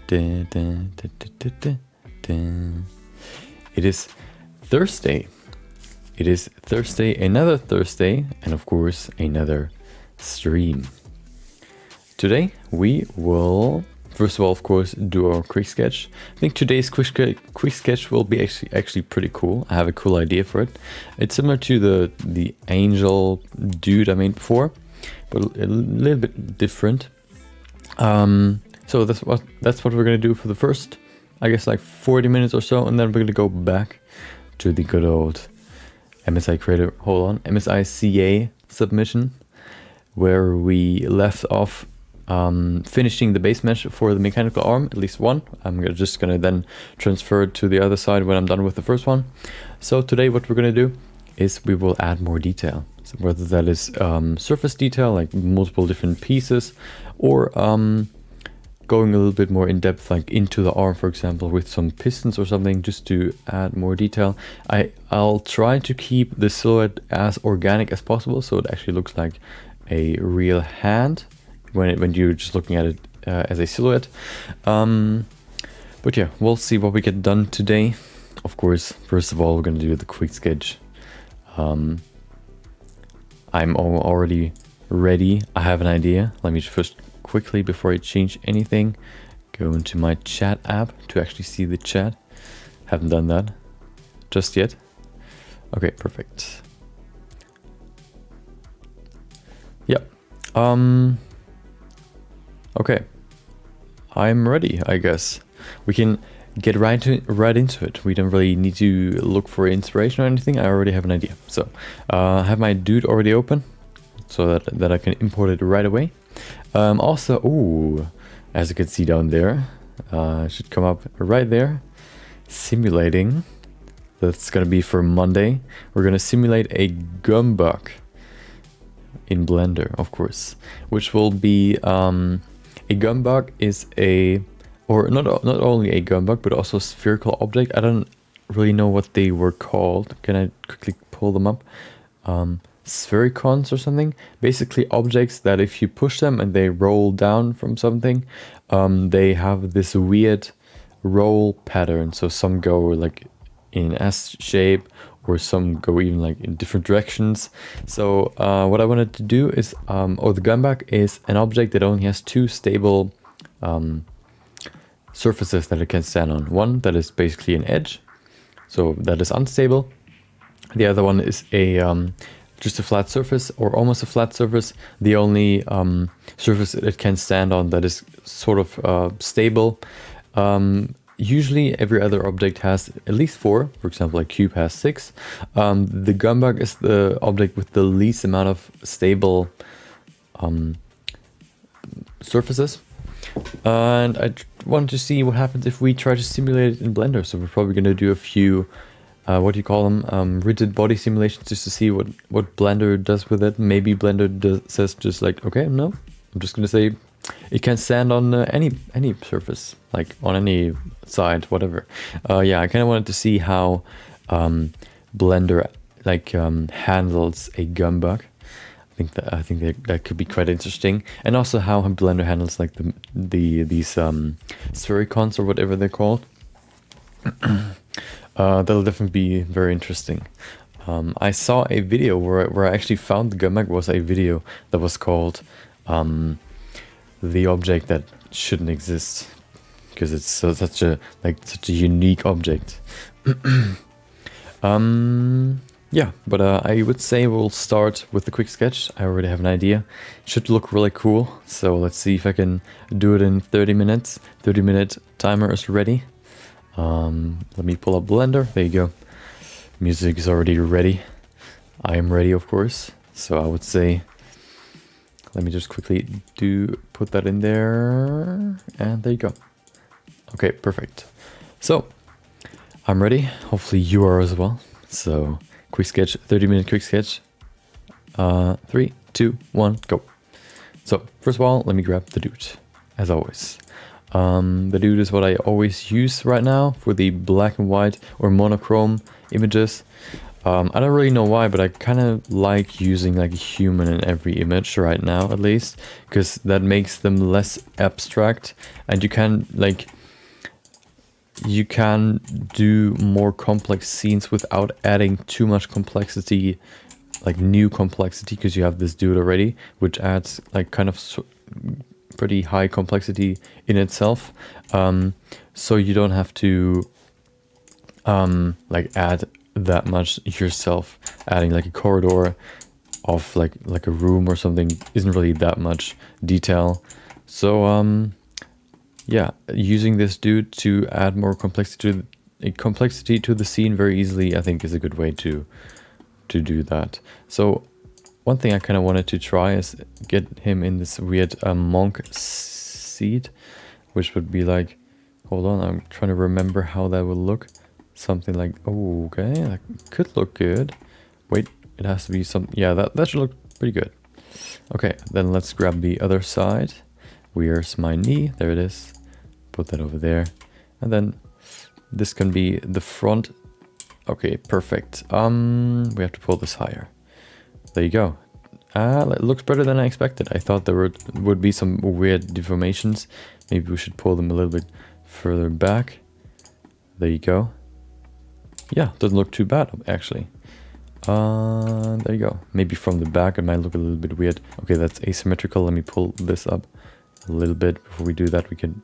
Dun, dun, dun, dun, dun, dun, dun. It is Thursday. It is Thursday, another Thursday, and of course another stream. Today we will, first of all, of course, do our quick sketch. I think today's quick sketch will be actually pretty cool. I have a cool idea for it. It's similar to the angel dude I made before, but a little bit different. So that's what we're gonna do for the first, I guess, like 40 minutes or so, and then we're gonna go back to the good old MSICA submission, where we left off finishing the base mesh for the mechanical arm, at least one. I'm just gonna then transfer it to the other side when I'm done with the first one. So today what we're gonna do is we will add more detail. So whether that is surface detail, like multiple different pieces, or going a little bit more in depth, like into the arm, for example, with some pistons or something, just to add more detail. I'll try to keep the silhouette as organic as possible, so it actually looks like a real hand when you're just looking at it as a silhouette. But yeah, we'll see what we get done today. Of course, first of all, we're going to do the quick sketch. I'm already ready. I have an idea. Let me first quickly, before I change anything, go into my chat app to actually see the chat. Haven't done that just yet. Okay, perfect. Yep. Okay, I'm ready, I guess. We can get right into it. We don't really need to look for inspiration or anything. I already have an idea. So I have my dude already open, so that I can import it right away. Also, ooh, as you can see down there, it should come up right there. Simulating. That's gonna be for Monday. We're gonna simulate a gum bug in Blender, of course, which will be a gum bug is not only a gum bug but also a spherical object. I don't really know what they were called. Can I quickly pull them up? Sphericons or something. Basically objects that if you push them and they roll down from something, they have this weird roll pattern. So some go like in S shape, or some go even like in different directions. So what I wanted to do is, the gum bug is an object that only has two stable surfaces that it can stand on. One that is basically an edge, so that is unstable. The other one is just a flat surface, or almost a flat surface. The only surface it can stand on that is sort of stable. Usually every other object has at least 4. For example, like cube has 6. The gum bug is the object with the least amount of stable surfaces. And I wanted to see what happens if we try to simulate it in Blender. So we're probably going to do a few what do you call them, rigid body simulations, just to see what Blender does with it. Maybe Blender says just like, okay, no, I'm just gonna say it can stand on any surface, like on any side, whatever. Yeah, I kind of wanted to see how Blender like handles a gum bug. I think that could be quite interesting, and also how Blender handles like these sphericons or whatever they're called. That'll definitely be very interesting. I saw a video where I actually found the gum bug was a video that was called the object that shouldn't exist, because it's such a unique object. Yeah, but I would say we'll start with the quick sketch. I already have an idea. It should look really cool. So let's see if I can do it in 30 minutes. 30-minute timer is ready. Let me pull up Blender. There you go. Music is already ready. I am ready, of course. So I would say, let me just quickly put that in there, and there you go. Okay, perfect. So I'm ready. Hopefully you are as well. So quick sketch, 30-minute quick sketch. 3, 2, 1, go. So first of all, let me grab the dude, as always. The dude is what I always use right now for the black and white or monochrome images. I don't really know why, but I kind of like using like a human in every image right now, at least, because that makes them less abstract, and you can like you can do more complex scenes without adding too much complexity, like new complexity, because you have this dude already, which adds like kind of pretty high complexity in itself. So you don't have to like add that much yourself. Adding like a corridor of like a room or something isn't really that much detail. So yeah, using this dude to add more complexity to the scene very easily, I think, is a good way to do that. So one thing I kind of wanted to try is get him in this weird monk seat, which would be like, hold on, I'm trying to remember how that would look. Something like, oh, okay, that could look good. Wait, it has to be some, yeah, that should look pretty good. Okay, then let's grab the other side. Where's my knee? There it is. Put that over there. And then this can be the front. Okay, perfect. We have to pull this higher. There you go. It looks better than I expected. I thought there would be some weird deformations. Maybe we should pull them a little bit further back. There you go. Yeah, doesn't look too bad, actually. There you go. Maybe from the back it might look a little bit weird. Okay, that's asymmetrical. Let me pull this up a little bit. Before we do that, we can...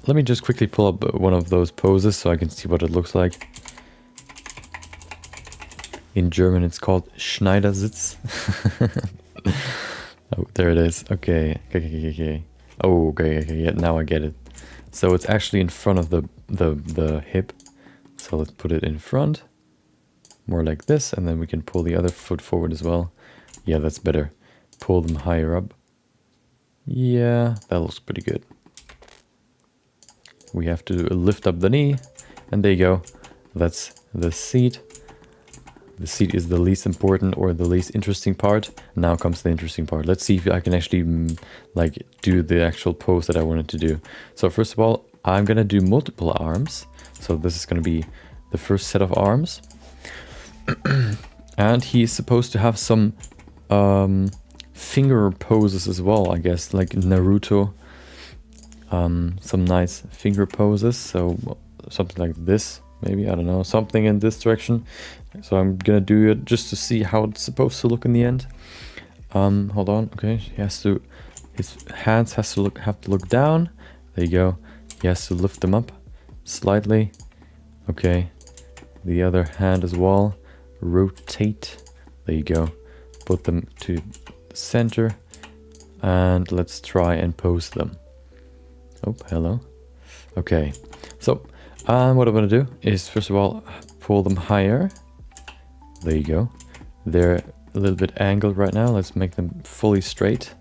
let me just quickly pull up one of those poses so I can see what it looks like. In German, it's called Schneidersitz. Oh, there it is. Okay. Oh, okay. Yeah, now I get it. So it's actually in front of the hip. So let's put it in front. More like this, and then we can pull the other foot forward as well. Yeah, that's better. Pull them higher up. Yeah, that looks pretty good. We have to lift up the knee, and there you go. That's the seat. The seat is the least important or the least interesting part. Now comes the interesting part. Let's see if I can actually like do the actual pose that I wanted to do. So first of all, I'm gonna do multiple arms. So this is gonna be the first set of arms. And he's supposed to have some finger poses as well, I guess, like Naruto. Some nice finger poses. So something like this, maybe, I don't know, something in this direction. So I'm gonna do it just to see how it's supposed to look in the end. Hold on. Okay, his hands have to look down. There you go. He has to lift them up slightly. Okay, the other hand as well. Rotate. There you go. Put them to the center, and let's try and pose them. Oh, hello. Okay, so what I'm gonna do is first of all pull them higher. There you go. They're a little bit angled right now. Let's make them fully straight.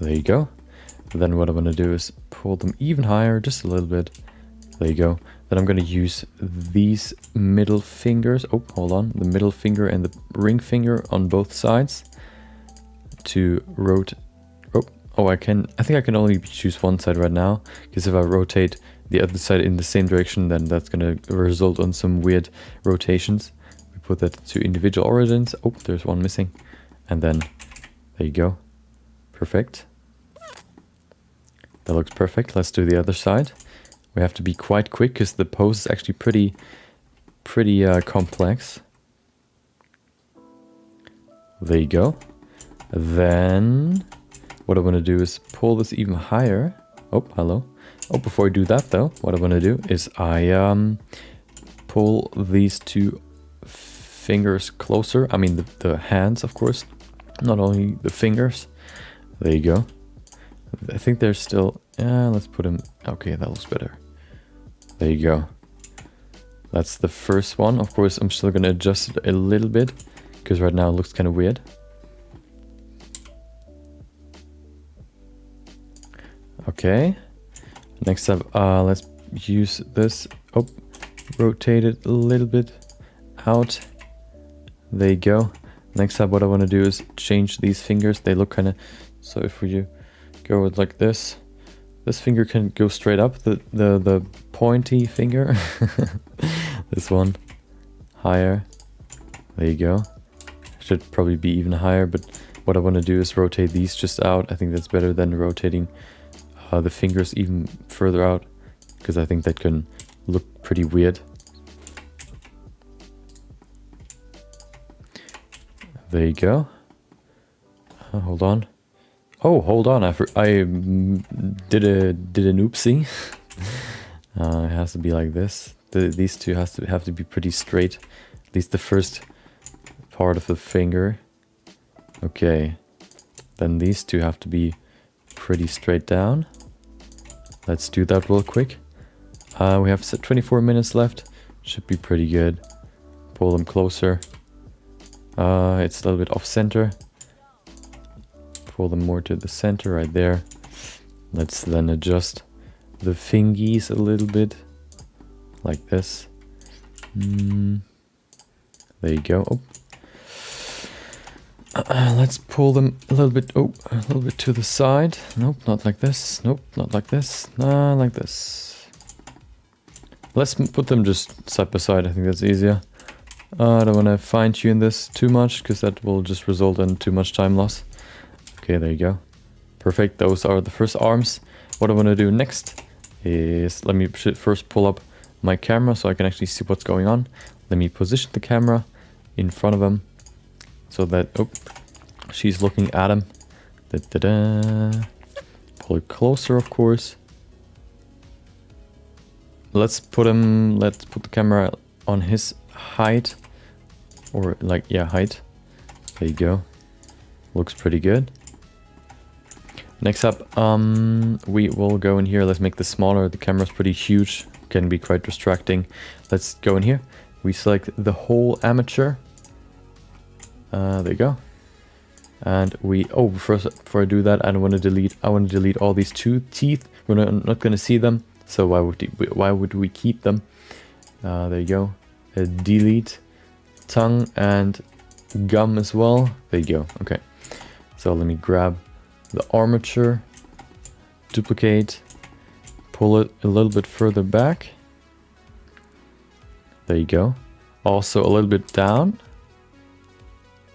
There you go. Then what I'm gonna do is pull them even higher, just a little bit. There you go. Then I'm gonna use these middle fingers. Oh, hold on. The middle finger and the ring finger on both sides to rotate. Oh, I think I can only choose one side right now, because if I rotate the other side in the same direction, then that's gonna result on some weird rotations. We put that to individual origins. Oh, there's one missing. And then, there you go. Perfect. That looks perfect. Let's do the other side. We have to be quite quick, because the pose is actually pretty complex. There you go. Then what I'm gonna do is pull this even higher. Oh, hello. Oh, before I do that though, what I'm gonna do is I pull these two fingers closer. I mean the hands, of course, not only the fingers. There you go. I think they're still, let's put them, okay, that looks better. There you go. That's the first one. Of course, I'm still gonna adjust it a little bit, because right now it looks kind of weird. Okay, next up, let's use this. Oh, rotate it a little bit out. There you go. Next up, what I want to do is change these fingers. They look kind of, so if you go with like this finger can go straight up, the pointy finger. This one higher. There you go. Should probably be even higher, but what I want to do is rotate these just out. I think that's better than rotating the fingers even further out, because I think that can look pretty weird. There you go. Hold on. Oh, hold on. I did an oopsie. It has to be like this. These two have to be pretty straight. At least the first part of the finger. Okay. Then these two have to be pretty straight down. Let's do that real quick. We have 24 minutes left. Should be pretty good. Pull them closer. It's a little bit off center. Pull them more to the center right there. Let's then adjust the fingies a little bit. Like this. There you go. Oh. Let's pull them a little bit to the side. Nope, not like this. Nope, not like this. Nah, like this. Let's put them just side by side. I think that's easier. I don't want to fine tune this too much because that will just result in too much time loss. Okay, there you go. Perfect. Those are the first arms. What I want to do next is let me first pull up my camera so I can actually see what's going on. Let me position the camera in front of him so that she's looking at him. Pull it closer, of course. Let's put the camera on his height, or like, yeah, height. There you go. Looks pretty good. Next up, we will go in here. Let's make this smaller. The camera's pretty huge, can be quite distracting. Let's go in here. We select the whole amateur. There you go. And before I do that, I want to delete all these two teeth. We're not going to see them, so why would we keep them? There you go. Delete tongue and gum as well. There you go. Okay. So let me grab the armature, duplicate, pull it a little bit further back. There you go. Also a little bit down.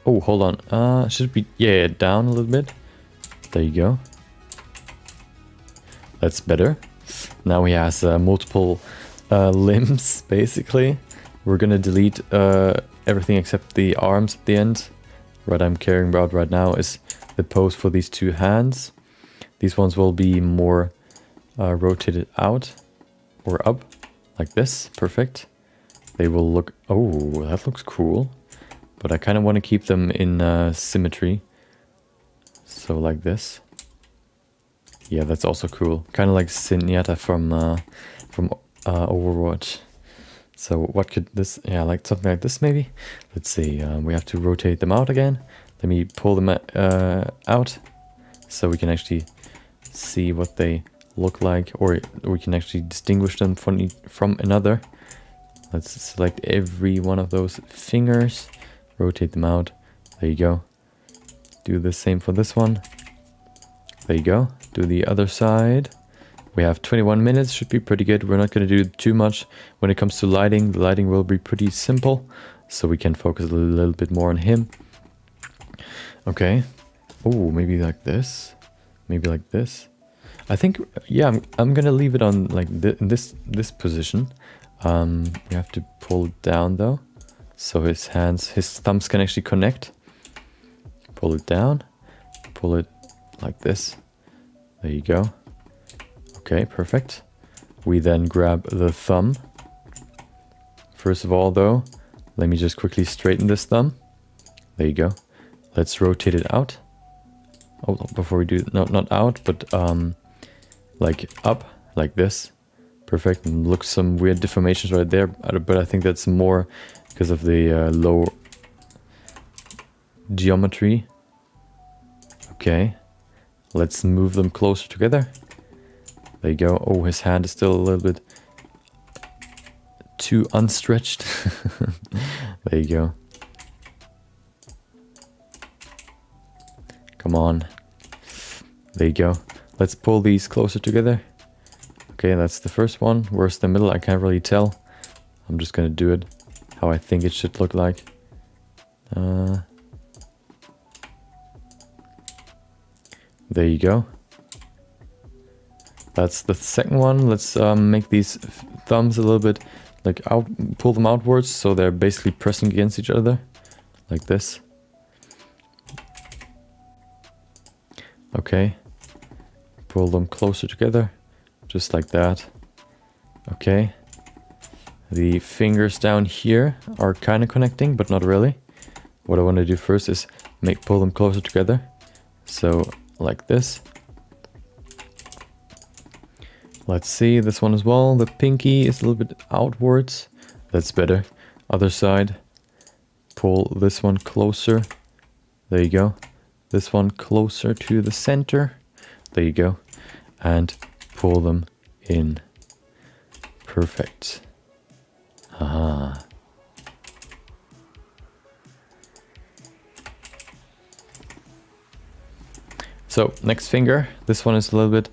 Oh, hold on. Should be, yeah, down a little bit. There you go. That's better. Now he has multiple limbs, basically. We're gonna delete everything except the arms at the end. What I'm caring about right now is the pose for these two hands. These ones will be more rotated out or up, like this. Perfect. They will look, oh, that looks cool. But I kind of want to keep them in symmetry. So like this. Yeah, that's also cool. Kind of like Zenyatta from Overwatch. So what could this, yeah, like something like this maybe? Let's see, we have to rotate them out again. Let me pull them out so we can actually see what they look like, or we can actually distinguish them from another. Let's select every one of those fingers, rotate them out. There you go. Do the same for this one. There you go. Do the other side. We have 21 minutes, should be pretty good. We're not going to do too much when it comes to lighting. The lighting will be pretty simple, so we can focus a little bit more on him. Okay. Oh, maybe like this. Maybe like this. I think, yeah, I'm going to leave it on like this position. We have to pull it down though, so his thumbs can actually connect. Pull it down, pull it like this. There you go. Okay, perfect. We then grab the thumb. First of all though, let me just quickly straighten this thumb. There you go. Let's rotate it out. Oh, before we do, no, not out, but like up, like this. Perfect. And look, some weird deformations right there, but I think that's more because of the low geometry. Okay. Let's move them closer together. There you go. Oh, his hand is still a little bit too unstretched. There you go. Come on. There you go. Let's pull these closer together. Okay, that's the first one. Where's the middle? I can't really tell. I'm just gonna do it how I think it should look like. There you go. That's the second one. Let's make these thumbs a little bit like out, pull them outwards so they're basically pressing against each other like this. Okay, pull them closer together just like that. Okay, the fingers down here are kind of connecting but not really. What I want to do first is pull them closer together, so like this. Let's see this one as well. The pinky is a little bit outwards. That's better. Other side. Pull this one closer. There you go. This one closer to the center. There you go. And pull them in. Perfect. Aha. So next finger. This one is a little bit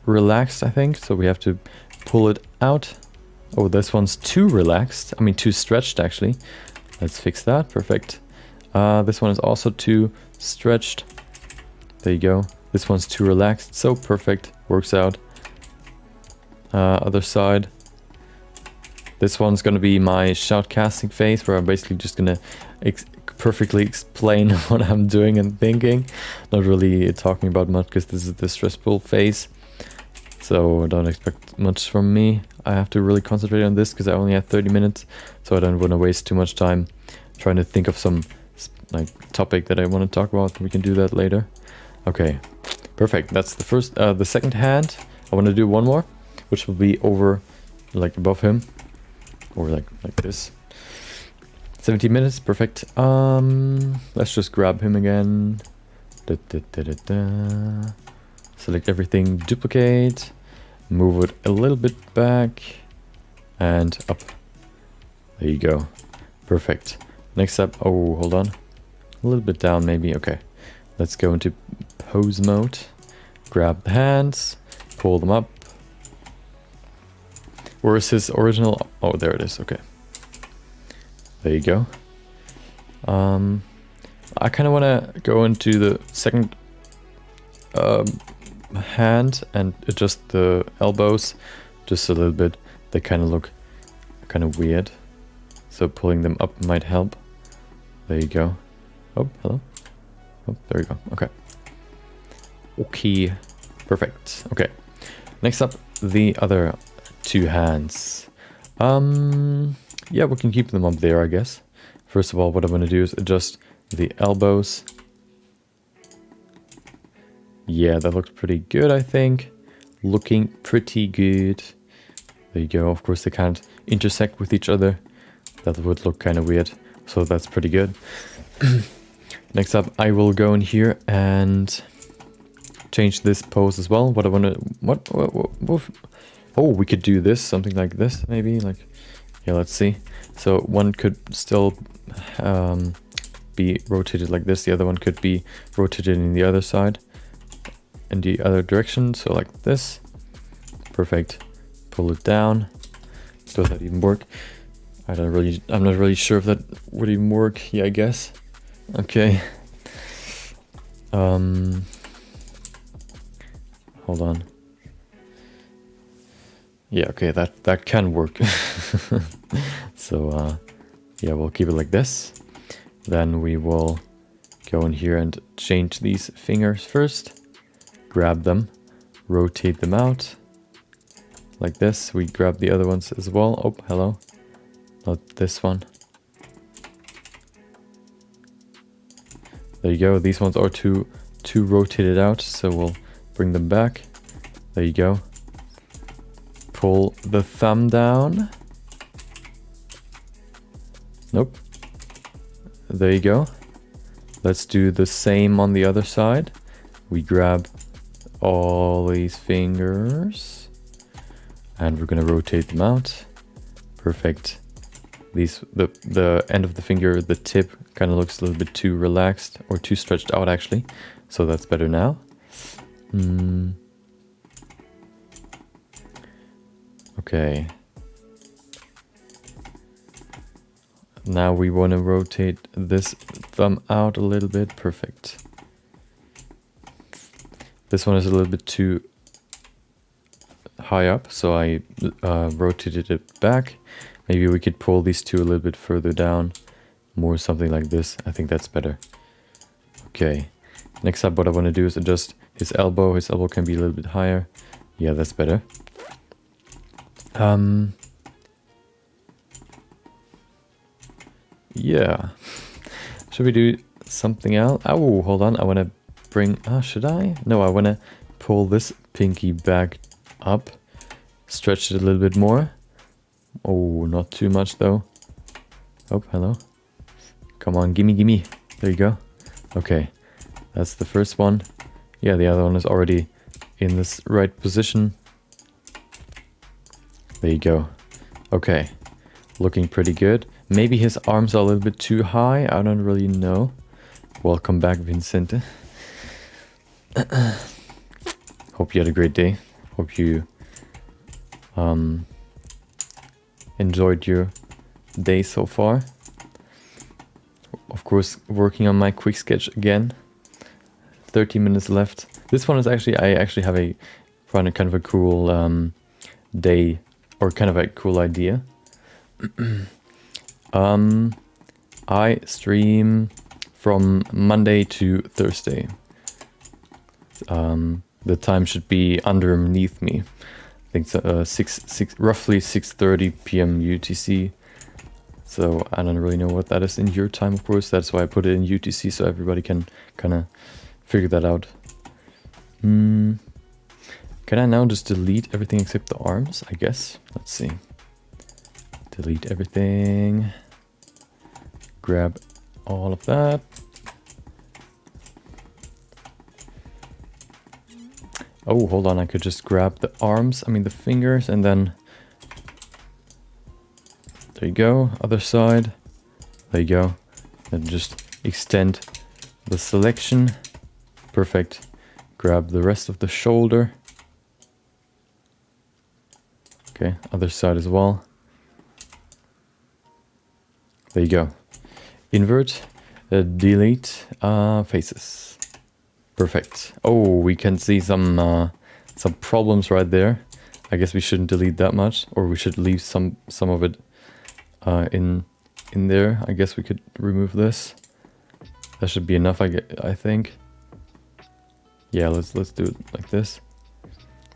relaxed, I think, so we have to pull it out. Oh, this one's too relaxed, I mean too stretched actually. Let's fix that. Perfect. This one is also too stretched. There you go. This one's too relaxed, so perfect, works out. Other side. This one's gonna be my shoutcasting phase, where I'm basically just gonna perfectly explain what I'm doing and thinking. Not really talking about much because this is the stressful phase. So don't expect much from me. I have to really concentrate on this because I only have 30 minutes. So I don't want to waste too much time trying to think of some like topic that I want to talk about. We can do that later. Okay, perfect. That's the first, the second hand. I want to do one more, which will be over like above him or like this. 17 minutes, perfect. Let's just grab him again. Select everything, duplicate, move it a little bit back and up. There you go. Perfect. Next up, oh, hold on. A little bit down maybe, okay. Let's go into pose mode. Grab the hands, pull them up. Where is his original? Oh, there it is, okay. There you go. I kind of want to go into the second hand and adjust the elbows just a little bit. They kind of look kind of weird. So pulling them up might help. There you go. Oh, hello. Oh, there we go. Okay. Okay. Perfect. Okay. Next up, the other two hands. Yeah, we can keep them up there, I guess. First of all, what I'm going to do is adjust the elbows. Yeah, that looks pretty good, I think. Looking pretty good. There you go. Of course, they can't intersect with each other. That would look kind of weird. So that's pretty good. Next up, I will go in here and change this pose as well. What I want to... What? Oh, we could do this. Something like this, maybe. Like... Yeah, let's see. So one could still be rotated like this. The other one could be rotated in the other side, in the other direction. So like this. Perfect. Pull it down. Does that even work? I'm not really sure if that would even work. Yeah, I guess. Okay. Hold on. Yeah, okay, that can work. So, yeah, we'll keep it like this. Then we will go in here and change these fingers first. Grab them, rotate them out. Like this. We grab the other ones as well. Oh, hello. Not this one. There you go. These ones are too rotated out, so we'll bring them back. There you go. Pull the thumb down. Nope. There you go. Let's do the same on the other side. We grab all these fingers and we're gonna rotate them out. Perfect. The end of the finger, the tip, kind of looks a little bit too relaxed or too stretched out actually. So that's better now. Okay. Now we want to rotate this thumb out a little bit. Perfect. This one is a little bit too high up, so I rotated it back. Maybe we could pull these two a little bit further down, more something like this. I think that's better. Okay, next up what I want to do is adjust his elbow. His elbow can be a little bit higher. Yeah, that's better. Yeah. Should we do something else? Oh, hold on. I want to bring... should I? No, I want to pull this pinky back up. Stretch it a little bit more. Oh, not too much though. Oh, hello. Come on, gimme, gimme. There you go. Okay, that's the first one. Yeah, the other one is already in this right position. There you go. Okay, looking pretty good. Maybe his arms are a little bit too high. I don't really know. Welcome back, Vincente. Hope you had a great day. Hope you enjoyed your day so far. Of course, working on my quick sketch again. 30 minutes left. This one is actually, I actually have a kind of a cool day, or kind of a cool idea. I stream from Monday to Thursday. The time should be underneath me. I think so, roughly 6:30 p.m. UTC. So I don't really know what that is in your time, of course. That's why I put it in UTC, so everybody can kind of figure that out. Can I now just delete everything except the arms, I guess? Let's see. Delete everything. Grab all of that. Oh, hold on. I could just grab the arms, the fingers, and then... There you go. Other side. There you go. And just extend the selection. Perfect. Grab the rest of the shoulder. Okay, other side as well. There you go. Invert, delete faces. Perfect. Oh, we can see some problems right there. I guess we shouldn't delete that much, or we should leave some of it in there. I guess we could remove this. That should be enough. I think. Yeah, let's do it like this.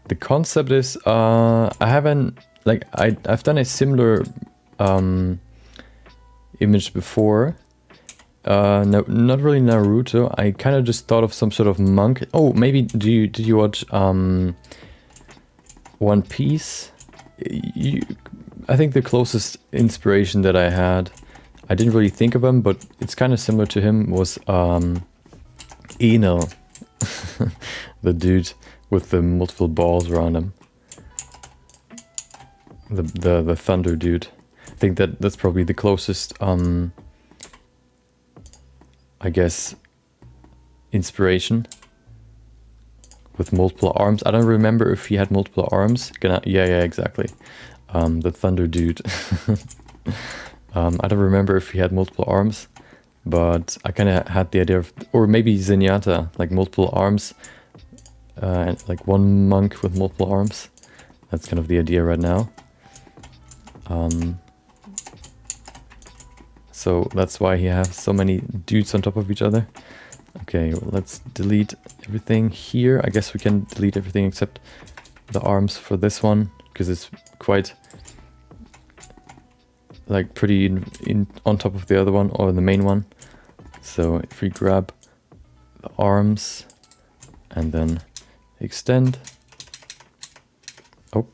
The concept is I haven't I've done a similar image before. No, not really Naruto. I kind of just thought of some sort of monk. Oh, maybe did you watch One Piece? I think the closest inspiration that I had, I didn't really think of him, but it's kind of similar to him, was Enel, the dude with the multiple balls around him. The thunder dude. I think that's probably the closest I guess inspiration, with multiple arms. I don't remember if he had multiple arms. Yeah, exactly. The thunder dude. I don't remember if he had multiple arms, but I kind of had the idea of, or maybe Zenyatta, like multiple arms, and like one monk with multiple arms. That's kind of the idea right now. So that's why he has so many dudes on top of each other. Okay, well, let's delete everything here. I guess we can delete everything except the arms for this one, because it's quite like pretty in on top of the other one, or the main one. So if we grab the arms and then extend. Oh.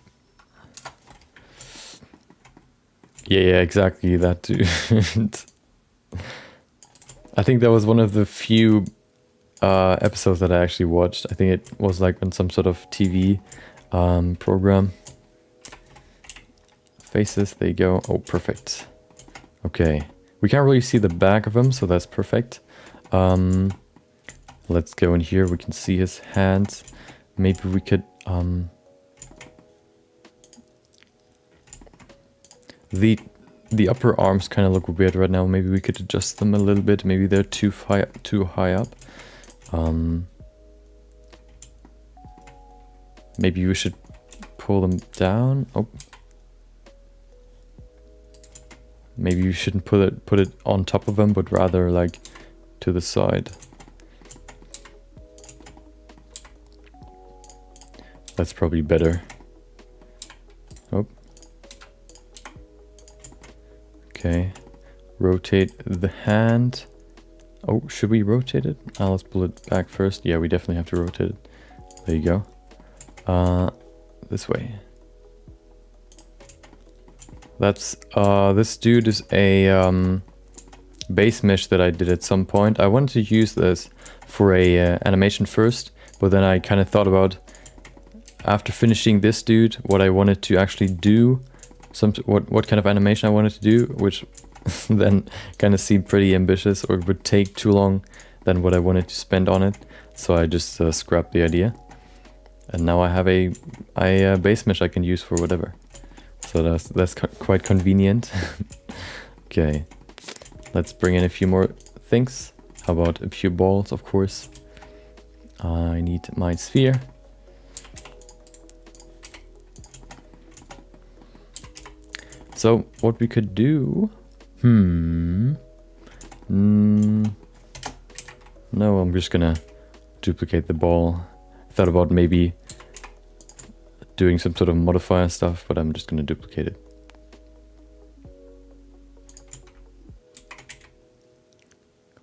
Yeah, exactly that too. I think that was one of the few episodes that I actually watched. I think it was like on some sort of TV program. Faces, there you go. Oh, perfect. Okay. We can't really see the back of him, so that's perfect. Let's go in here. We can see his hands. Maybe we could... The upper arms kind of look weird right now. Maybe we could adjust them a little bit. Maybe they're too high up. Maybe we should pull them down. Oh. Maybe you shouldn't put it on top of them, but rather like to the side. That's probably better. Oh. Okay. Rotate the hand. Oh, should we rotate it? Let's pull it back first. Yeah, we definitely have to rotate it. There you go. This way. That's this dude is a base mesh that I did at some point. I wanted to use this for a animation first, but then I kind of thought about, after finishing this dude, what I wanted to actually do, what kind of animation I wanted to do, which then kind of seemed pretty ambitious, or it would take too long than what I wanted to spend on it. So I just scrapped the idea, and now I have a base mesh I can use for whatever. So that's quite convenient. Okay, let's bring in a few more things. How about a few balls, of course. I need my sphere. So what we could do... No, I'm just gonna duplicate the ball. I thought about maybe doing some sort of modifier stuff, but I'm just gonna duplicate it.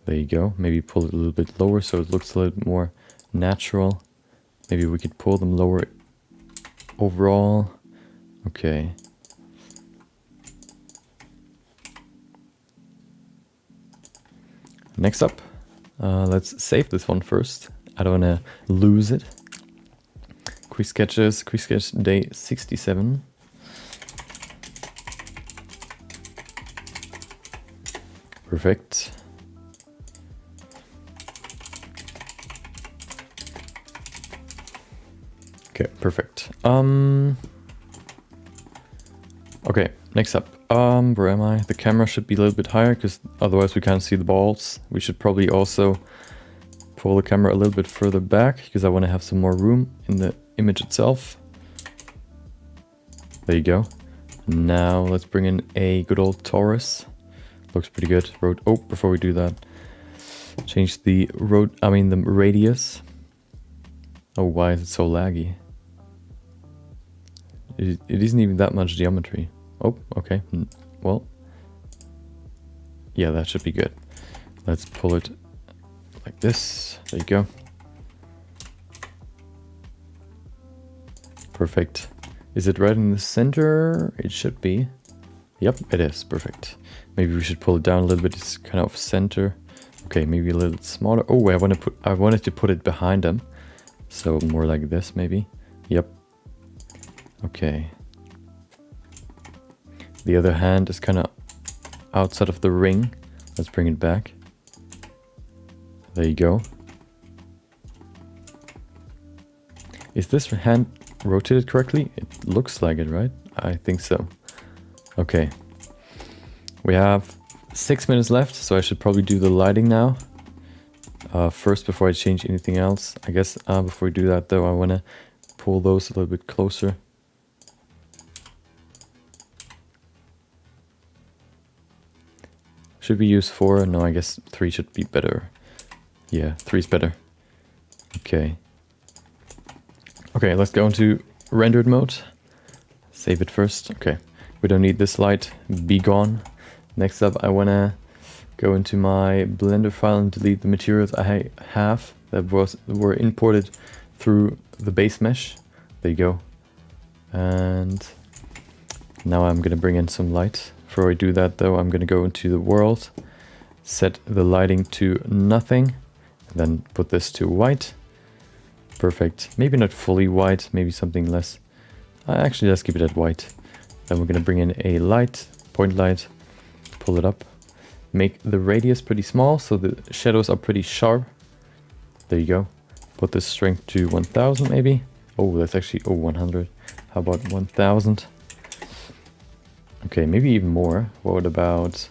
There you go. Maybe pull it a little bit lower so it looks a little more natural. Maybe we could pull them lower overall. Okay. Next up, let's save this one first. I don't want to lose it. Quick sketches, quick sketch day 67. Perfect. Okay, perfect. Okay, next up. Where am I? The camera should be a little bit higher, because otherwise we can't see the balls. We should probably also pull the camera a little bit further back, because I want to have some more room in the image itself. There you go. Now let's bring in a good old torus. Looks pretty good. Oh, before we do that, change the the radius. Oh, why is it so laggy? It isn't even that much geometry. Oh, okay. Well, yeah, that should be good. Let's pull it like this. There you go. Perfect. Is it right in the center? It should be. Yep, it is. Perfect. Maybe we should pull it down a little bit. It's kind of center. Okay, maybe a little bit smaller. Oh, I wanted to put it behind them. So more like this, maybe. Yep. Okay. The other hand is kind of outside of the ring. Let's bring it back. There you go. Is this hand rotated correctly? It looks like it, right? I think so. Okay. We have 6 minutes left, so I should probably do the lighting now. First, before I change anything else. I guess before we do that, though, I want to pull those a little bit closer. Should we use 4? No, I guess 3 should be better. Yeah, 3 is better. Okay. Okay, let's go into rendered mode. Save it first. Okay, we don't need this light. Be gone. Next up, I want to go into my Blender file and delete the materials I have that were imported through the base mesh. There you go. And now I'm going to bring in some light. Before I do that, though, I'm going to go into the world, set the lighting to nothing, and then put this to white. Perfect. Maybe not fully white, maybe something less. Actually, let's keep it at white. Then we're going to bring in a light, point light, pull it up, make the radius pretty small so the shadows are pretty sharp. There you go. Put the strength to 1000 maybe. Oh, that's actually 100. How about 1000? Okay, maybe even more. What about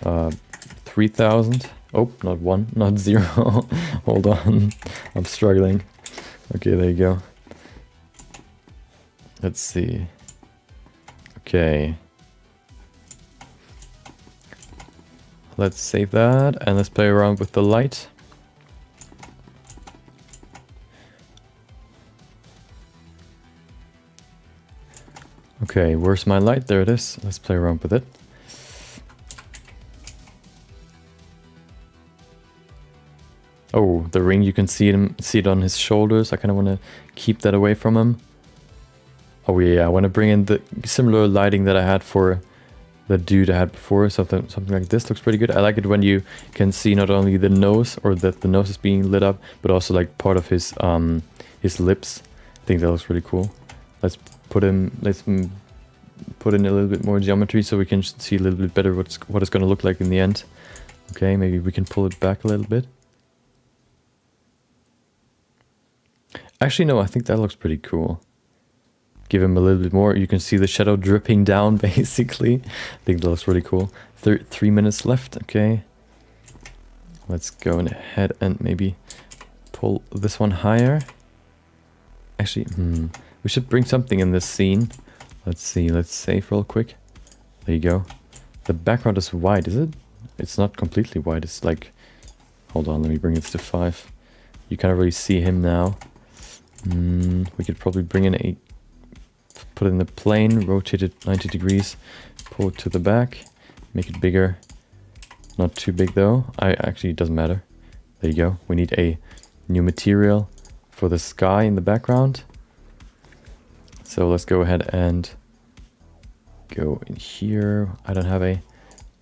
3000? Oh, not 1, not 0. Hold on, I'm struggling. Okay, there you go. Let's see. Okay. Let's save that and let's play around with the light. Okay, where's my light? There it is. Let's play around with it. Oh, the ring, you can see it on his shoulders. I kind of want to keep that away from him. Oh yeah, I want to bring in the similar lighting that I had for the dude I had before. Something like this looks pretty good. I like it when you can see not only the nose, or that the nose is being lit up, but also like part of his lips. I think that looks really cool. Let's put in a little bit more geometry so we can see a little bit better what it's going to look like in the end. Okay, maybe we can pull it back a little bit. Actually, no, I think that looks pretty cool. Give him a little bit more. You can see the shadow dripping down, basically. I think that looks really cool. 3 minutes left, okay. Let's go ahead and maybe pull this one higher. Actually, we should bring something in this scene. Let's see, let's save real quick. There you go. The background is white, is it? It's not completely white, it's like... Hold on, let me bring it to 5. You can't really see him now. We could probably bring in put in the plane, rotate it 90 degrees, pull it to the back, make it bigger. Not too big though. Actually, it doesn't matter. There you go. We need a new material for the sky in the background. So let's go ahead and go in here. I don't have a...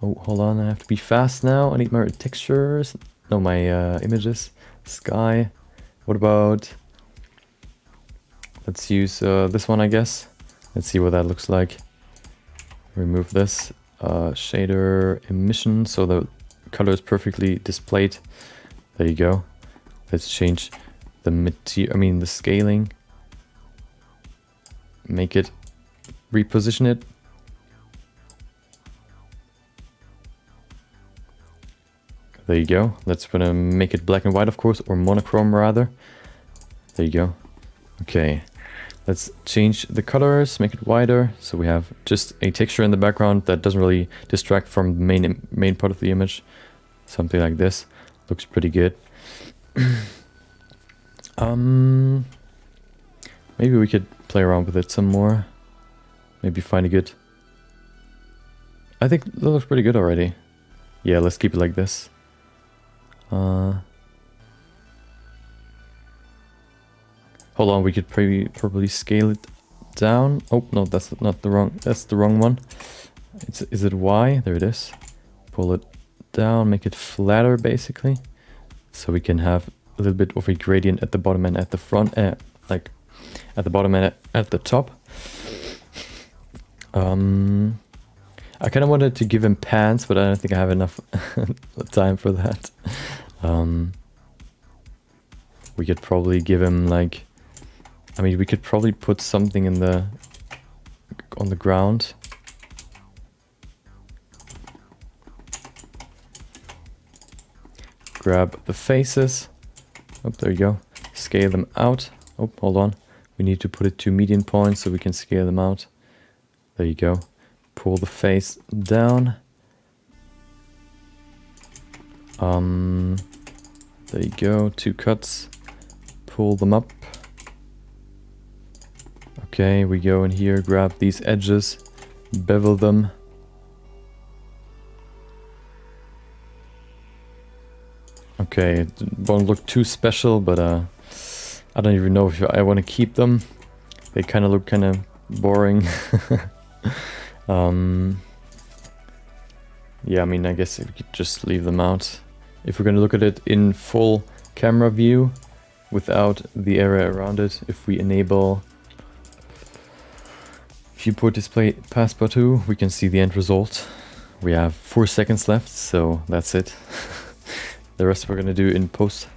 Oh, hold on. I have to be fast now. I need my textures. No, my images. Sky. What about... Let's use this one, I guess. Let's see what that looks like. Remove this shader emission so the color is perfectly displayed. There you go. Let's change the the scaling. Make it, reposition it. There you go. Let's make it black and white, of course, or monochrome rather. There you go. Okay. Let's change the colors, make it wider, so we have just a texture in the background that doesn't really distract from the main part of the image. Something like this. Looks pretty good. Maybe we could play around with it some more. Maybe find a good... I think that looks pretty good already. Yeah, let's keep it like this. Hold on, we could probably scale it down. Oh, no, that's the wrong one. Is it Y? There it is. Pull it down, make it flatter basically. So we can have a little bit of a gradient at the bottom and at the front, like at the bottom and at the top. I kind of wanted to give him pants, but I don't think I have enough time for that. We could probably give him like... I mean, we could probably put something on the ground. Grab the faces. Oh, there you go. Scale them out. Oh, hold on. We need to put it to median points so we can scale them out. There you go. Pull the face down. There you go. 2 cuts. Pull them up. Okay, we go in here, grab these edges, bevel them. Okay, it won't look too special, but I don't even know if I want to keep them. They kind of look kind of boring. Yeah, I mean, I guess we could just leave them out. If we're going to look at it in full camera view, without the area around it, if we enable viewport display passport 2, we can see the end result. We have 4 seconds left, so that's it. The rest we're going to do in post.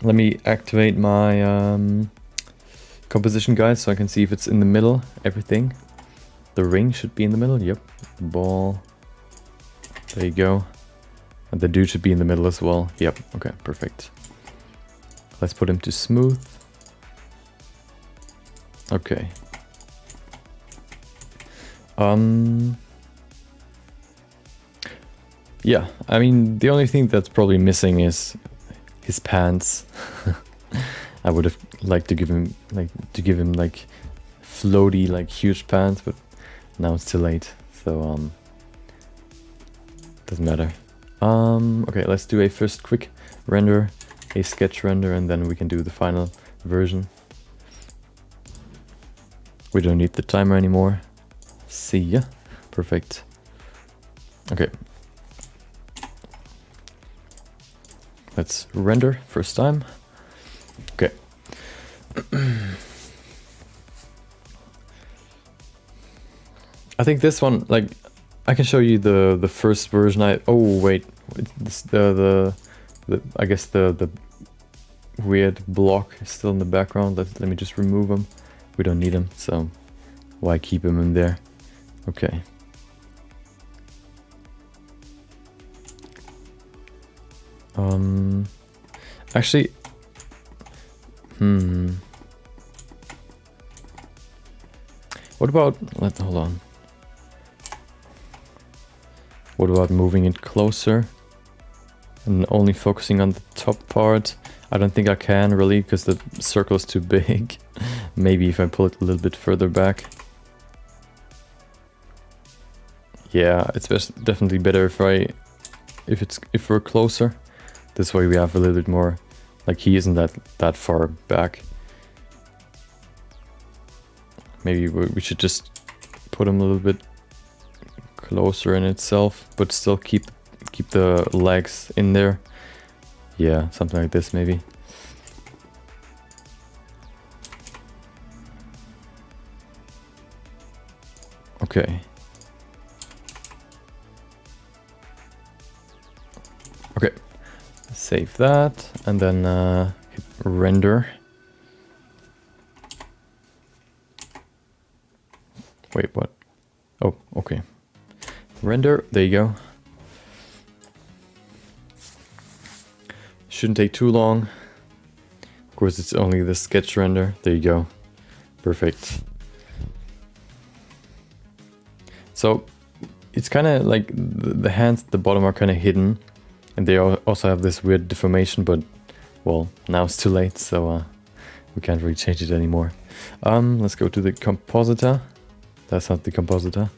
Let me activate my composition guide so I can see if it's in the middle, everything. The ring should be in the middle, yep. The ball, there you go. And the dude should be in the middle as well, yep, okay, perfect. Let's put him to smooth. Okay, Yeah, I mean, the only thing that's probably missing is his pants. I would have liked to give him like floaty, like huge pants, but now it's too late. So doesn't matter. Okay, let's do a first quick render, a sketch render, and then we can do the final version. We don't need the timer anymore. See ya. Perfect. Okay. Let's render first time. Okay. I think this one, like, I can show you the first version. Oh wait, this, the I guess the weird block is still in the background. Let me just remove him. We don't need him, so why keep him in there? Okay. Actually, what about, hold on. What about moving it closer and only focusing on the top part? I don't think I can really, because the circle is too big. Maybe if I pull it a little bit further back. Yeah, it's definitely better if we're closer. This way we have a little bit more, like he isn't that far back. Maybe we should just put him a little bit closer in itself, but still keep the legs in there. Yeah, something like this maybe. Okay. Okay. Save that and then hit render. Wait, what? Oh, okay. Render, there you go. Shouldn't take too long. Of course, it's only the sketch render. There you go. Perfect. So it's kind of like the hands at the bottom are kind of hidden. And they also have this weird deformation, but well, now it's too late, so we can't really change it anymore. Let's go to the compositor. That's not the compositor.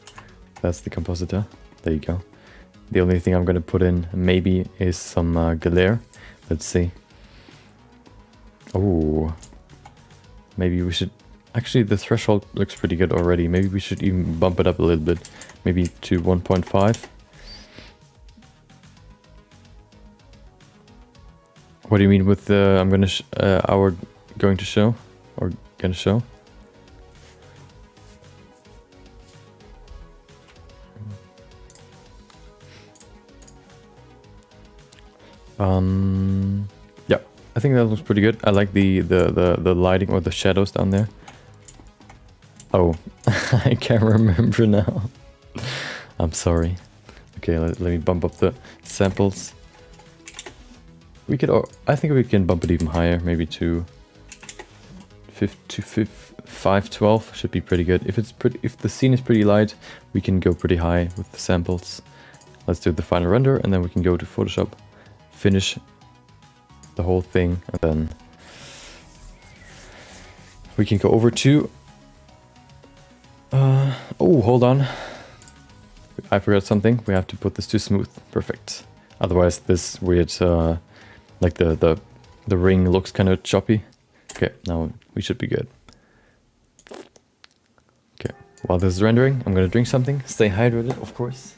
That's the compositor. There you go. The only thing I'm gonna put in maybe is some glare. Let's see. Oh, maybe we should. Actually, the threshold looks pretty good already. Maybe we should even bump it up a little bit, maybe to 1.5. What do you mean with the I'm gonna our going to show or gonna show? Yeah, I think that looks pretty good. I like the lighting or the shadows down there. Oh, I can't remember now. I'm sorry. Okay, let me bump up the samples. We could, I think we can bump it even higher, maybe to 512 should be pretty good. If the scene is pretty light, we can go pretty high with the samples. Let's do the final render, and then we can go to Photoshop, finish the whole thing, and then we can go over to. Oh, hold on. I forgot something. We have to put this to smooth. Perfect. Otherwise, this weird. Like the ring looks kind of choppy. Okay, now we should be good. Okay, while this is rendering, I'm gonna drink something. Stay hydrated, of course.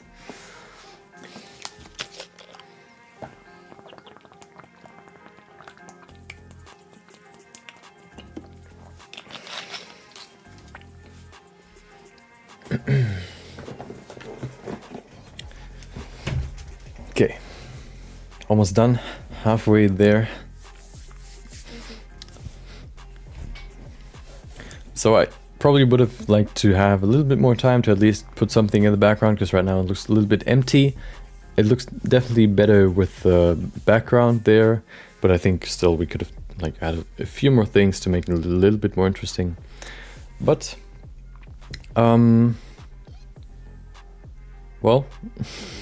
Okay, almost done. Halfway there. So I probably would have liked to have a little bit more time to at least put something in the background, because right now it looks a little bit empty. It looks definitely better with the background there, but I think still we could have like added a few more things to make it a little bit more interesting. But Well,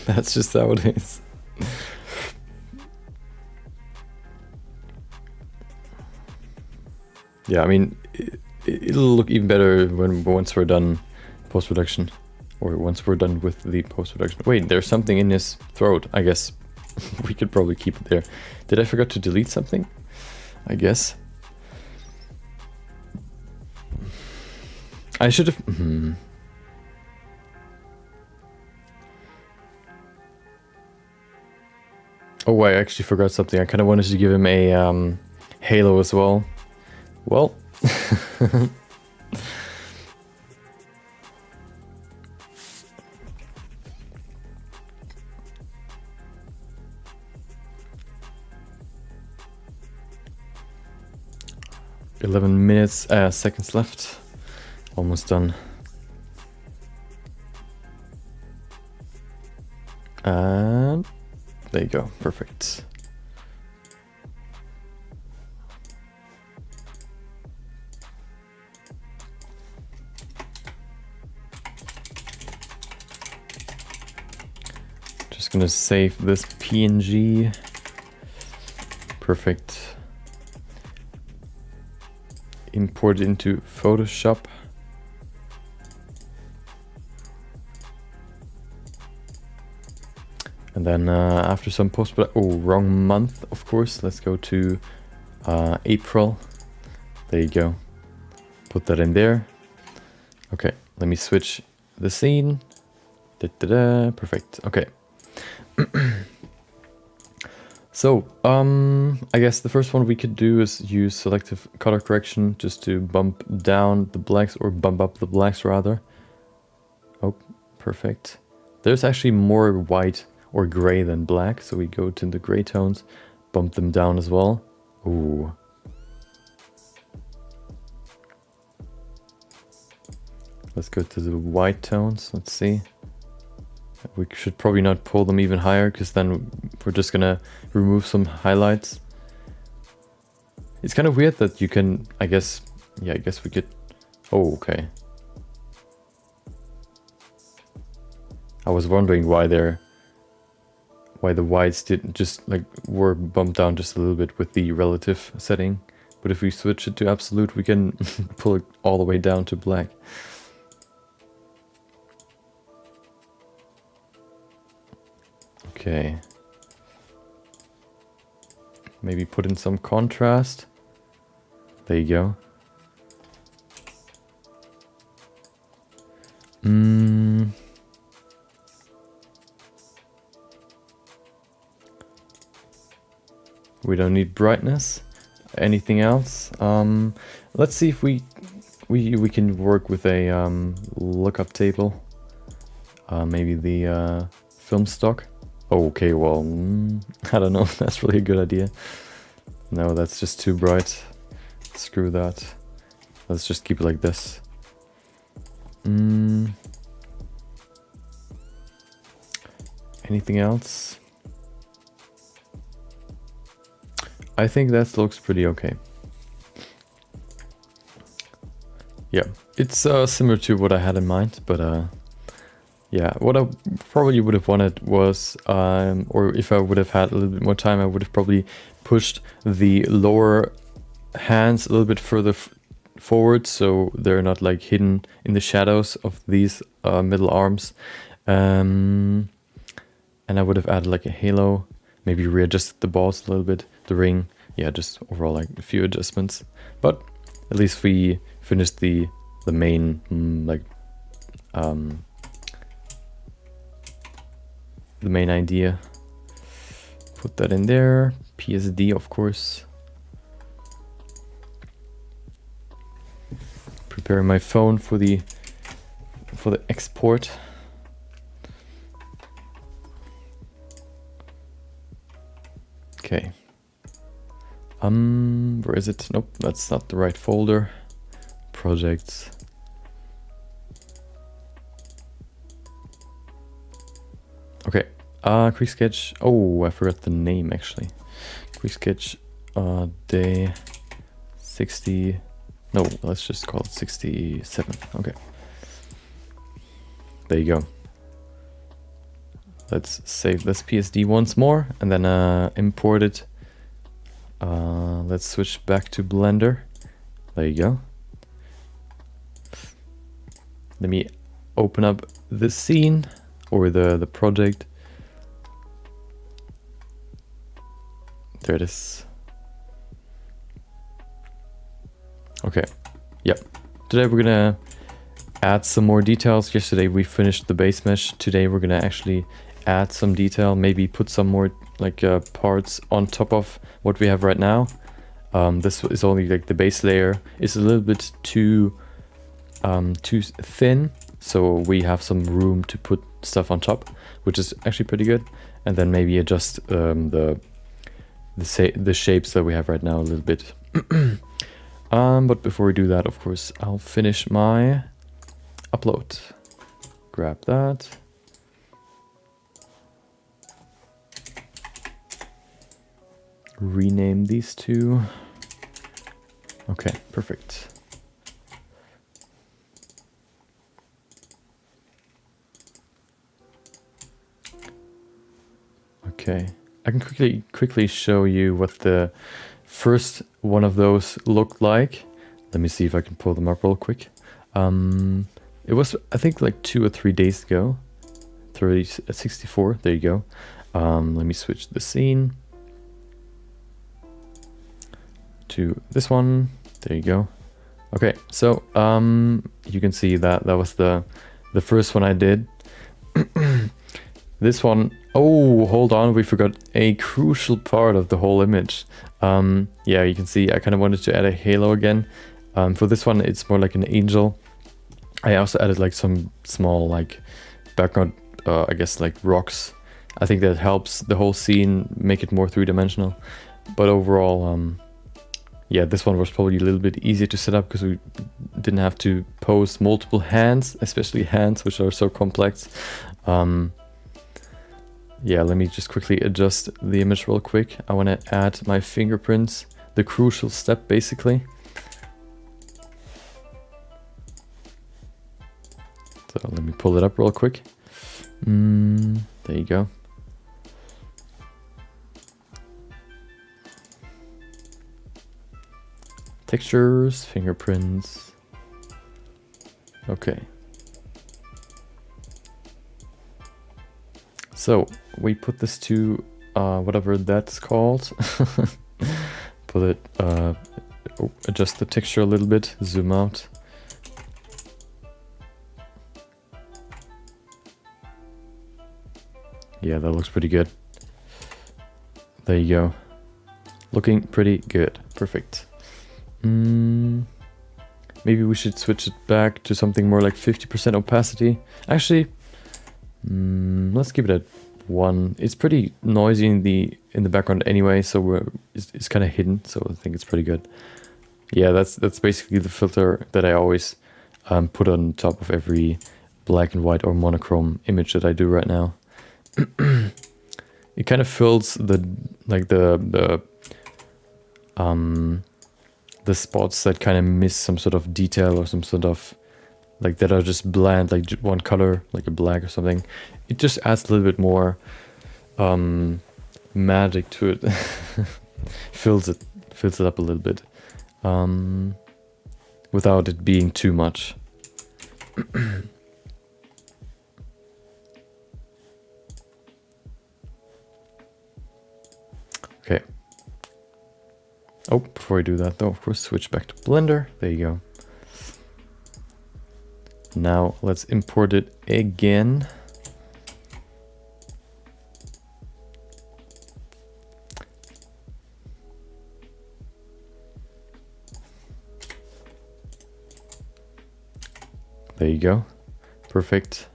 that's just how it is. Yeah, I mean, it'll look even better once we're done post-production. Or once we're done with the post-production. Wait, there's something in his throat, I guess. We could probably keep it there. Did I forget to delete something? I guess. I should have... Oh, I actually forgot something. I kind of wanted to give him a halo as well. Well... 11 minutes, seconds left. Almost done. And there you go, perfect. Just gonna save this PNG. Perfect. Import it into Photoshop. And then after some wrong month, of course. Let's go to April. There you go. Put that in there. Okay, let me switch the scene. Perfect. Okay. So, I guess the first one we could do is use selective color correction just to bump down the blacks, or bump up the blacks rather. Oh, perfect. There's actually more white or gray than black, so we go to the gray tones, bump them down as well. Ooh. Let's go to the white tones, let's see. We should probably not pull them even higher, because then we're just gonna remove some highlights. It's kind of weird that you can, I guess we could... Oh, okay. I was wondering why the whites didn't just were bumped down just a little bit with the relative setting. But if we switch it to absolute, we can pull it all the way down to black. Okay. Maybe put in some contrast. There you go. We don't need brightness. Anything else? Let's see if we can work with a lookup table. Maybe the film stock. Okay, well, I don't know if that's really a good idea. No, that's just too bright. Screw that. Let's just keep it like this. Anything else? I think that looks pretty okay. Yeah, it's similar to what I had in mind, but yeah, what I probably would have wanted was, or if I would have had a little bit more time, I would have probably pushed the lower hands a little bit further forward, so they're not like hidden in the shadows of these middle arms. And I would have added like a halo, maybe readjusted the balls a little bit, the ring, yeah, just overall like a few adjustments. But at least we finished the main the main idea. Put that in there. PSD, of course. Preparing my phone for the export. Okay. Where is it? Nope, that's not the right folder. Projects. Okay. Quick sketch. Oh, I forgot the name actually. Quick sketch day 60. No, let's just call it 67. Okay. There you go. Let's save this PSD once more and then import it. Let's switch back to Blender. There you go. Let me open up the scene or the project. There it is. Okay, yep. Today we're gonna add some more details. Yesterday we finished the base mesh. Today we're gonna actually add some detail, maybe put some more like parts on top of what we have right now. This is only like the base layer. It's a little bit too thin, so we have some room to put stuff on top, which is actually pretty good. And then maybe adjust the shapes that we have right now a little bit. But before we do that, of course, I'll finish my upload. Grab that. Rename these two. Okay, perfect. Okay, I can quickly show you what the first one of those looked like. Let me see if I can pull them up real quick. It was, I think, like 2 or 3 days ago. 64, there you go. Let me switch the scene to this one. There you go. Okay, so you can see that was the first one I did. This one, oh, hold on, we forgot a crucial part of the whole image. Yeah, you can see I kind of wanted to add a halo again. For this one, it's more like an angel. I also added like some small like background, I guess like rocks. I think that helps the whole scene make it more three-dimensional. But overall, yeah, this one was probably a little bit easier to set up because we didn't have to pose multiple hands, especially hands, which are so complex. Yeah, let me just quickly adjust the image real quick. I want to add my fingerprints, the crucial step basically. So let me pull it up real quick. There you go. Textures, fingerprints. Okay. So we put this to whatever that's called. Put it, adjust the texture a little bit, zoom out. Yeah, that looks pretty good. There you go. Looking pretty good. Perfect. Maybe we should switch it back to something more like 50% opacity. Actually, let's keep it at 1. It's pretty noisy in the background anyway, so it's kind of hidden. So I think it's pretty good. Yeah, that's basically the filter that I always put on top of every black and white or monochrome image that I do right now. It kind of fills the spots that kind of miss some sort of detail or some sort of like that are just bland, like one color, like a black or something. It just adds a little bit more magic to it. fills it up a little bit without it being too much. Okay. Oh, before I do that though, of course, switch back to Blender. There you go. Now let's import it again. There you go. Perfect.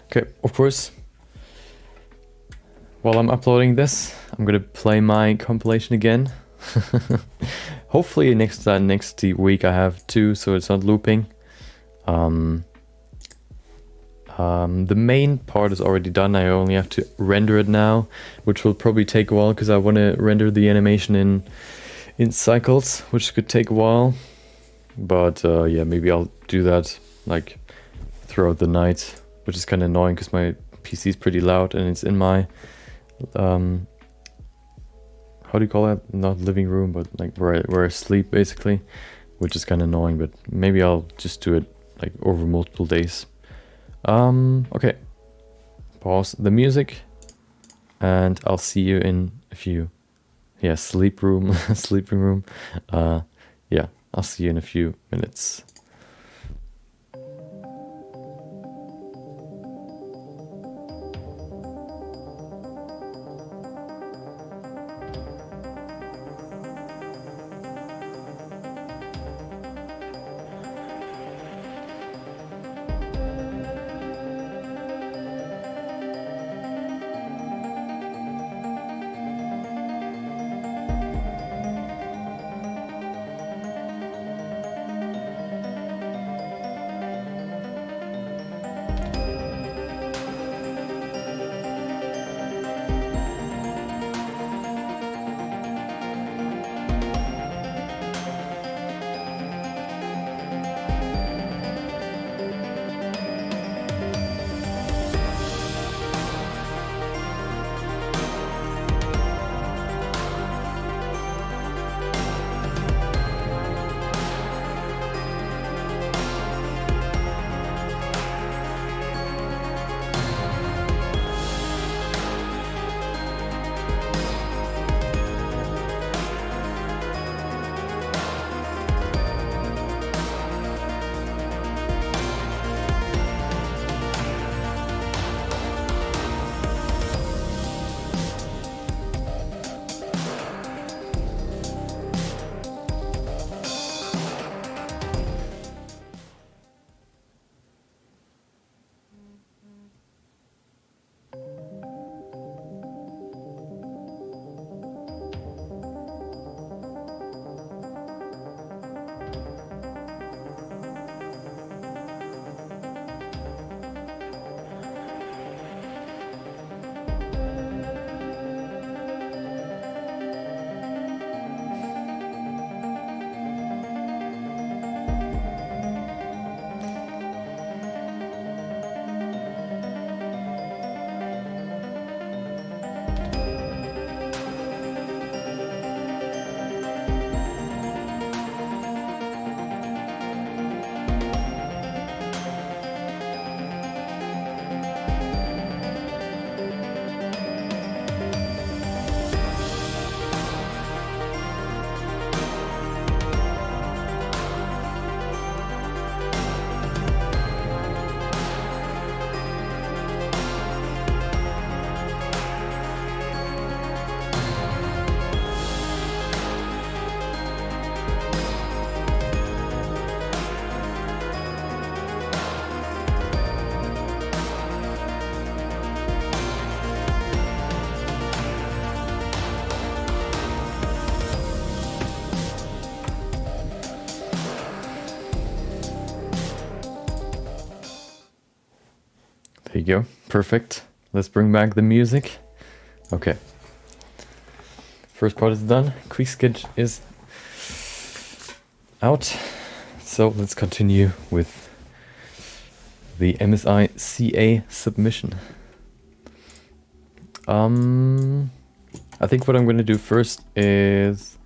Okay, of course, while I'm uploading this, I'm gonna play my compilation again. Hopefully next week I have 2, so it's not looping. The main part is already done. I only have to render it now, which will probably take a while because I want to render the animation in cycles, which could take a while. But yeah, maybe I'll do that like throughout the night which is kind of annoying because my PC is pretty loud and it's in my, how do you call that? Not living room, but like where I sleep basically, which is kind of annoying, but maybe I'll just do it like over multiple days. Okay, pause the music and I'll see you in a few. Yeah, sleep room, sleeping room. Yeah, I'll see you in a few minutes. There you go. Perfect. Let's bring back the music. Okay. First part is done. Quick sketch is out. So let's continue with the MSI CA submission. I think what I'm going to do first is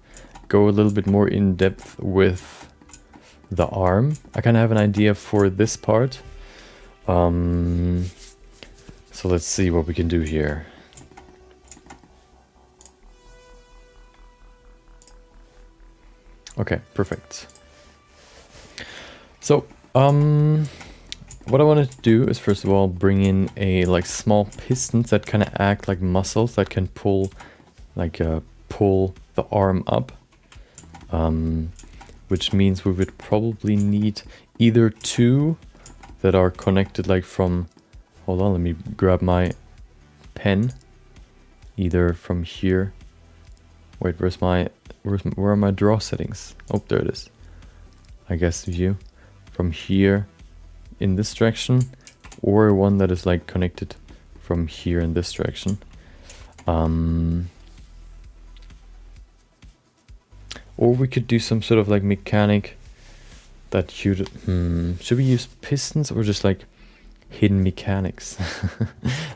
go a little bit more in depth with the arm. I kind of have an idea for this part. So let's see what we can do here. Okay, perfect. So, what I wanted to do is first of all bring in a like small pistons that kind of act like muscles that can pull pull the arm up. Which means we would probably need either two that are connected like from, hold on, let me grab my pen, either from here. Wait, where are my draw settings? Oh, there it is. I guess view from here in this direction, or one that is like connected from here in this direction. Or we could do some sort of like mechanic that should we use pistons or just like hidden mechanics.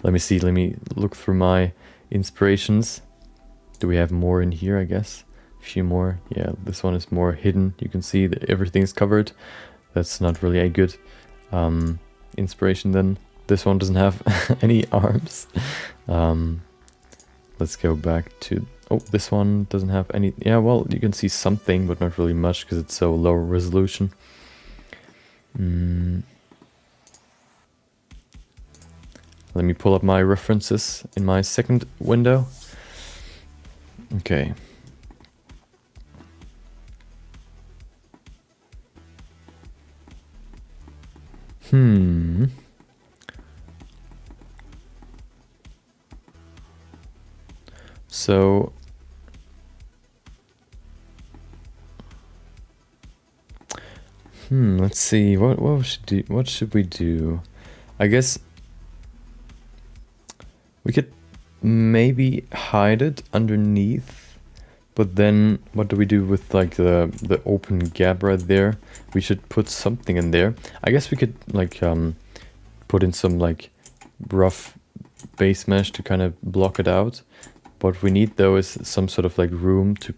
Let me see, let me look through my inspirations. Do we have more in here, I guess? A few more. Yeah, this one is more hidden. You can see that everything's covered. That's not really a good inspiration then. This one doesn't have any arms. Let's go back to... Oh, this one doesn't have any... Yeah, well, you can see something, but not really much because it's so low resolution. Let me pull up my references in my second window. Okay. So let's see, what should we do? I guess we could maybe hide it underneath, but then what do we do with like the open gap right there? We should put something in there. I guess we could like put in some like rough base mesh to kind of block it out. What we need though is some sort of like room to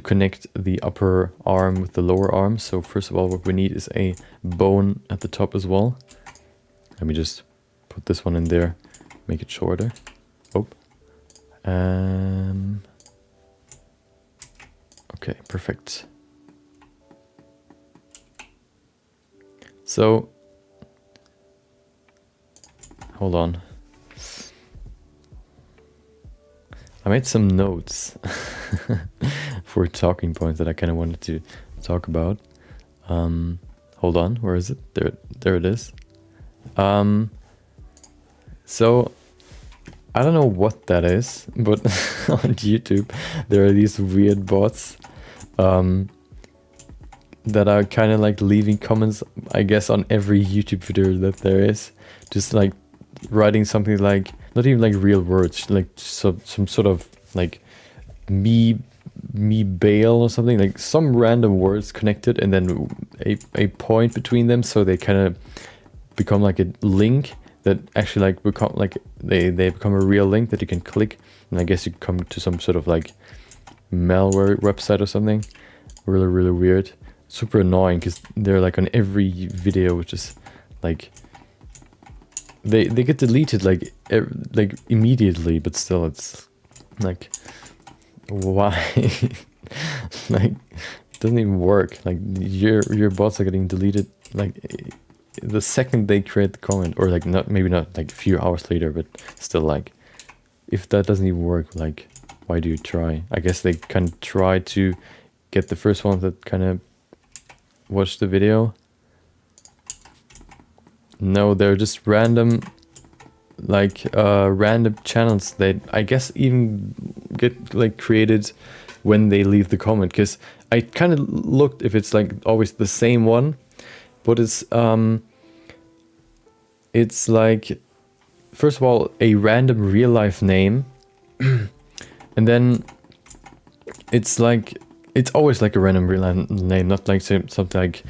connect the upper arm with the lower arm. So first of all, what we need is a bone at the top as well. Let me just put this one in there, make it shorter. Oh. Okay, perfect. So, hold on. I made some notes for talking points that I kind of wanted to talk about. Hold on, where is it? There it is. So I don't know what that is, but on YouTube there are these weird bots that are kind of like leaving comments, I guess, on every YouTube video that there is, just like writing something like, not even like real words, like some sort of like me bail or something, like some random words connected and then a point between them, so they kind of become like a link that actually like become like they become a real link that you can click, and I guess you come to some sort of like malware website or something. Really weird, super annoying, because they're like on every video, which is like they get deleted like immediately, but still it's like, why? Like, it doesn't even work. Like your bots are getting deleted like the second they create the comment, or like maybe not like a few hours later, but still, like, if that doesn't even work, like, why do you try? I guess they kind of try to get the first ones that kind of watch the video. No, they're just random, like random channels that I guess even get like created when they leave the comment, because I kind of looked if it's like always the same one, but it's like, first of all, a random real life name, and then it's like, it's always like a random real life name, not like something like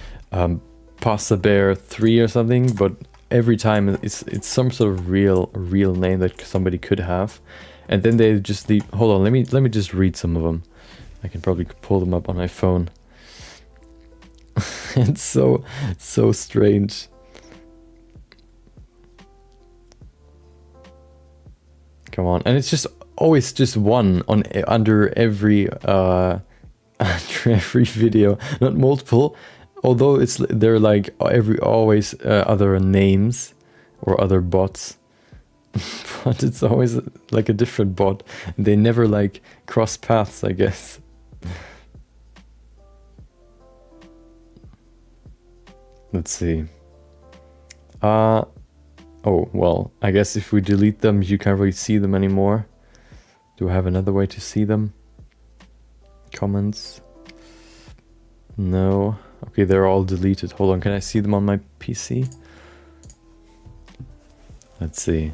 Pasta Bear 3 or something, but every time it's some sort of real name that somebody could have, and then they just leave. Hold on, let me just read some of them. I can probably pull them up on my phone. It's so strange. Come on, and it's just always just one on under every video, not multiple. Although they're like always other names or other bots, but it's always like a different bot. They never like cross paths, I guess. Let's see. Oh, well, I guess if we delete them, you can't really see them anymore. Do I have another way to see them? Comments? No. Okay, they're all deleted. Hold on, can I see them on my PC? Let's see.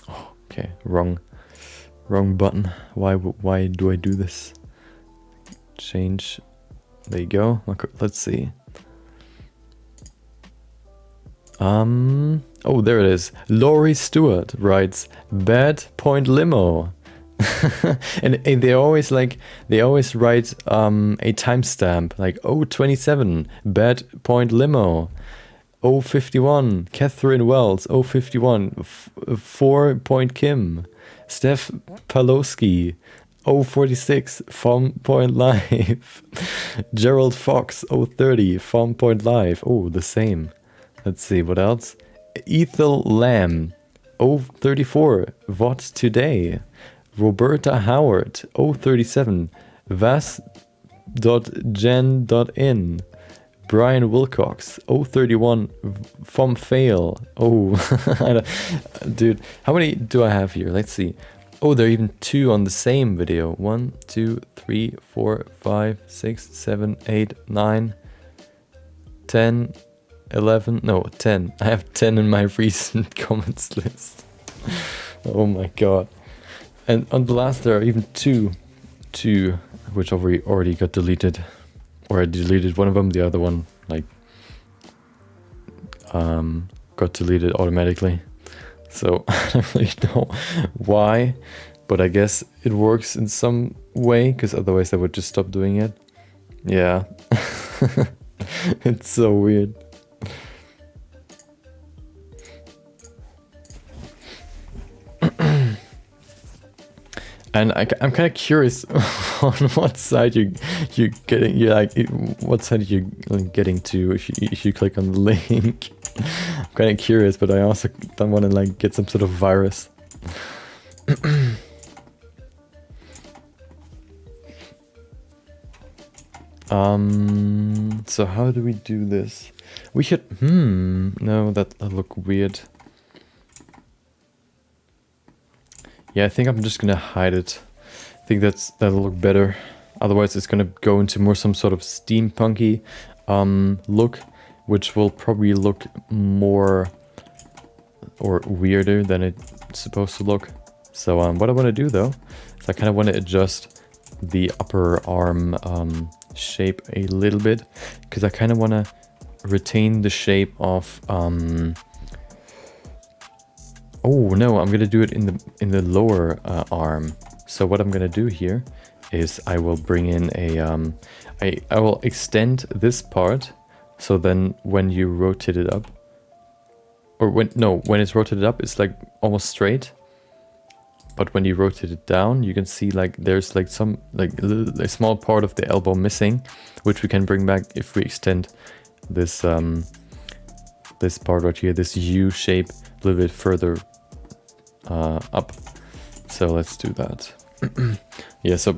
Oh, okay, wrong button. Why do I do this? change. There you go. Let's see. Oh, there it is. Laurie Stewart writes, bad point limo. and they always write a timestamp like 027 bad point limo, 051 Catherine Wells, 051 4 point Kim, Steph Palowski, 046 Farm Point Live, Gerald Fox, 030 Farm Point Live. Oh, the same. Let's see what else. Ethel Lamb, 034 What Today, Roberta Howard, 037 Vas.gen.in, Brian Wilcox, 031 From Fail. Oh, dude, how many do I have here? Let's see. Oh, there are even 2 on the same video. 1, 2, 3, 4, 5, 6, 7, 8, 9, 10, 11. No, 10. I have 10 in my recent comments list. Oh my god. And on the last there are even 2, which already got deleted. Or I deleted one of them, the other one like got deleted automatically. So I don't really know why, but I guess it works in some way, because otherwise I would just stop doing it. Yeah. It's so weird. And I'm kind of curious on what side you're getting. What side you're getting to if you click on the link. I'm kind of curious, but I also don't want to like get some sort of virus. So how do we do this? We should. No, that'll look weird. Yeah, I think I'm just gonna hide it. I think that'll look better. Otherwise, it's gonna go into more some sort of steampunky look, which will probably look more or weirder than it's supposed to look. So what I want to do though is I kind of want to adjust the upper arm shape a little bit, because I kind of want to retain the shape of oh no, I'm gonna do it in the lower arm. So what I'm gonna do here is I will bring in a I will extend this part, so then when you rotate it up, or when it's rotated up, it's like almost straight. But when you rotate it down, you can see like there's like some a small part of the elbow missing, which we can bring back if we extend this this part right here, this U shape, a little bit further up. So let's do that. Yeah, so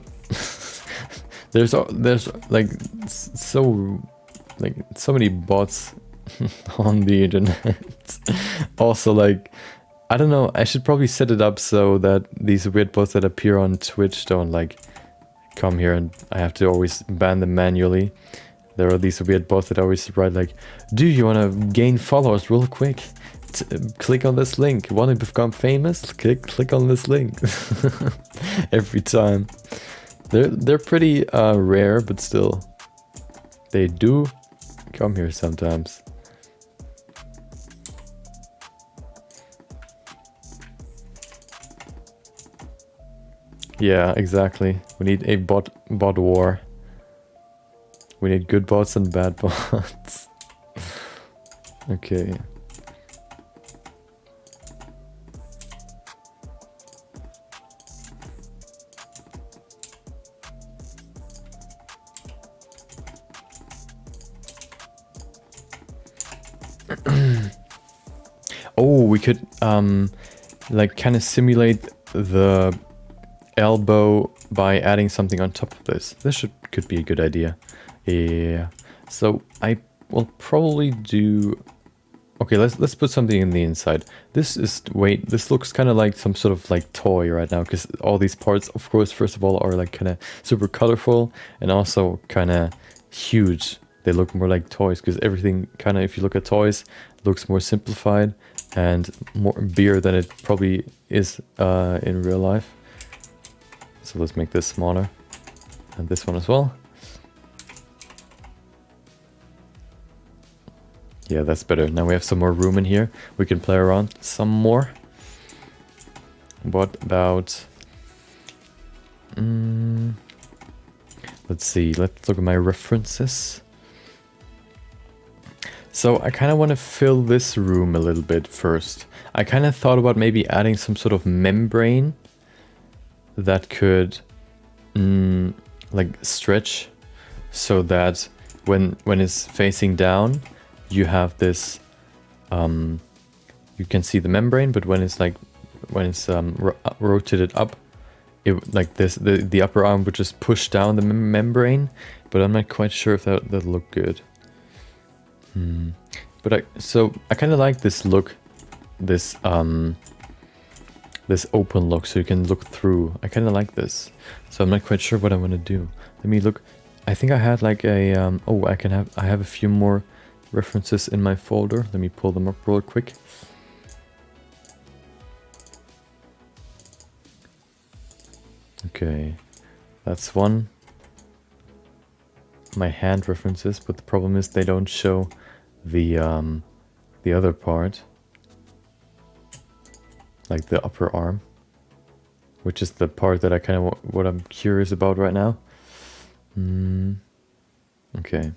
there's like so many bots on the internet. Also, like, I don't know, I should probably set it up so that these weird bots that appear on Twitch don't like come here and I have to always ban them manually. There are these weird bots that always write like, do you want to gain followers real quick? Click on this link. Want to become famous? Click on this link. Every time. They're pretty rare, but still, they do come here sometimes. Yeah, exactly. We need a bot war. We need good bots and bad bots. Okay. Oh, we could like kind of simulate the elbow by adding something on top of this. This could be a good idea. Yeah. So I will probably do. Okay, let's put something in the inside. This looks kind of like some sort of like toy right now, because all these parts, of course, first of all, are like kind of super colorful and also kind of huge. They look more like toys, because everything kind of, if you look at toys, looks more simplified and more bigger than it probably is in real life. So let's make this smaller, and this one as well. Yeah, that's better. Now we have some more room in here. We can play around some more. What about... let's see. Let's look at my references. So I kind of want to fill this room a little bit first. I kind of thought about maybe adding some sort of membrane that could like stretch so that when it's facing down, you have this, you can see the membrane, but when it's rotated up, it like this, the upper arm would just push down the membrane, but I'm not quite sure if that'll look good. But I kind of like this look, this open look, so you can look through. I kind of like this, so I'm not quite sure what I want to do. Let me look. I think I had like a I have a few more references in my folder. Let me pull them up real quick. Okay, that's one. My hand references, but the problem is they don't show the other part, like the upper arm, which is the part that I kind of what I'm curious about right now. Okay.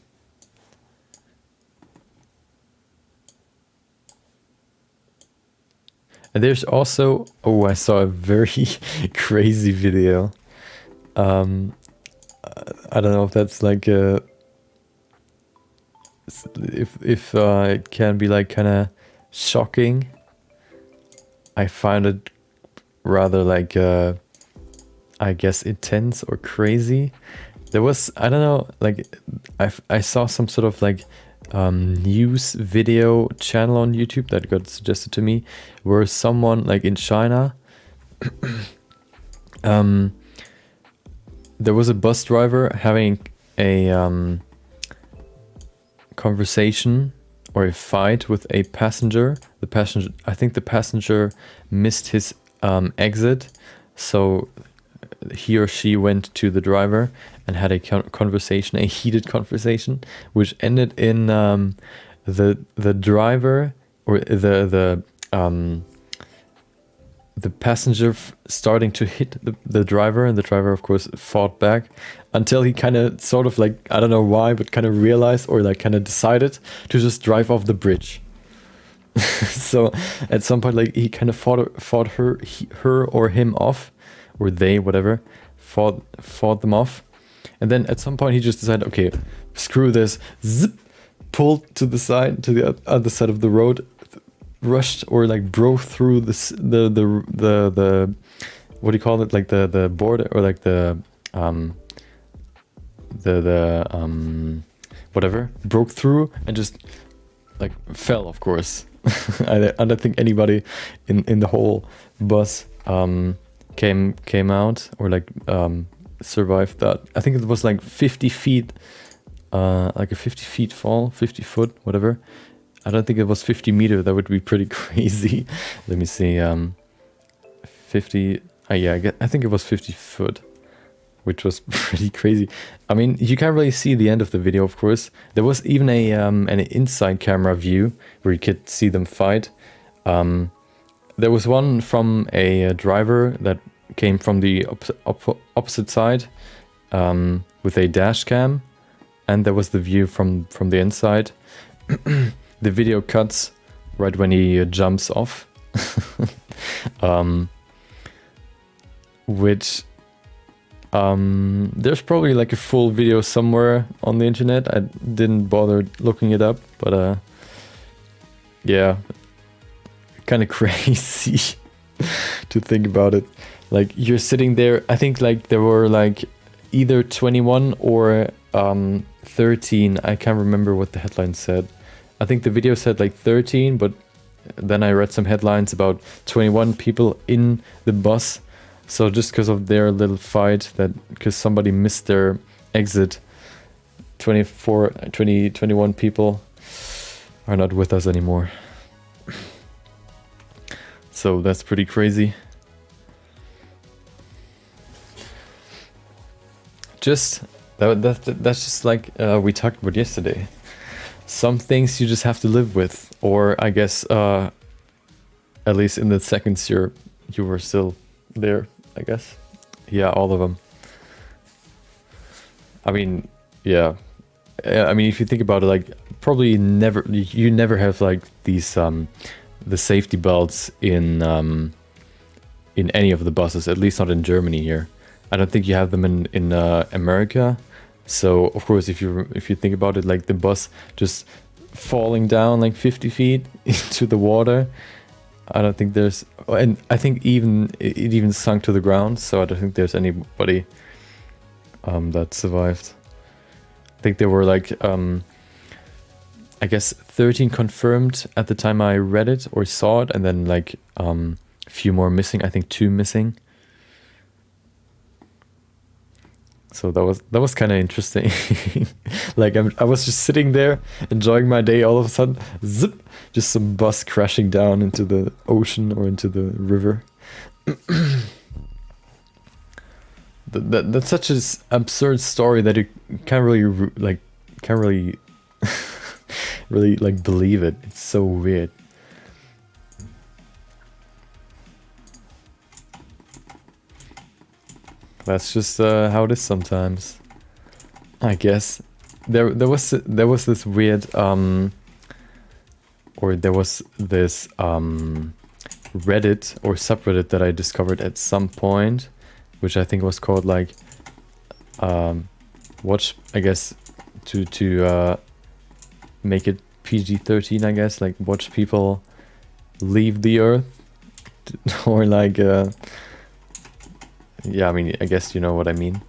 And there's also, oh, I saw a very crazy video. I don't know if that's like a, if it can be like kind of shocking. I find it rather like I guess intense or crazy. There was, I don't know, like I saw some sort of like news video channel on YouTube that got suggested to me, where someone like in China, there was a bus driver having a conversation or a fight with a passenger. The passenger, I think the passenger missed his exit, so he or she went to the driver and had a conversation, a heated conversation, which ended in the driver or the passenger starting to hit the driver, and the driver of course fought back until he kind of sort of like, I don't know why, but kind of realized or like kind of decided to just drive off the bridge. So at some point, like he kind of fought her or him off, or they, whatever, fought them off. And then at some point he just decided, okay, screw this, zip, pulled to the side, to the other side of the road, rushed or like broke through the what do you call it, like the border, or like the whatever, broke through and just like fell, of course. I don't think anybody in the whole bus came out or like survived that. I think it was like 50 feet, like a 50 feet fall, 50 foot, whatever. I don't think it was 50 meters. That would be pretty crazy. Let me see. 50. Yeah, I think it was 50 foot, which was pretty crazy. I mean, you can't really see the end of the video, of course. There was even an inside camera view where you could see them fight. There was one from a driver that came from the opposite side with a dash cam, and there was the view from the inside. The video cuts right when he jumps off, which there's probably like a full video somewhere on the internet. I didn't bother looking it up, but yeah, kind of crazy to think about it. Like you're sitting there, I think like there were like either 21 or 13. I can't remember what the headline said. I think the video said like 13, but then I read some headlines about 21 people in the bus. So just because of their little fight, that because somebody missed their exit, 21 people are not with us anymore. So that's pretty crazy. That's just like we talked about yesterday. some things you just have to live with, or I guess at least in the seconds you were still there, I guess. Yeah, all of them. I mean, yeah. I mean, if you think about it, like probably you never have like these the safety belts in any of the buses, at least not in Germany here. I don't think you have them in America. So of course, if you think about it, like the bus just falling down like 50 feet into the water, I don't think there's, and I think it even sunk to the ground. So I don't think there's anybody that survived. I think there were like I guess 13 confirmed at the time I read it or saw it, and then like a few more missing. I think 2 missing. So that was kind of interesting. Like I was just sitting there enjoying my day. All of a sudden, zip, just some bus crashing down into the ocean or into the river. That's such an absurd story that you can't really really like believe it. It's so weird. That's just how it is sometimes, I guess. There was this weird or there was this Reddit or subreddit that I discovered at some point, which I think was called like watch, I guess, to make it PG-13, I guess, like watch people leave the earth, or like yeah, I mean, I guess you know what I mean.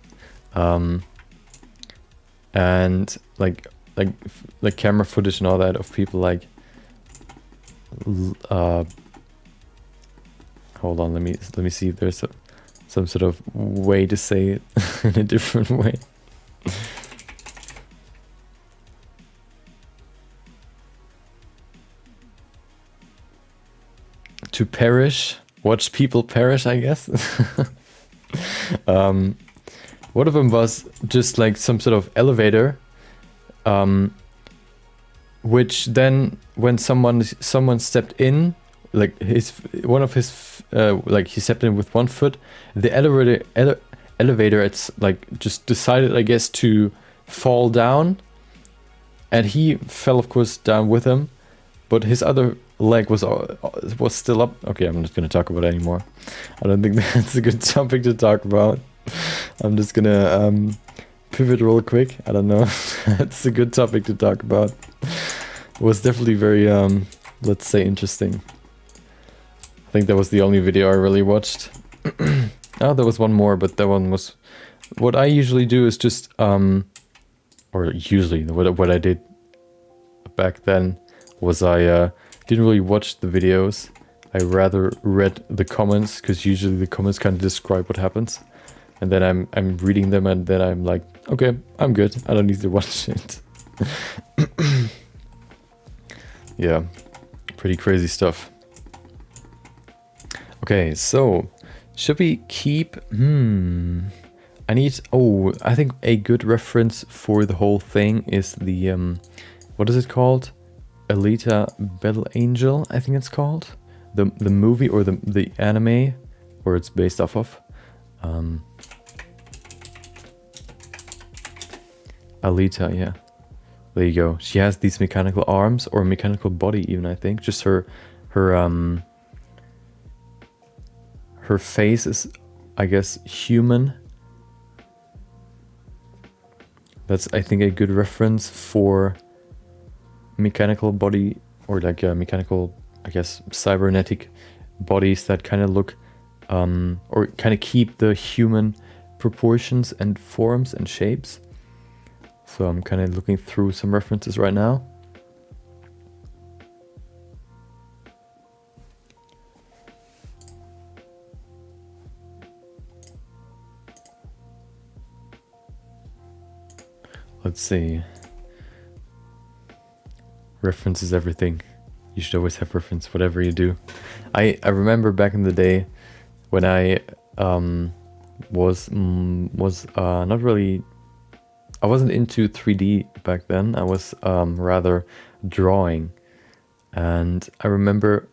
And like camera footage and all that of people like hold on, let me see if there's some sort of way to say it in a different way. To perish, watch people perish, I guess. One of them was just like some sort of elevator, which then when someone stepped in, like one of his like he stepped in with one foot, the elevator it's like just decided, I guess, to fall down, and he fell, of course, down with him, but his other leg was still up. Okay, I'm not going to talk about it anymore. I don't think that's a good topic to talk about. I'm just gonna pivot real quick. I don't know. It's a good topic to talk about. It was definitely very let's say interesting. I think that was the only video I really watched. Oh, there was one more, but that one was what I usually do is just or usually what I did back then was I didn't really watch the videos. I rather read the comments, because usually the comments kind of describe what happens, and then I'm reading them, and then I'm like, okay, I'm good. I don't need to watch it. Yeah, pretty crazy stuff. Okay, so should we keep? I think a good reference for the whole thing is the what is it called? Alita Battle Angel, I think it's called. The movie or the anime, where it's based off of. Alita, yeah. There you go. She has these mechanical arms, or mechanical body even, I think. Just her face is, I guess, human. That's, I think, a good reference for mechanical body, or like mechanical, I guess, cybernetic bodies that kind of look or kind of keep the human proportions and forms and shapes. So I'm kind of looking through some references right now. Let's see. Reference is everything. You should always have reference, whatever you do. I remember back in the day when I was not really I wasn't into 3D back then. I was rather drawing. And I remember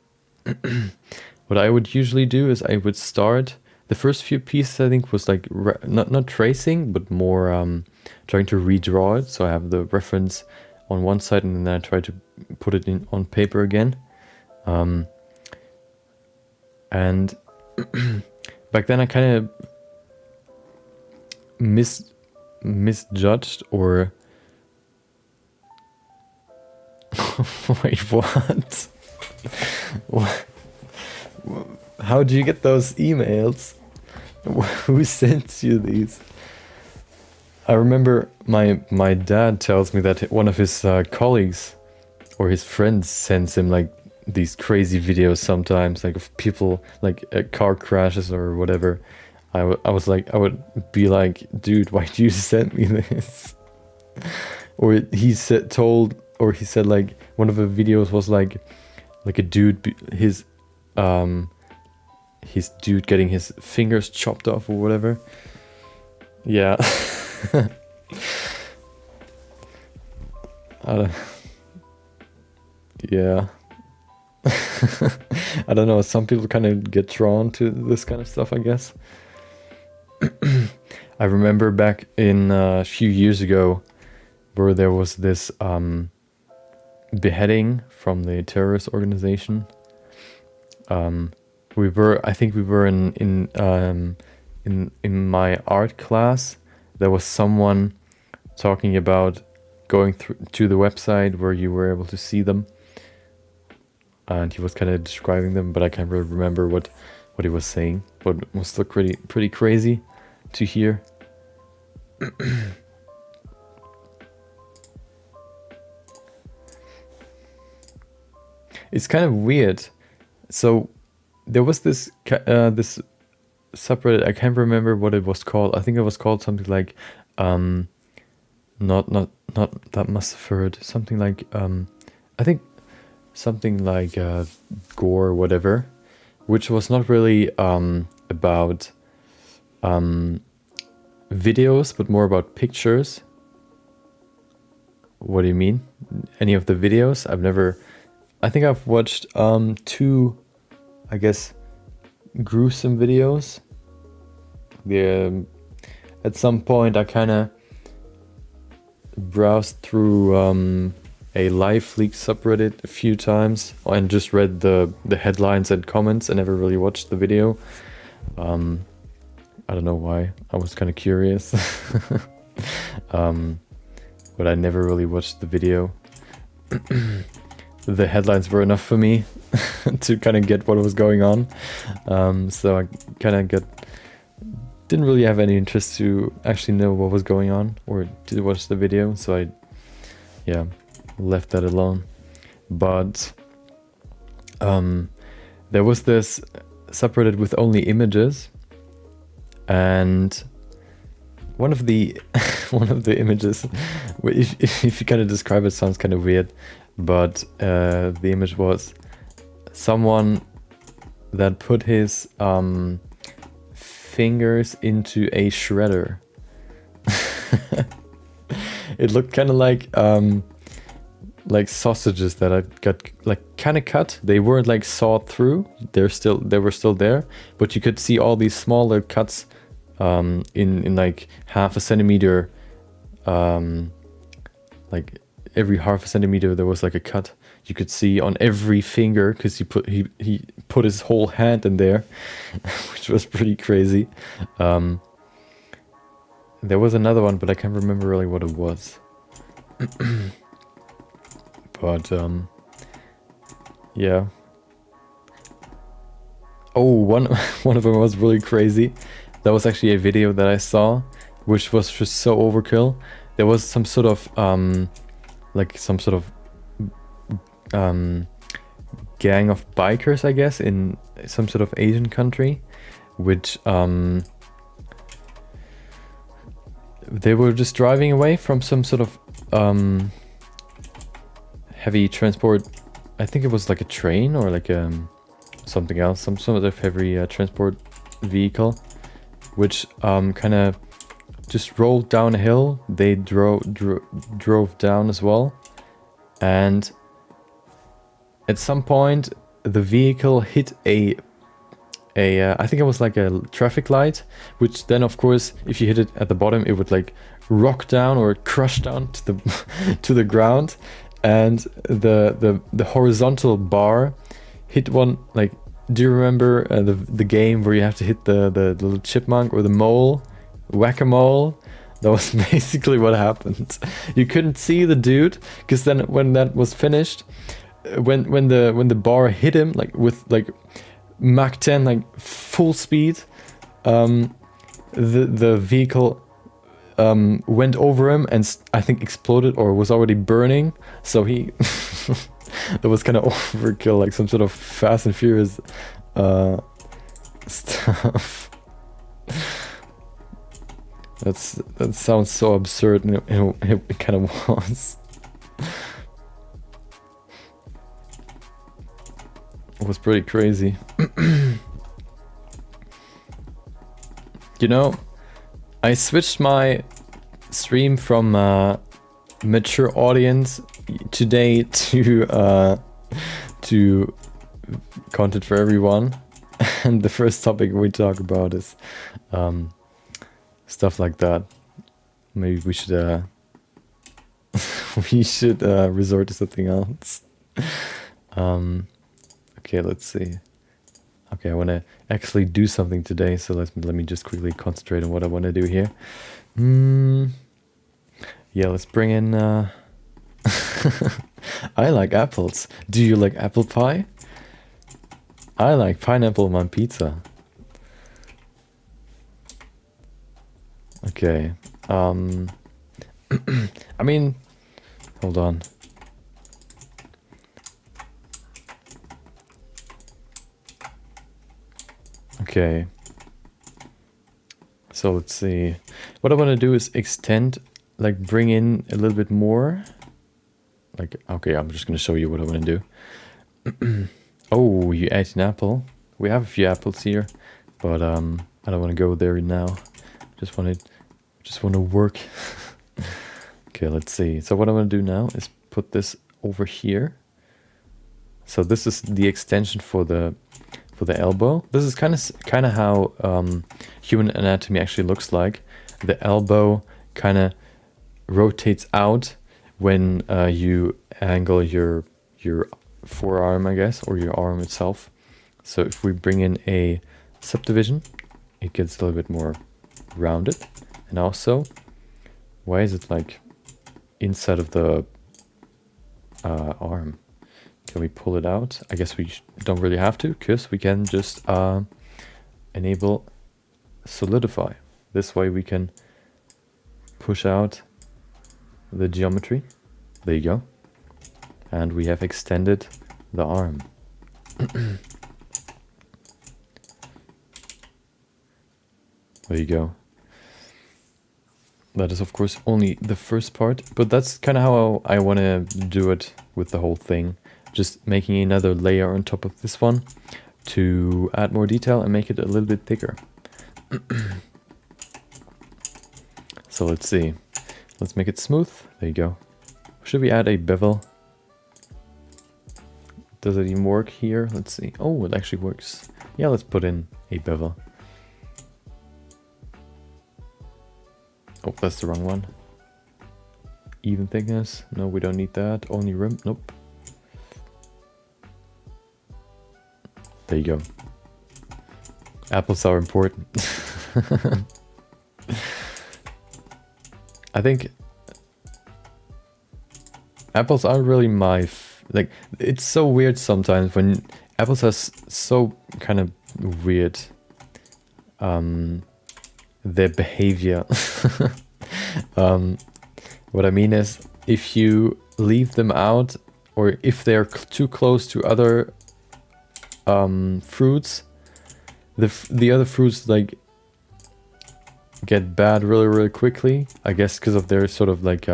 what I would usually do is I would start the first few pieces. I think was like not tracing, but more trying to redraw it. So I have the reference on one side, and then I try to put it in on paper again. And back then I kind of misjudged or wait, what? How do you get those emails? Who sent you these? I remember my dad tells me that one of his colleagues or his friends sends him like these crazy videos sometimes, like of people like car crashes or whatever. I would be like, dude, why do you send me this? Or he said like one of the videos was like a dude, his dude getting his fingers chopped off or whatever. Yeah. Yeah. I don't know, some people kind of get drawn to this kind of stuff, I guess. I remember back in a few years ago where there was this beheading from the terrorist organization. I think we were in my art class. There was someone talking about going through to the website where you were able to see them, and he was kind of describing them, but I can't really remember what he was saying. But it must look pretty crazy to hear. It's kind of weird. So there was this subreddit. I can't remember what it was called. I think it was called something like not that must have heard something like I think something like gore or whatever, which was not really about videos, but more about pictures. What do you mean? Any of the videos? I think I've watched 2, I guess, gruesome videos. At some point I kind of browsed through a live leak subreddit a few times and just read the headlines and comments. I never really watched the video. I don't know why. I was kind of curious. But I never really watched the video. The headlines were enough for me to kind of get what was going on. So I kind of didn't really have any interest to actually know what was going on or to watch the video. So I left that alone. But there was this subreddit with only images, and one of the images, if you kind of describe it, sounds kind of weird, but the image was someone that put his fingers into a shredder. It looked kind of like sausages that I got like kind of cut. They weren't like sawed through. They were still there, but you could see all these smaller cuts in like half a centimeter. Like every half a centimeter there was like a cut you could see on every finger, because he put his whole hand in there, which was pretty crazy. There was another one, but I can't remember really what it was. But yeah. Oh, one of them was really crazy. That was actually a video that I saw, which was just so overkill. There was some sort of gang of bikers, I guess, in some sort of Asian country, which they were just driving away from some sort of heavy transport. I think it was like a train or like something else, some sort of heavy transport vehicle, which kind of just rolled down a hill. They drove down as well. And at some point, the vehicle hit I think it was like a traffic light, which then, of course, if you hit it at the bottom, it would like rock down or crush down to the to the ground. And the horizontal bar hit one, like, do you remember the game where you have to hit the little chipmunk or the mole, whack-a-mole? That was basically what happened. You couldn't see the dude, because then when that was finished, when the bar hit him, like with like Mach 10, like full speed, the vehicle went over him and I think exploded or was already burning. So he that was kind of overkill, like some sort of Fast and Furious stuff. That sounds so absurd, and it kind of was. It was pretty crazy. You know, I switched my stream from mature audience today to content for everyone, and the first topic we talk about is stuff like that. Maybe we should resort to something else. Okay, let's see. Okay, I want to actually do something today, so let me just quickly concentrate on what I want to do here. Yeah, let's bring in... I like apples. Do you like apple pie? I like pineapple on pizza. Okay. I mean... Hold on. Okay, so let's see. What I want to do is extend, like bring in a little bit more. Like, okay, I'm just going to show you what I want to do. Oh, you ate an apple. We have a few apples here, but I don't want to go there now. Just want to work. Okay, let's see. So what I want to do now is put this over here. So this is the extension for the elbow. This is kind of how human anatomy actually looks like. The elbow kind of rotates out when you angle your forearm, I guess, or your arm itself. So if we bring in a subdivision, it gets a little bit more rounded. And also, why is it like inside of the arm? Can we pull it out? I guess we don't really have to, because we can just enable solidify. This way we can push out the geometry. There you go. And we have extended the arm. There you go. That is, of course, only the first part, but that's kind of how I want to do it with the whole thing. Just making another layer on top of this one to add more detail and make it a little bit thicker. So let's see. Let's make it smooth. There you go. Should we add a bevel? Does it even work here? Let's see. Oh, it actually works. Yeah, let's put in a bevel. Oh, that's the wrong one. Even thickness. No, we don't need that. Only rim. Nope. There you go. Apples are important. I think apples aren't really my... like, it's so weird sometimes when apples are so kind of weird. Their behavior. What I mean is, if you leave them out, or if they're too close to other fruits, the other fruits like get bad really quickly. I guess because of their sort of like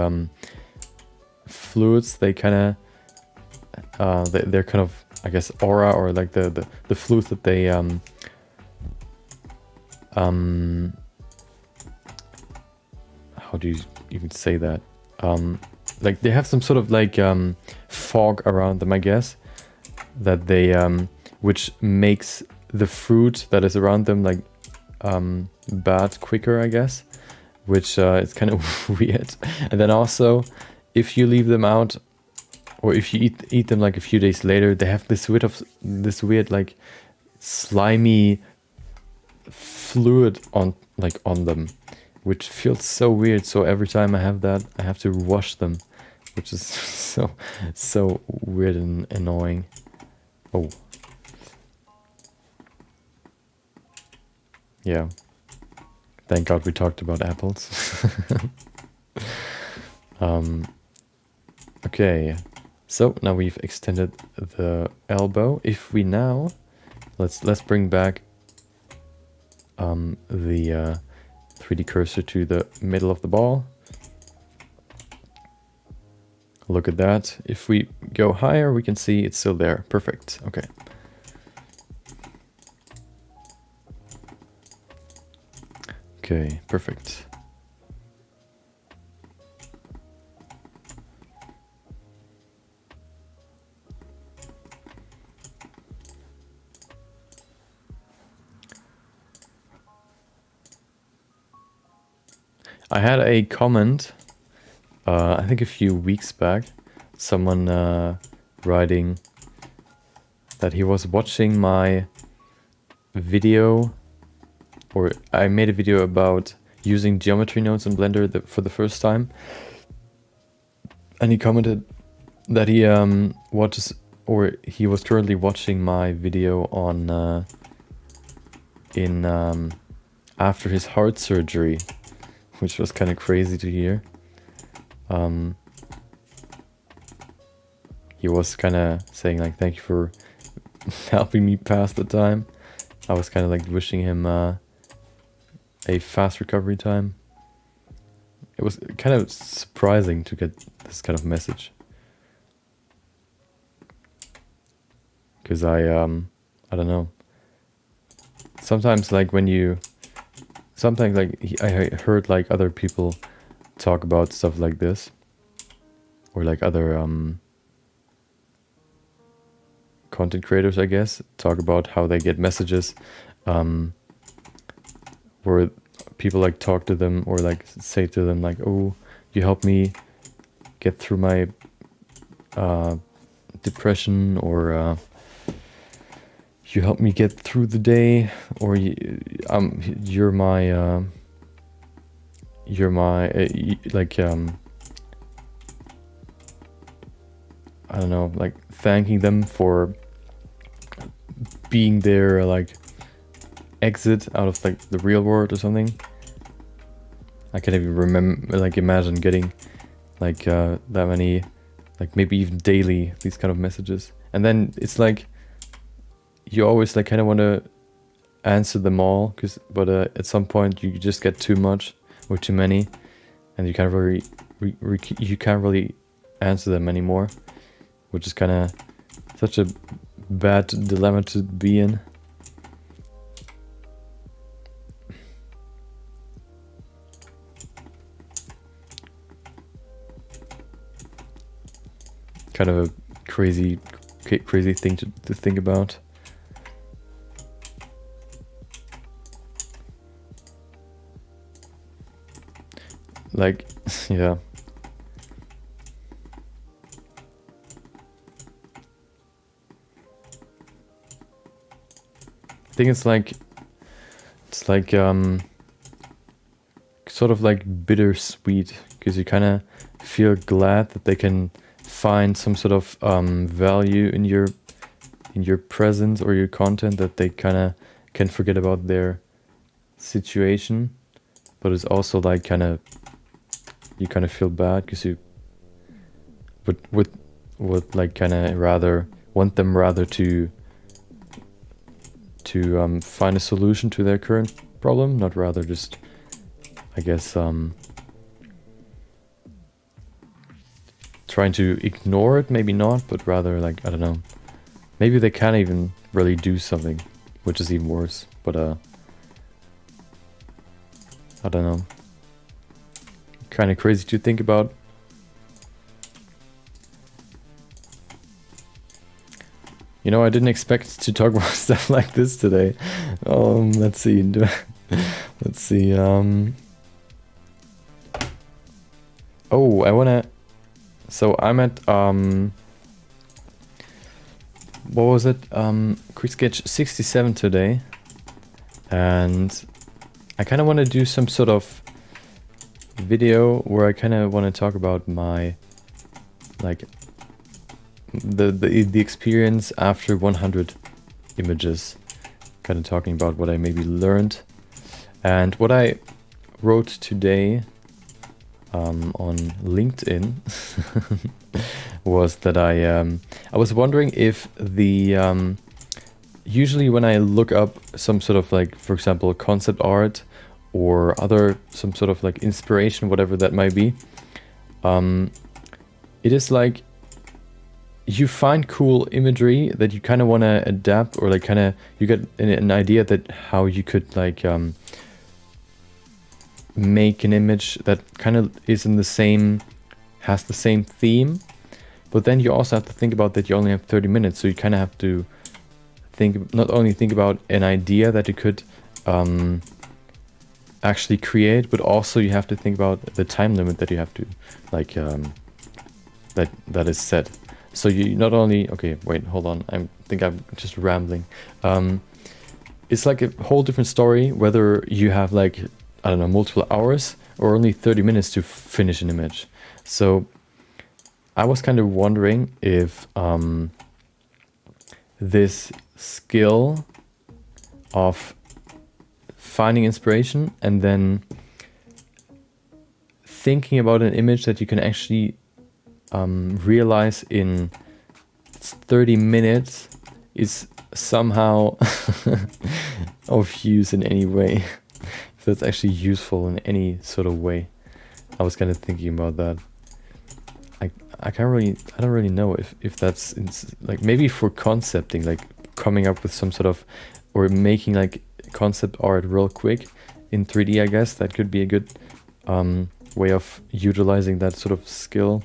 fluids. They kind of they're kind of, I guess, aura, or like the fluid that they how do you even say that? Like they have some sort of like fog around them, I guess, that they which makes the fruit that is around them like bad quicker, I guess, which is kind of weird. And then also, if you leave them out, or if you eat them like a few days later, they have this weird like slimy fluid on them, which feels so weird. So every time I have that, I have to wash them, which is so weird and annoying. Oh. Yeah. Thank God we talked about apples. Okay. So now we've extended the elbow. If we now let's bring back the 3D cursor to the middle of the ball. Look at that. If we go higher, we can see it's still there. Perfect. Okay. Okay, perfect. I had a comment, I think a few weeks back, someone writing that he was watching my video, or I made a video about using geometry nodes in Blender for the first time, and he commented that he watches, or he was currently watching my video on after his heart surgery, which was kind of crazy to hear. He was kind of saying like, thank you for helping me pass the time. I was kind of like wishing him a fast recovery time. It was kind of surprising to get this kind of message, because I don't know. Sometimes like I heard like other people talk about stuff like this, or like other content creators, I guess, talk about how they get messages where people like talk to them or like say to them like, oh, you helped me get through my depression, or you helped me get through the day, or you're my like I don't know, like thanking them for being their like exit out of like the real world or something. I can't even remember, like imagine getting like that many, like maybe even daily, these kind of messages. And then it's like you always like kind of want to answer them all, but at some point you just get too much or too many, and you can't really answer them anymore, which is kind of such a bad dilemma to be in. Kind of a crazy thing to think about. Like, yeah. I think it's like sort of like bittersweet, because you kind of feel glad that they can find some sort of value in your presence or your content, that they kind of can forget about their situation, but it's also like you kind of feel bad because you would like kind of rather want them to find a solution to their current problem, not rather just, I guess, trying to ignore it, maybe not, but rather like, I don't know, maybe they can't even really do something, which is even worse, but I don't know. kind of crazy to think about. You know, I didn't expect to talk about stuff like this today. Let's see. Let's see. Oh, I wanna. So I'm at what was it? Quick Sketch 67 today, and I kind of want to do some sort of video where I kind of want to talk about my like the experience after 100 images, kind of talking about what I maybe learned. And what I wrote today on LinkedIn was that I was wondering if the usually when I look up some sort of like, for example, concept art or other some sort of like inspiration, whatever that might be, it is like you find cool imagery that you kind of want to adapt, or like kind of you get an idea that how you could like make an image that kind of is in the same, has the same theme, but then you also have to think about that you only have 30 minutes, so you kind of have to think, not only think about an idea that you could actually create, but also you have to think about the time limit that you have to like that is set. So you not only, okay, wait, hold on, I think I'm just rambling. It's like a whole different story whether you have like, I don't know, multiple hours or only 30 minutes to finish an image. So I was kind of wondering if this skill of finding inspiration and then thinking about an image that you can actually realize in 30 minutes is somehow of use in any way. If that's actually useful in any sort of way. I was kind of thinking about that. I don't really know if that's like, maybe for concepting, like coming up with some sort of, or making like concept art real quick in 3D, I guess that could be a good way of utilizing that sort of skill.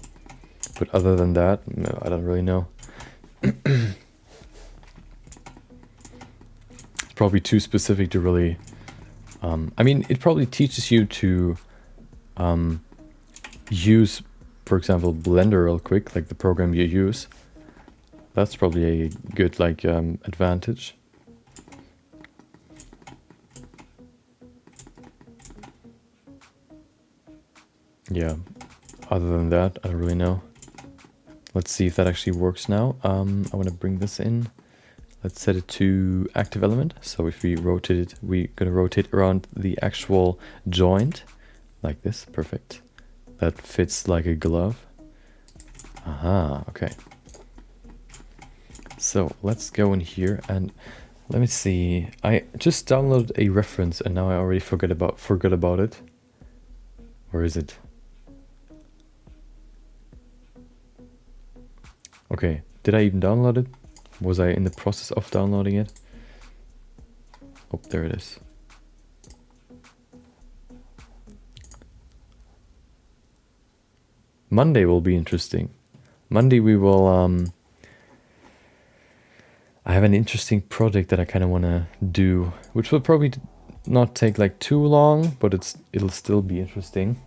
But other than that, no, I don't really know. It's probably too specific to really... I mean, it probably teaches you to use, for example, Blender real quick, like the program you use. That's probably a good like advantage. Yeah, other than that, I don't really know. Let's see if that actually works now. I want to bring this in. Let's set it to active element. So if we rotate it, we're going to rotate around the actual joint like this. Perfect. That fits like a glove. Aha, okay. So let's go in here and let me see. I just downloaded a reference and now I already forgot about it. Where is it? Okay, did I even download it? Was I in the process of downloading it? Oh, there it is. Monday will be interesting. Monday we will, I have an interesting project that I kind of want to do, which will probably not take like too long, but it'll still be interesting.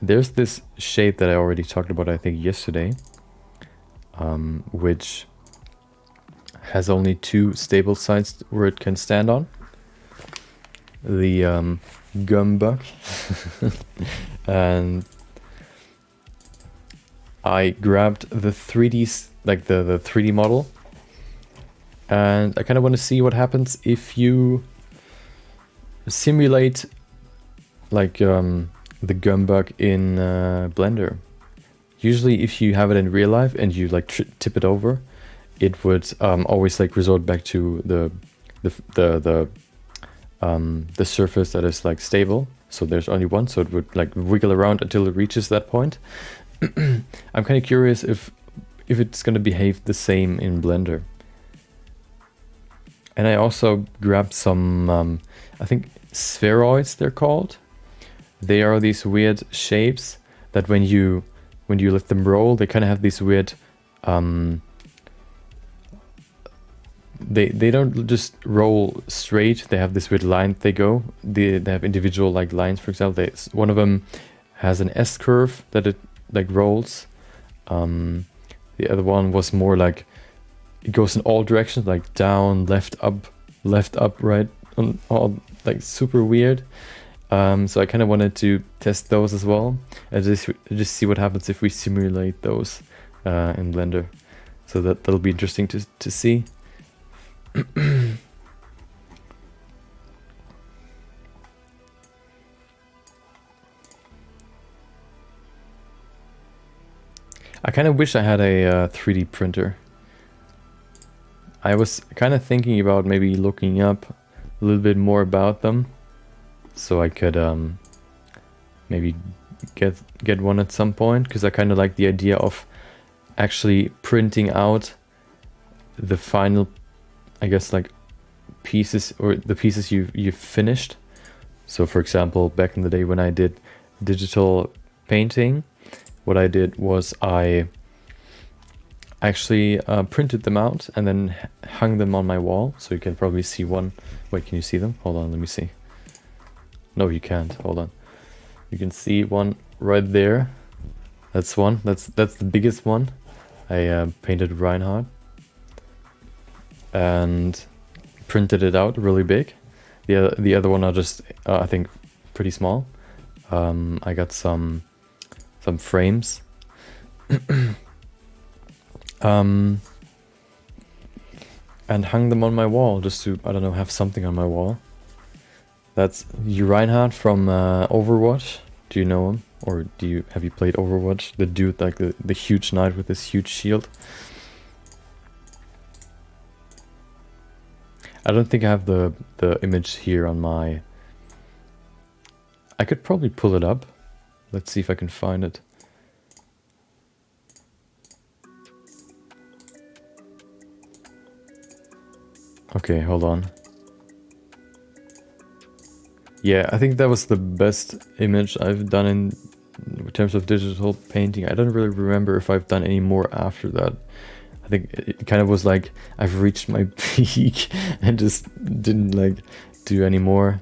There's this shape that I already talked about, I think yesterday, which has only two stable sides where it can stand on. The gumbuck. And I grabbed the 3D, like the 3D model, and I kind of want to see what happens if you simulate like the gumbuck in Blender. Usually if you have it in real life and you like tip it over, it would always like resort back to the surface that is like stable. So there's only one, so it would like wiggle around until it reaches that point. I'm kind of curious if it's going to behave the same in Blender. And I also grabbed some, I think spheroids they're called, they are these weird shapes that when you let them roll, they kind of have these weird they don't just roll straight. They have this weird line they go. They have individual like lines. For example, one of them has an S curve that it like rolls. The other one was more like it goes in all directions, like down, left, up, right, all like super weird. So I kind of wanted to test those as well, and just see what happens if we simulate those in Blender. So that'll be interesting to see. I kind of wish I had a 3D printer. I was kind of thinking about maybe looking up a little bit more about them, so I could maybe get one at some point, because I kind of like the idea of actually printing out the final, I guess, like pieces, or the pieces you've finished. So for example, back in the day when I did digital painting, what I did was I actually printed them out and then hung them on my wall. So you can probably see one. Wait, can you see them? Hold on, let me see. No, you can't. Hold on. You can see one right there. That's one. That's the biggest one. I painted Reinhardt and printed it out really big. The other one are just I think pretty small. I got some frames. And hung them on my wall just to, I don't know, have something on my wall. That's Reinhardt from Overwatch. Do you know him? Or have you played Overwatch? The dude, like the huge knight with this huge shield. I don't think I have the image here on my... I could probably pull it up. Let's see if I can find it. Okay, hold on. Yeah, I think that was the best image I've done in terms of digital painting. I don't really remember if I've done any more after that. I think it kind of was like I've reached my peak and just didn't like do any more.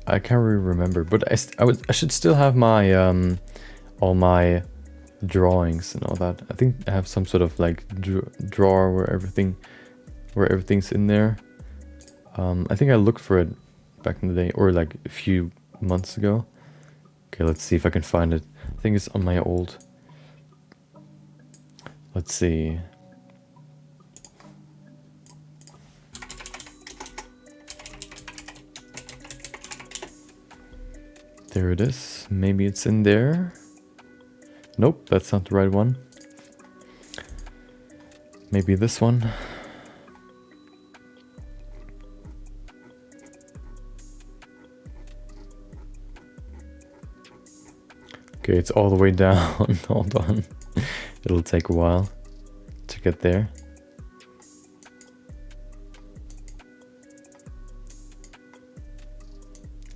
I can't really remember, but I should still have my all my drawings and all that. I think I have some sort of like drawer where everything's in there. I think I looked for it back in the day, or like a few months ago. Okay, let's see if I can find it. I think it's on my old... Let's see. There it is. Maybe it's in there. Nope, that's not the right one. Maybe this one. Okay, it's all the way down. Hold on. It'll take a while to get there.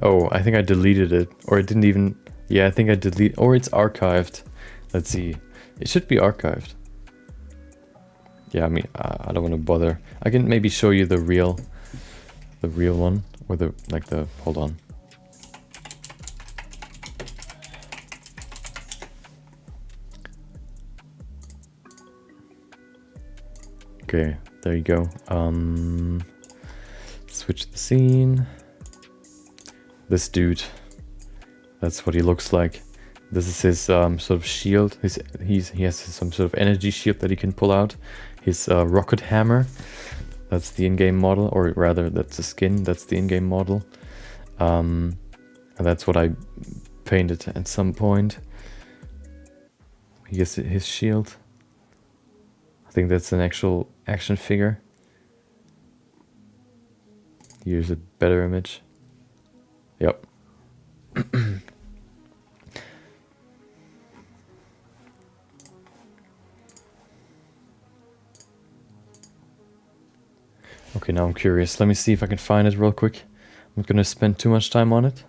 Oh, I think I deleted it. Or it didn't even... Yeah, I think I deleted... Or it's archived. Let's see. It should be archived. Yeah, I mean, I don't want to bother. I can maybe show you the real one. Or hold on. Okay, there you go. Switch the scene. This dude. That's what he looks like. This is his sort of shield. He has some sort of energy shield that he can pull out. His rocket hammer. That's the in-game model, or rather, that's the skin. That's the in-game model. And that's what I painted at some point. He gets his shield. I think that's an actual action figure. Here's a better image. Yep. Okay, now I'm curious. Let me see if I can find it real quick. I'm not gonna spend too much time on it.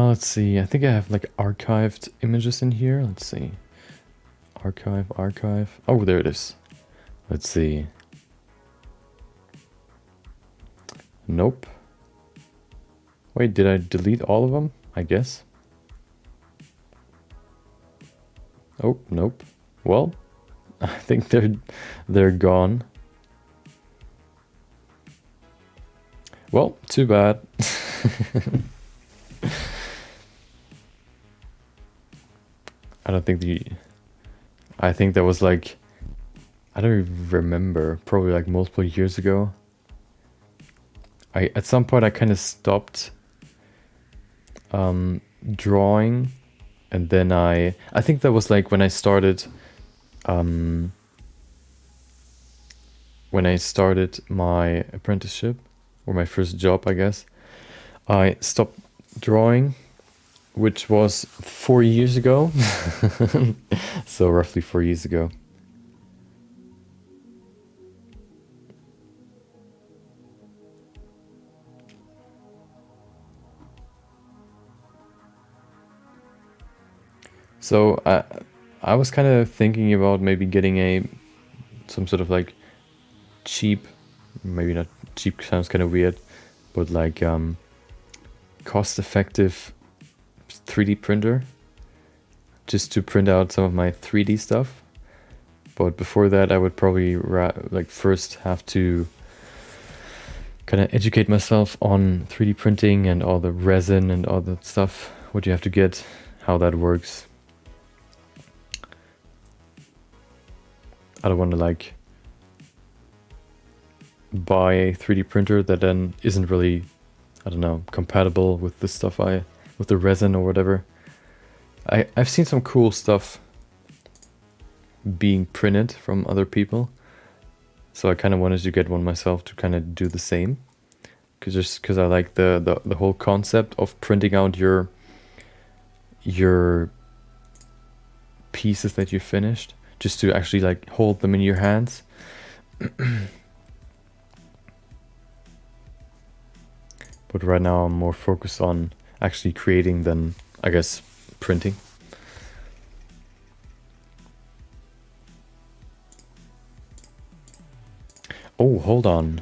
Let's see. I think I have like archived images in here. Let's see. Archive. Oh, there it is. Let's see. Nope. Wait, did I delete all of them? I guess. Oh, nope. Well, I think they're gone. Well, too bad. I don't think I think that was like, I don't even remember, probably like multiple years ago. At some point I kind of stopped drawing, and then I think that was like when I started my apprenticeship, or my first job, I guess. I stopped drawing, which was 4 years ago. So roughly 4 years ago. So I was kind of thinking about maybe getting some sort of like cheap, maybe not cheap, sounds kind of weird, but like cost-effective 3D printer, just to print out some of my 3D stuff. But before that, I would probably like first have to kind of educate myself on 3D printing and all the resin and all that stuff, what you have to get, how that works. I don't want to like buy a 3D printer that then isn't really, I don't know, compatible with the stuff with the resin or whatever. I've seen some cool stuff being printed from other people, so I kind of wanted to get one myself to kind of do the same, because I like the whole concept of printing out your pieces that you finished, just to actually like hold them in your hands. But right now I'm more focused on actually creating than, I guess, printing. Oh, hold on.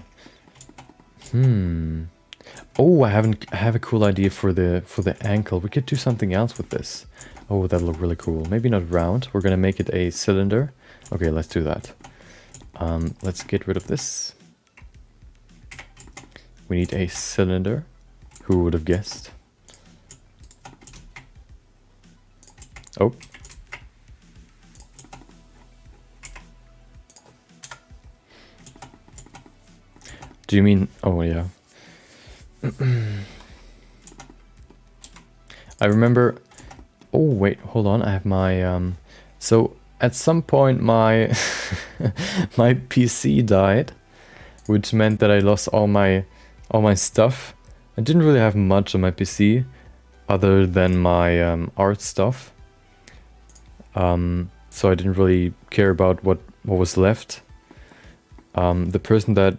Oh, I have a cool idea for the ankle. We could do something else with this. Oh, that'll look really cool. Maybe not round. We're gonna make it a cylinder. Okay, let's do that. Let's get rid of this. We need a cylinder. Who would have guessed? Oh. Do you mean... Oh, yeah. I remember... Oh, wait, hold on. I have my... So, at some point, my my PC died, which meant that I lost all my stuff. I didn't really have much on my PC, other than my art stuff. So I didn't really care about what was left. The person that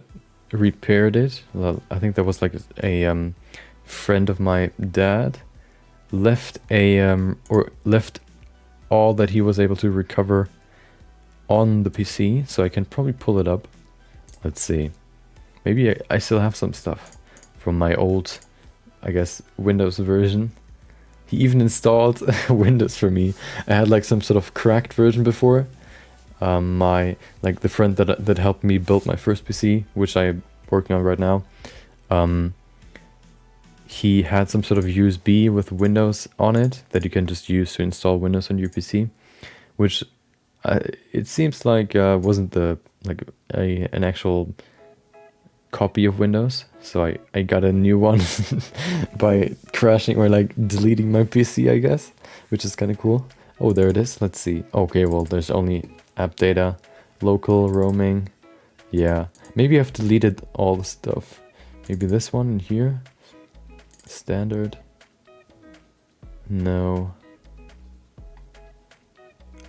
repaired it, well, I think that was like a friend of my dad, left left all that he was able to recover on the PC, so I can probably pull it up. Let's see. Maybe I still have some stuff from my old, I guess, Windows version. He even installed Windows for me. I had like some sort of cracked version before. The friend that helped me build my first PC, which I'm working on right now, he had some sort of USB with Windows on it that you can just use to install Windows on your PC, which it seems like wasn't an actual copy of Windows, so I got a new one by crashing or like deleting my PC, I guess, which is kind of cool. Oh, there it is. Let's see. Okay, well, there's only app data, local roaming. Yeah, maybe I've deleted all the stuff. Maybe this one in here. Standard. No.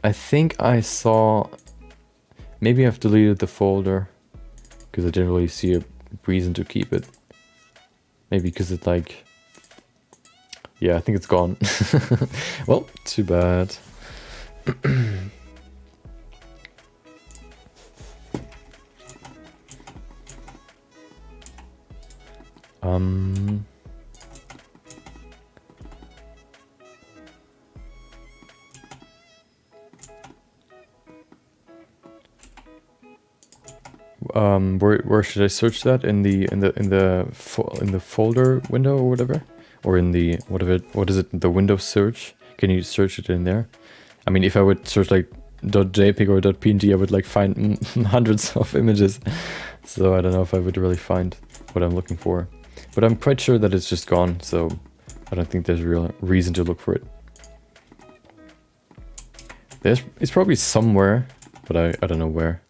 I think I saw... Maybe I've deleted the folder because I didn't really see a reason to keep it. Maybe because it like... Yeah, I think it's gone. Well, too bad. Where should I search that? In the folder window or whatever, or in the what is it? The Windows search? Can you search it in there? I mean, if I would search like .jpeg or .png, I would like find hundreds of images. So I don't know if I would really find what I'm looking for, but I'm quite sure that it's just gone. So I don't think there's a real reason to look for it. It's probably somewhere, but I don't know where.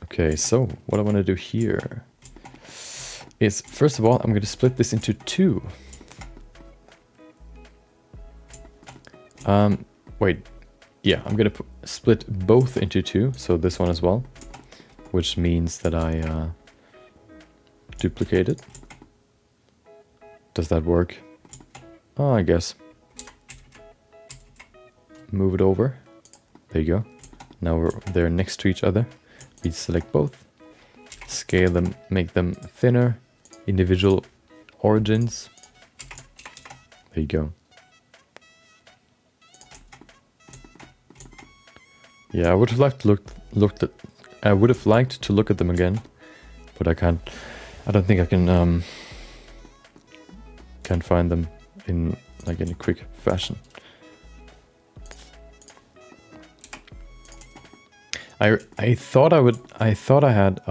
Okay, so what I want to do here is, first of all, I'm going to split this into two. Wait, yeah, I'm going to split both into two, so this one as well, which means that I duplicate it. Does that work? Oh, I guess. Move it over. There you go. Now they're next to each other. We select both, scale them, make them thinner, individual origins. There you go. Yeah, I would have liked to look at them again, but I can't. I don't think I can find them in a quick fashion. I thought I had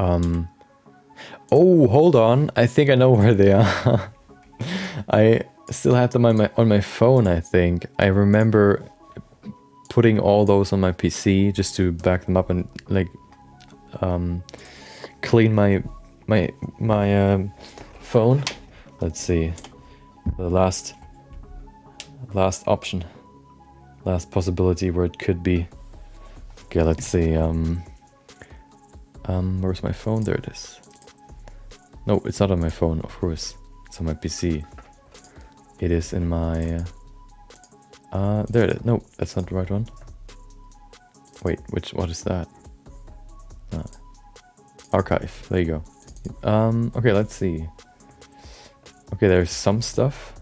oh, hold on, I think I know where they are. I still have them on my phone, I think. I remember putting all those on my PC just to back them up and like clean my phone. Let's see. The last option. Last possibility where it could be. Okay, let's see. Where's my phone? There it is. No, it's not on my phone, of course. It's on my PC. It is in my... there it is. No, that's not the right one. Wait, what is that? Archive. There you go. Okay, let's see. Okay, there's some stuff.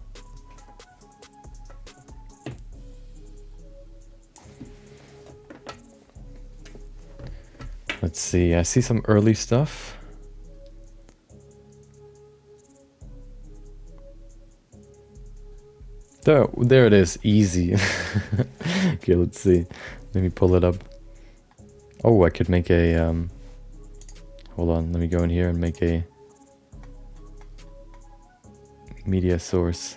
Let's see, I see some early stuff. There it is, easy. Okay, let's see. Let me pull it up. Oh, I could make a... hold on, let me go in here and make a media source.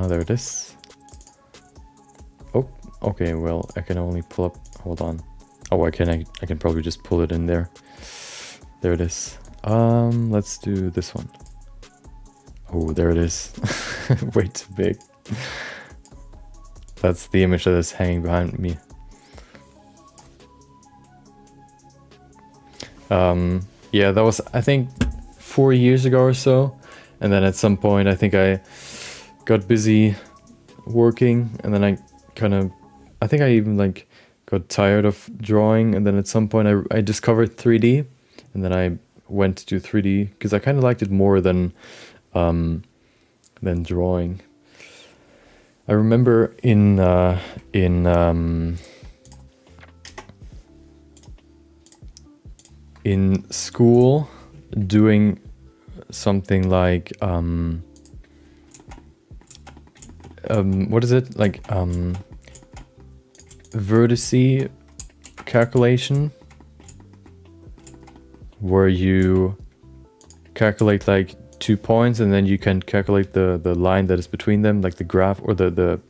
There it is. Oh, okay, well, I can only pull up... Hold on. Oh, I can probably just pull it in there. There it is. Let's do this one. Oh, there it is. Way too big. That's the image that is hanging behind me. Yeah, that was, I think, 4 years ago or so. And then at some point, I think I got busy working, and then I think I even like got tired of drawing, and then at some point I discovered 3D, and then I went to do 3D because I kind of liked it more than drawing. I remember in school doing something like what is it, like vertice calculation, where you calculate like 2 points and then you can calculate the line that is between them, like the graph or the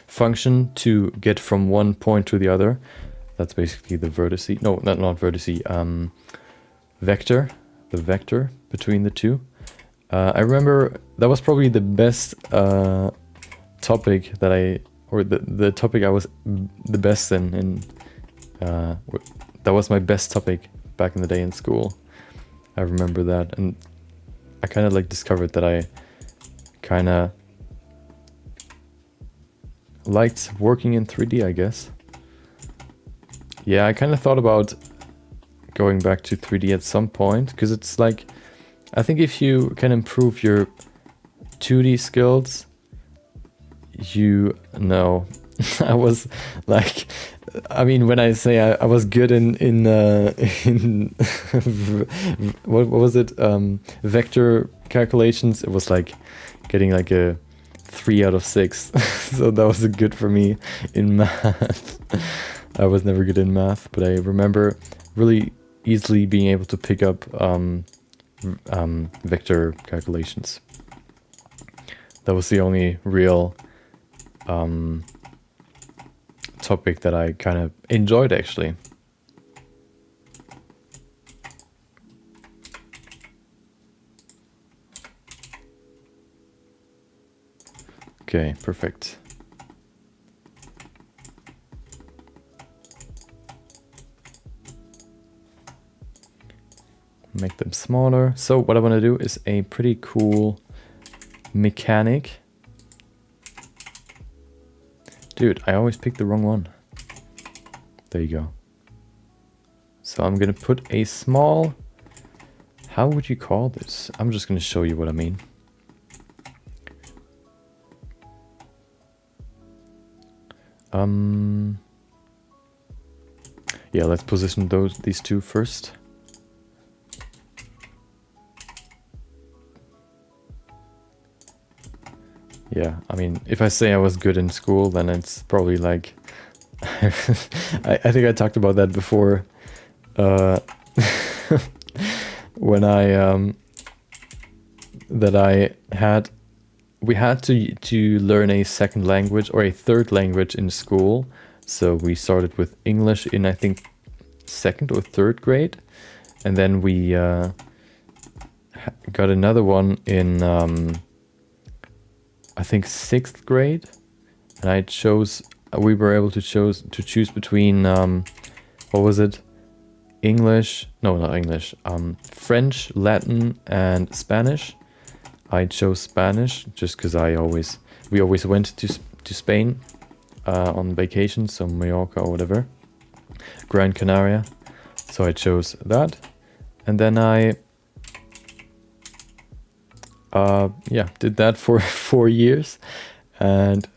function to get from one point to the other. That's basically the vertice. No, not vertice. Vector. The vector between the two. I remember that was probably the best topic that the topic I was the best in. That was my best topic back in the day in school. I remember that, and I kind of like discovered that I kind of liked working in 3D, I guess. Yeah, I kind of thought about going back to 3D at some point, because it's like, I think if you can improve your 2D skills, you know, I was like, I mean, when I say I was good in what was it, vector calculations, it was like getting like a 3 out of 6. So that was good for me in math. I was never good in math, but I remember really easily being able to pick up vector calculations. That was the only real topic that I kind of enjoyed, actually. Okay, perfect. Make them smaller. So what I want to do is a pretty cool mechanic. Dude, I always pick the wrong one. There you go. So I'm gonna put a small, how would you call this? I'm just gonna show you what I mean. Yeah, let's position these two first. Yeah, I mean, if I say I was good in school, then it's probably like, I think I talked about that before, when we had to learn a second language or a third language in school. So we started with English in, I think, 2nd or 3rd grade, and then we got another one in I think 6th grade, and we were able to choose between what was it? English? No, not English. French, Latin, and Spanish. I chose Spanish just because we always went to Spain on vacation, so Mallorca or whatever, Gran Canaria. So I chose that, and then I did that for 4 years, and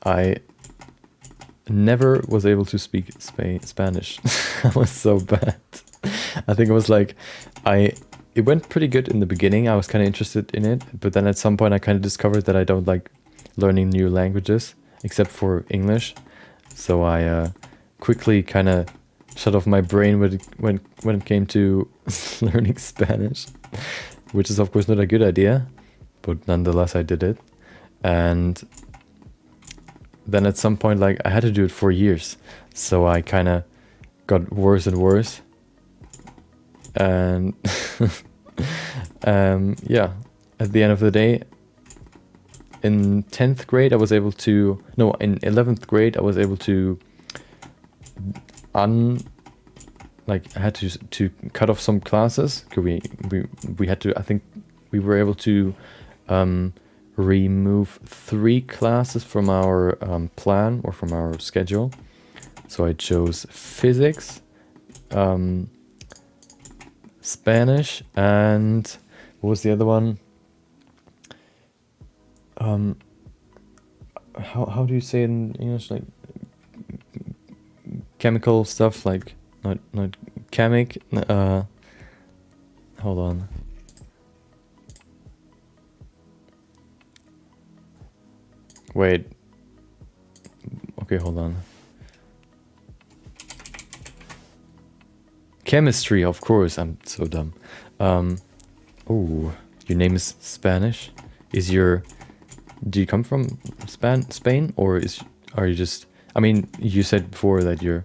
I never was able to speak Spanish. I was so bad. I think it was like, it went pretty good in the beginning. I was kind of interested in it, but then at some point I kind of discovered that I don't like learning new languages, except for English. So I quickly kind of shut off my brain when it came to learning Spanish. Which is of course not a good idea, but nonetheless I did it. And then at some point, like, I had to do it for years, so I kind of got worse and worse. And yeah, at the end of the day, in 10th grade in 11th grade I was able to I had to cut off some classes. We had to, I think we were able to remove 3 classes from our plan or from our schedule. So I chose physics, Spanish, and what was the other one? How do you say it in English? Like chemical stuff, like not chemic. Hold on. Wait. Okay, hold on. Chemistry, of course. I'm so dumb. Oh, your name is Spanish? Do you come from Spain, or are you just? I mean, you said before that your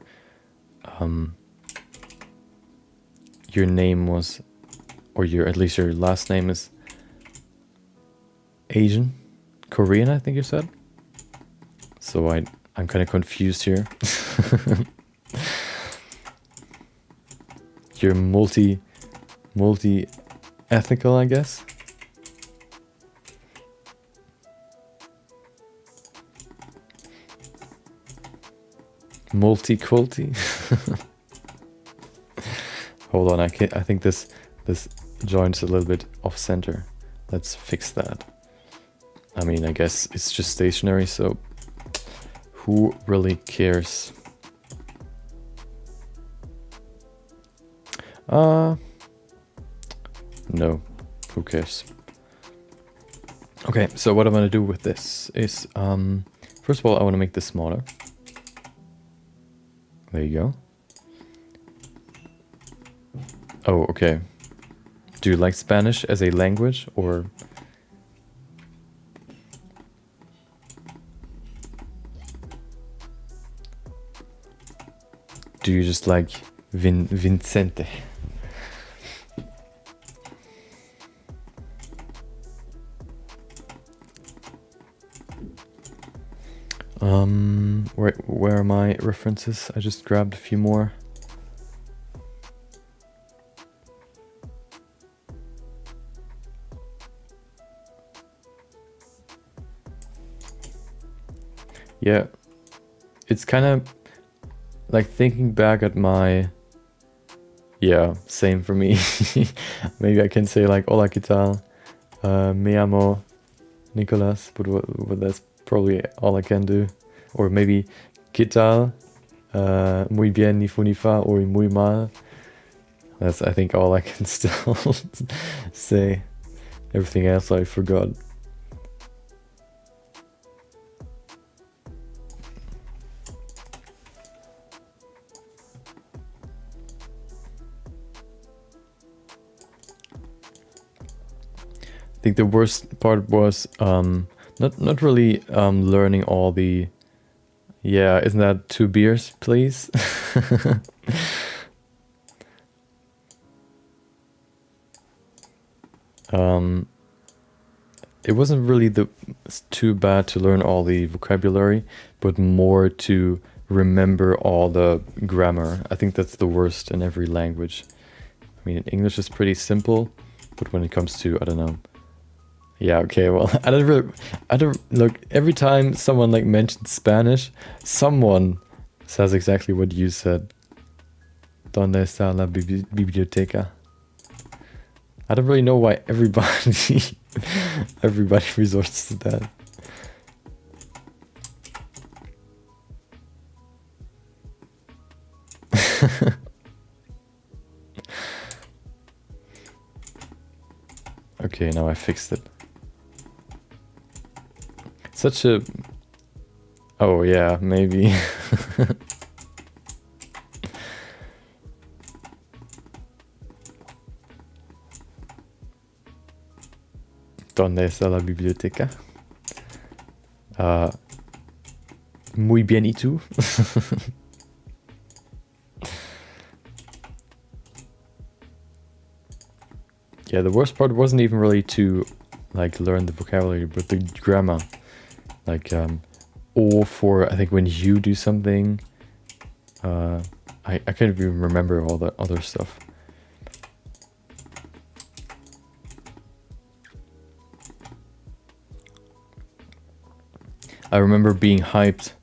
name was, or at least your last name is Asian, Korean, I think you said. So I'm kind of confused here. You're multi-ethnical, I guess. Multi-culti. Hold on, I think this joint's a little bit off center. Let's fix that. I mean, I guess it's just stationary, so who really cares? No, who cares? Okay, so what I'm gonna do with this is, first of all, I want to make this smaller. There you go. Oh, okay. Do you like Spanish as a language, or? Do you just like Vincente? Where are my references? I just grabbed a few more. Yeah, it's kind of like thinking back at my, yeah, same for me. Maybe I can say like, hola, ¿qué tal? Me llamo Nicolas, but that's probably all I can do. Or maybe, ¿qué tal? Muy bien, ni fu ni fa, or muy mal. That's, I think, all I can still say. Everything else I forgot. I think the worst part was not really learning all the, yeah, isn't that 2 beers, please? It wasn't really too bad to learn all the vocabulary, but more to remember all the grammar. I think that's the worst in every language. I mean, English is pretty simple, but when it comes to, I don't know. Yeah, okay, well, I don't look, every time someone like mentions Spanish, someone says exactly what you said. ¿Dónde está la biblioteca? I don't really know why everybody resorts to that. Okay, now I fixed it. Such a... Oh yeah, maybe. ¿Dónde está la biblioteca? Muy bien, ¿y tú? Yeah, the worst part wasn't even really to like learn the vocabulary, but the grammar. Like, or for, I think when you do something, I can't even remember all the other stuff. I remember being hyped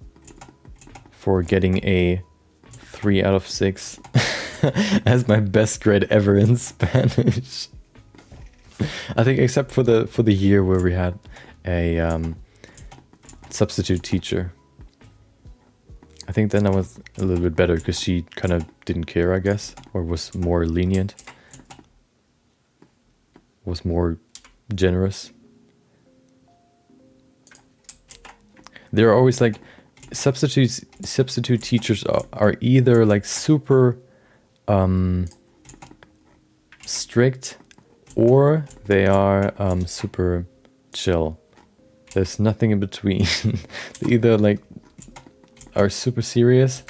for getting a 3 out of 6 as my best grade ever in Spanish. I think except for the year where we had a substitute teacher. I think then I was a little bit better because she kind of didn't care, I guess, or was more lenient, was more generous. They're always like substitute teachers are either like super strict, or they are super chill. There's nothing in between. They either like are super serious,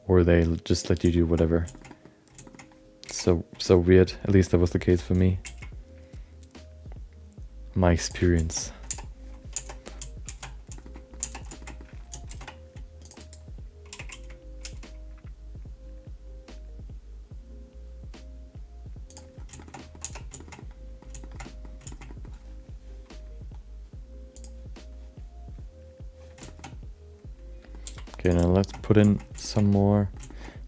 or they just let you do whatever. So weird. At least that was the case for me. My experience. Okay, now let's put in some more.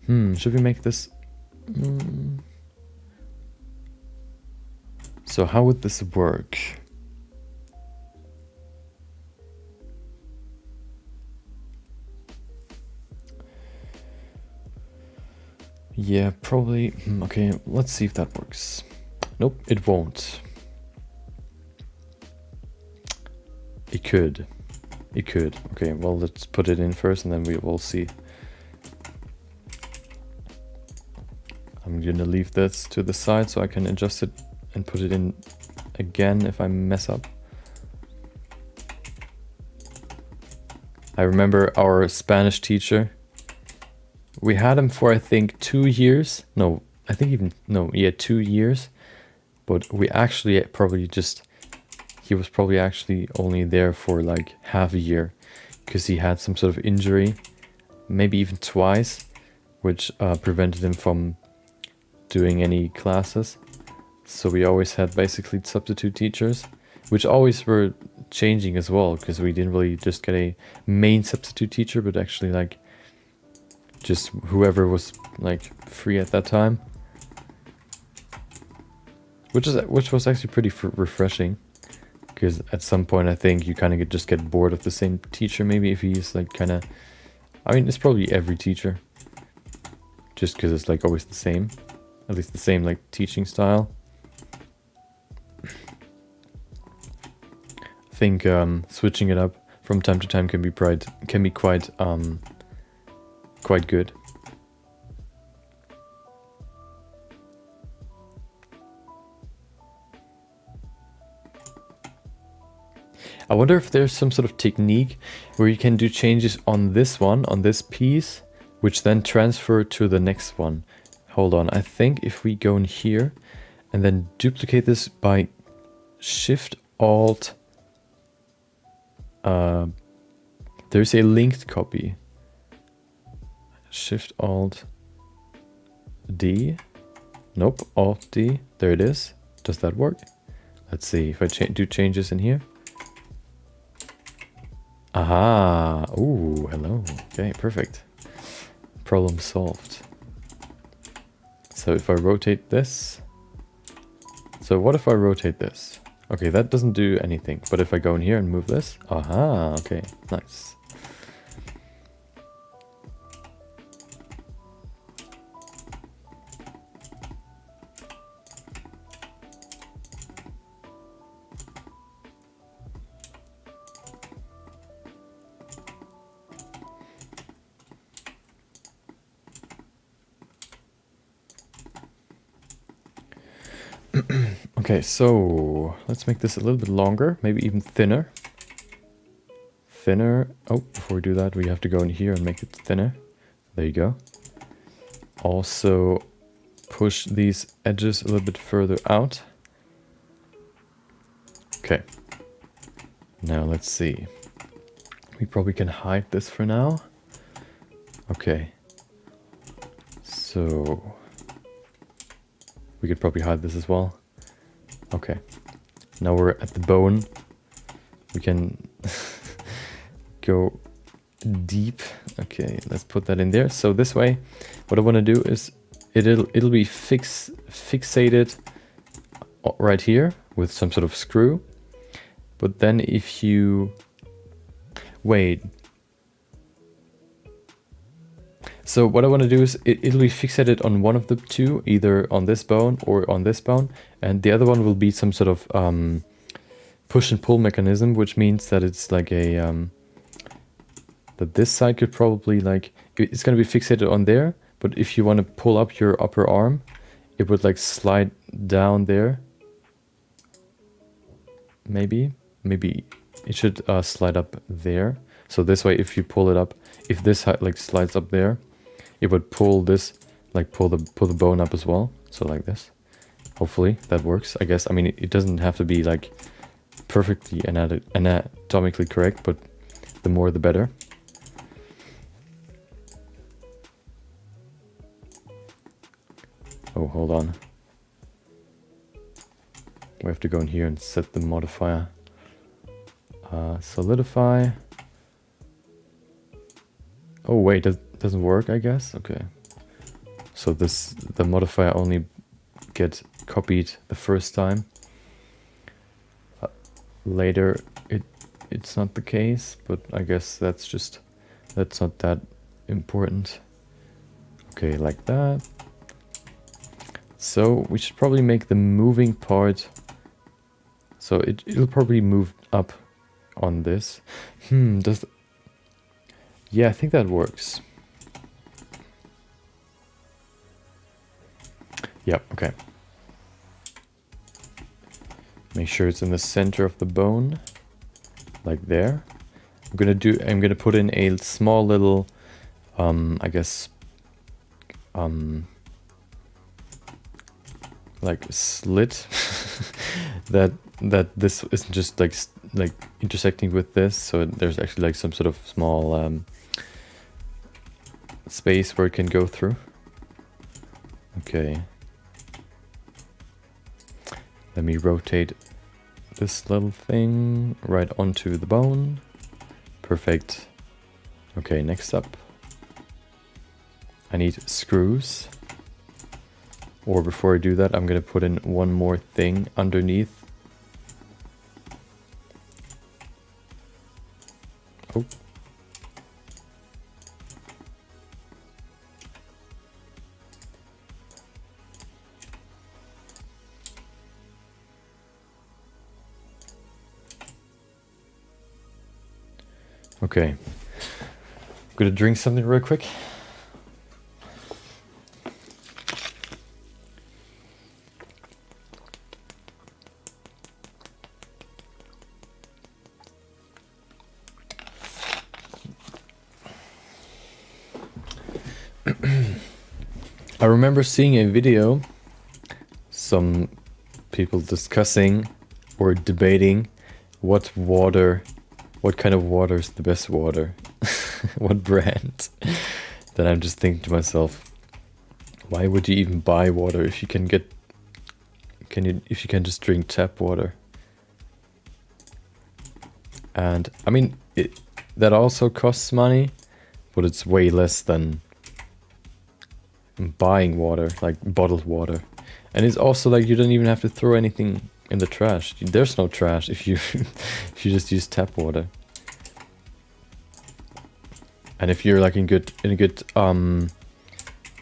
Should we make this? So how would this work? Yeah, probably. Okay, let's see if that works. Nope, it won't. It could. It could. Okay, well, let's put it in first and then we will see. I'm gonna leave this to the side so I can adjust it and put it in again if I mess up. I remember our Spanish teacher. We had him for, I think, 2 years. No, I think even, no, yeah, 2 years. But we actually probably just, he was probably actually only there for like half a year because he had some sort of injury, maybe even twice, which prevented him from doing any classes. So we always had basically substitute teachers, which always were changing as well, because we didn't really just get a main substitute teacher, but actually like just whoever was like free at that time, which was actually pretty refreshing, because at some point I think you kind of just get bored of the same teacher, maybe, if he's like kind of, I mean, it's probably every teacher, just because it's like always the same, at least the same like teaching style. I think switching it up from time to time can be quite good. I wonder if there's some sort of technique where you can do changes on this one, on this piece, which then transfer to the next one. Hold on, I think if we go in here and then duplicate this by Shift Alt, there's a linked copy. Shift Alt D. Nope, Alt D. There it is. Does that work? Let's see if I do changes in here. Aha. Ooh, hello. Okay, perfect. Problem solved. So if I rotate this. So what if I rotate this? Okay, that doesn't do anything. But if I go in here and move this. Aha, okay, nice. Okay, so let's make this a little bit longer, maybe even thinner. Thinner. Oh, before we do that, we have to go in here and make it thinner. There you go. Also push these edges a little bit further out. Okay. Now let's see. We probably can hide this for now. Okay. So we could probably hide this as well. Okay, now we're at the bone. We can go deep. Okay, let's put that in there. So this way, what I want to do is it'll be fixated right here with some sort of screw. But then if you wait. So what I want to do is it'll be fixated on one of the two, either on this bone or on this bone, and the other one will be some sort of push and pull mechanism, which means that it's like a that this side could probably like, it's gonna be fixated on there, but if you want to pull up your upper arm, it would like slide down there. Maybe it should slide up there. So this way, if you pull it up, if this like slides up there, it would pull this, like pull the bone up as well. So like this. Hopefully that works, I guess. I mean, it doesn't have to be like perfectly anatomically correct, but the more the better. Oh, hold on. We have to go in here and set the modifier. Solidify. Oh wait, that doesn't work, I guess. Okay. So the modifier only gets copied the first time. Later, it's not the case, but I guess that's not that important. Okay, like that. So we should probably make the moving part. So it'll probably move up on this. Yeah, I think that works. Yep, okay. Make sure it's in the center of the bone, like there. I'm gonna put in a small little, I guess, like slit that this isn't just like intersecting with this. So there's actually like some sort of small space where it can go through. Okay. Let me rotate this little thing right onto the bone. Perfect. Okay, next up. I need screws. Or before I do that, I'm gonna put in one more thing underneath. Oh. Okay, I'm gonna drink something real quick. I remember seeing a video, some people discussing or debating what kind of water is the best water, what brand. Then I'm just thinking to myself, why would you even buy water if you can just drink tap water? And I mean, that also costs money, but it's way less than buying water, like bottled water. And it's also like you don't even have to throw anything in the trash. There's no trash if you if you just use tap water. And if you're like in a good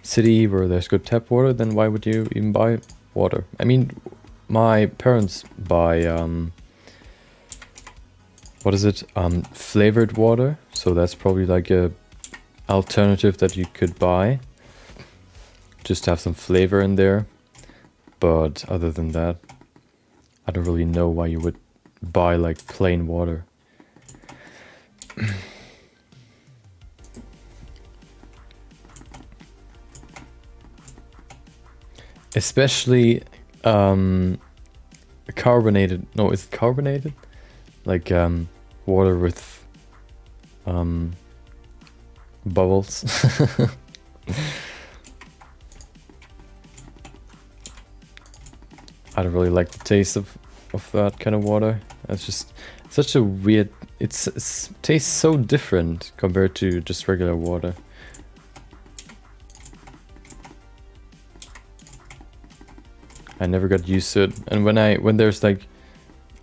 city where there's good tap water, then why would you even buy water? I mean, my parents buy what is it? Flavored water. So that's probably like a alternative that you could buy. Just have some flavor in there. But other than that, I don't really know why you would buy like plain water. Especially carbonated. No, is it carbonated? Like water with bubbles. I don't really like the taste of that kind of water. It's just such a weird... It tastes so different compared to just regular water. I never got used to it. And when there's like...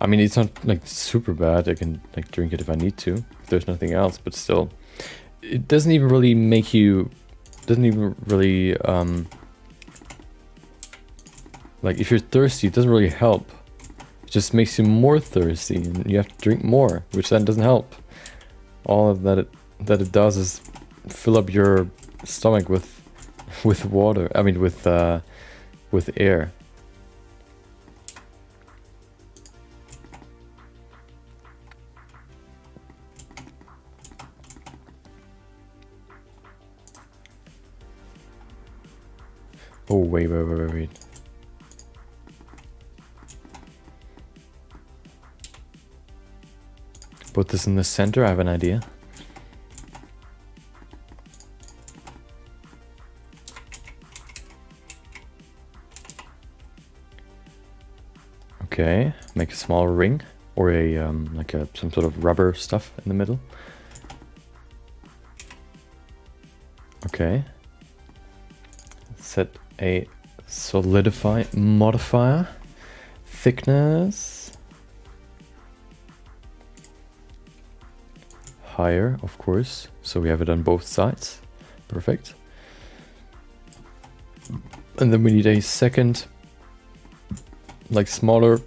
I mean, it's not like super bad. I can like drink it if I need to, if there's nothing else, but still. It doesn't even really make you... Doesn't even really... like if you're thirsty, it doesn't really help. It just makes you more thirsty and you have to drink more, which then doesn't help. All of that that it does is fill up your stomach with water. I mean with air. Oh wait. Put this in the center, I have an idea. Okay, make a small ring or a like some sort of rubber stuff in the middle. Okay. Set a solidify modifier. Thickness. Higher, of course. So we have it on both sides. Perfect. And then we need a second, like smaller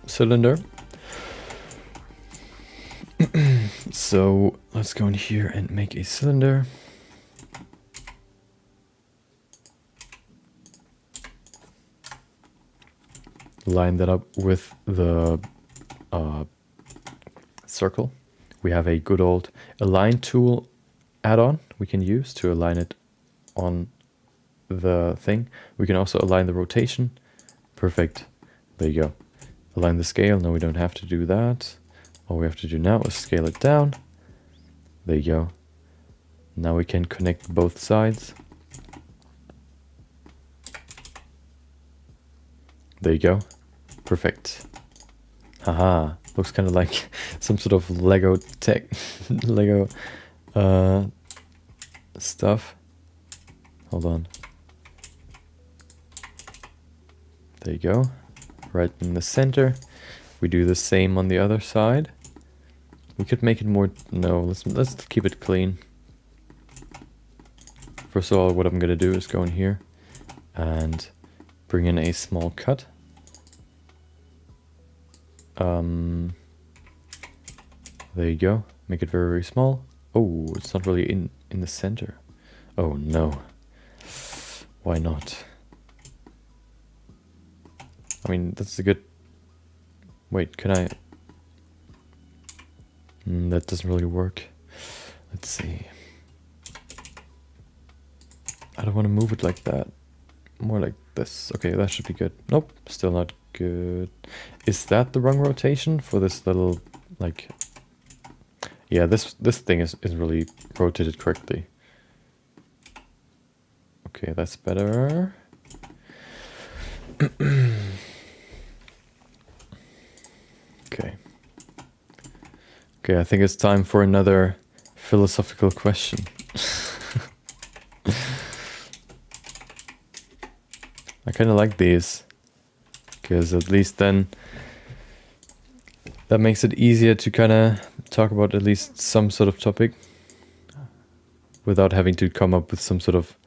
cylinder. So let's go in here and make a cylinder. Line that up with the circle. We have a good old align tool add-on we can use to align it on the thing. We can also align the rotation. Perfect. There you go. Align the scale. No, we don't have to do that. All we have to do now is scale it down. There you go. Now we can connect both sides. There you go. Perfect. Haha. Looks kind of like some sort of Lego tech, Lego stuff. Hold on. There you go. Right in the center. We do the same on the other side. We could make it more. No, let's keep it clean. First of all, what I'm gonna do is go in here and bring in a small cut. There you go. Make it very, very small. Oh, it's not really in the center. Oh no. Why not? I mean, that's a good... Wait, can I... that doesn't really work. Let's see. I don't want to move it like that. More like this. Okay, that should be good. Nope, still not good. Is that the wrong rotation for this little, like... Yeah, this thing is really rotated correctly. Okay, that's better. Okay. Okay, I think it's time for another philosophical question. I kind of like these, because at least then that makes it easier to kind of talk about at least some sort of topic without having to come up with some sort of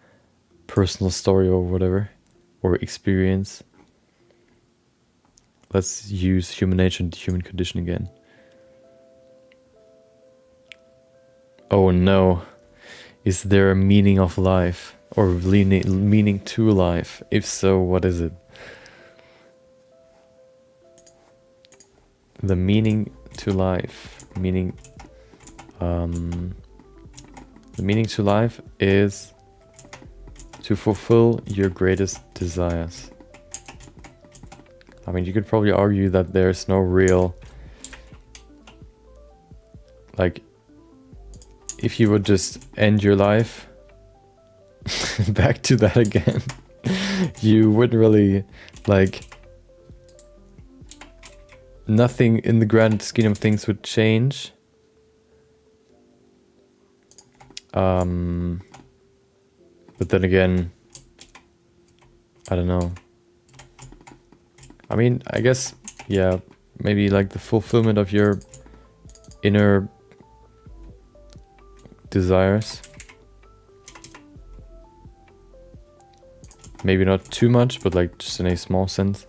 personal story or whatever, or experience. Let's use human nature and the human condition again. Oh no. Is there a meaning of life? Or meaning to life? If so, what is it? The meaning to life. Meaning... the meaning to life is to fulfill your greatest desires. I mean, you could probably argue that there's no real... Like, if you would just end your life... back to that again, you wouldn't really, like... Nothing in the grand scheme of things would change. But then again... I don't know. I mean, I guess, yeah, maybe like the fulfillment of your inner desires. Maybe not too much, but like just in a small sense.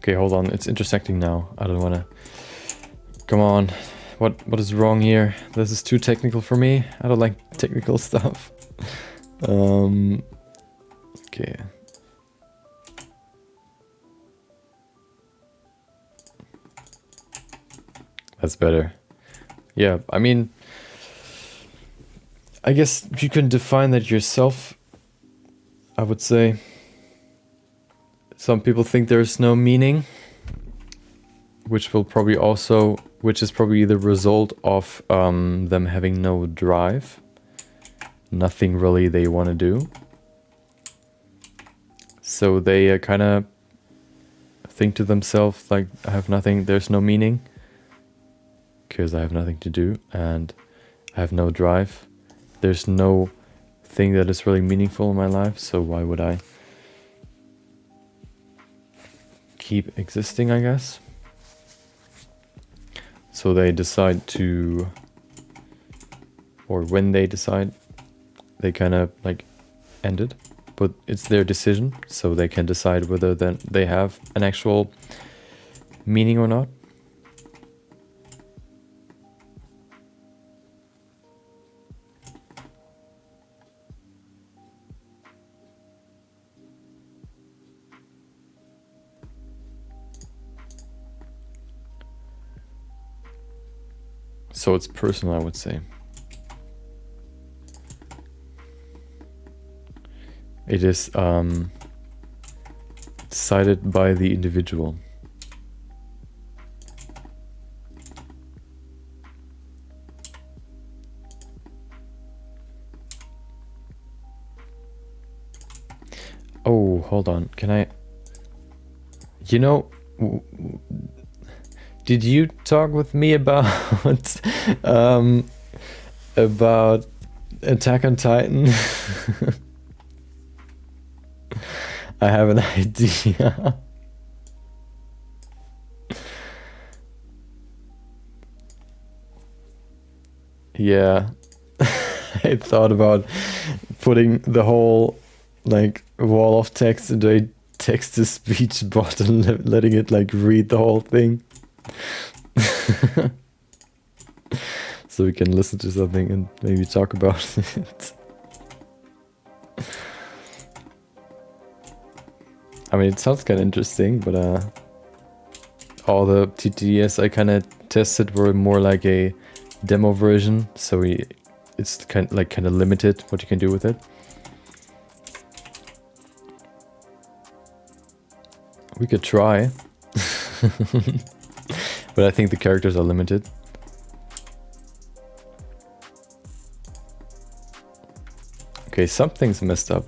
Okay, hold on. It's intersecting now. I don't want to... Come on. What is wrong here? This is too technical for me. I don't like technical stuff. Okay. That's better. Yeah, I mean... I guess you can define that yourself, I would say. Some people think there's no meaning, which is probably the result of them having no drive. Nothing really they want to do. So they kind of think to themselves like, I have nothing, there's no meaning. Because I have nothing to do and I have no drive. There's no thing that is really meaningful in my life, so why would I keep existing, I guess? So they decide to, or when they decide, they kind of like end it. But it's their decision, so they can decide whether then they have an actual meaning or not. So it's personal, I would say. It is decided by the individual. Oh, hold on. Can I... You know... Did you talk with me about about Attack on Titan? I have an idea. Yeah, I thought about putting the whole like wall of text into a text-to-speech bot and letting it like read the whole thing. So we can listen to something and maybe talk about it. I mean, it sounds kind of interesting, but all the TTS I kind of tested were more like a demo version, so it's kind of limited what you can do with it. We could try. But I think the characters are limited. Okay, something's messed up.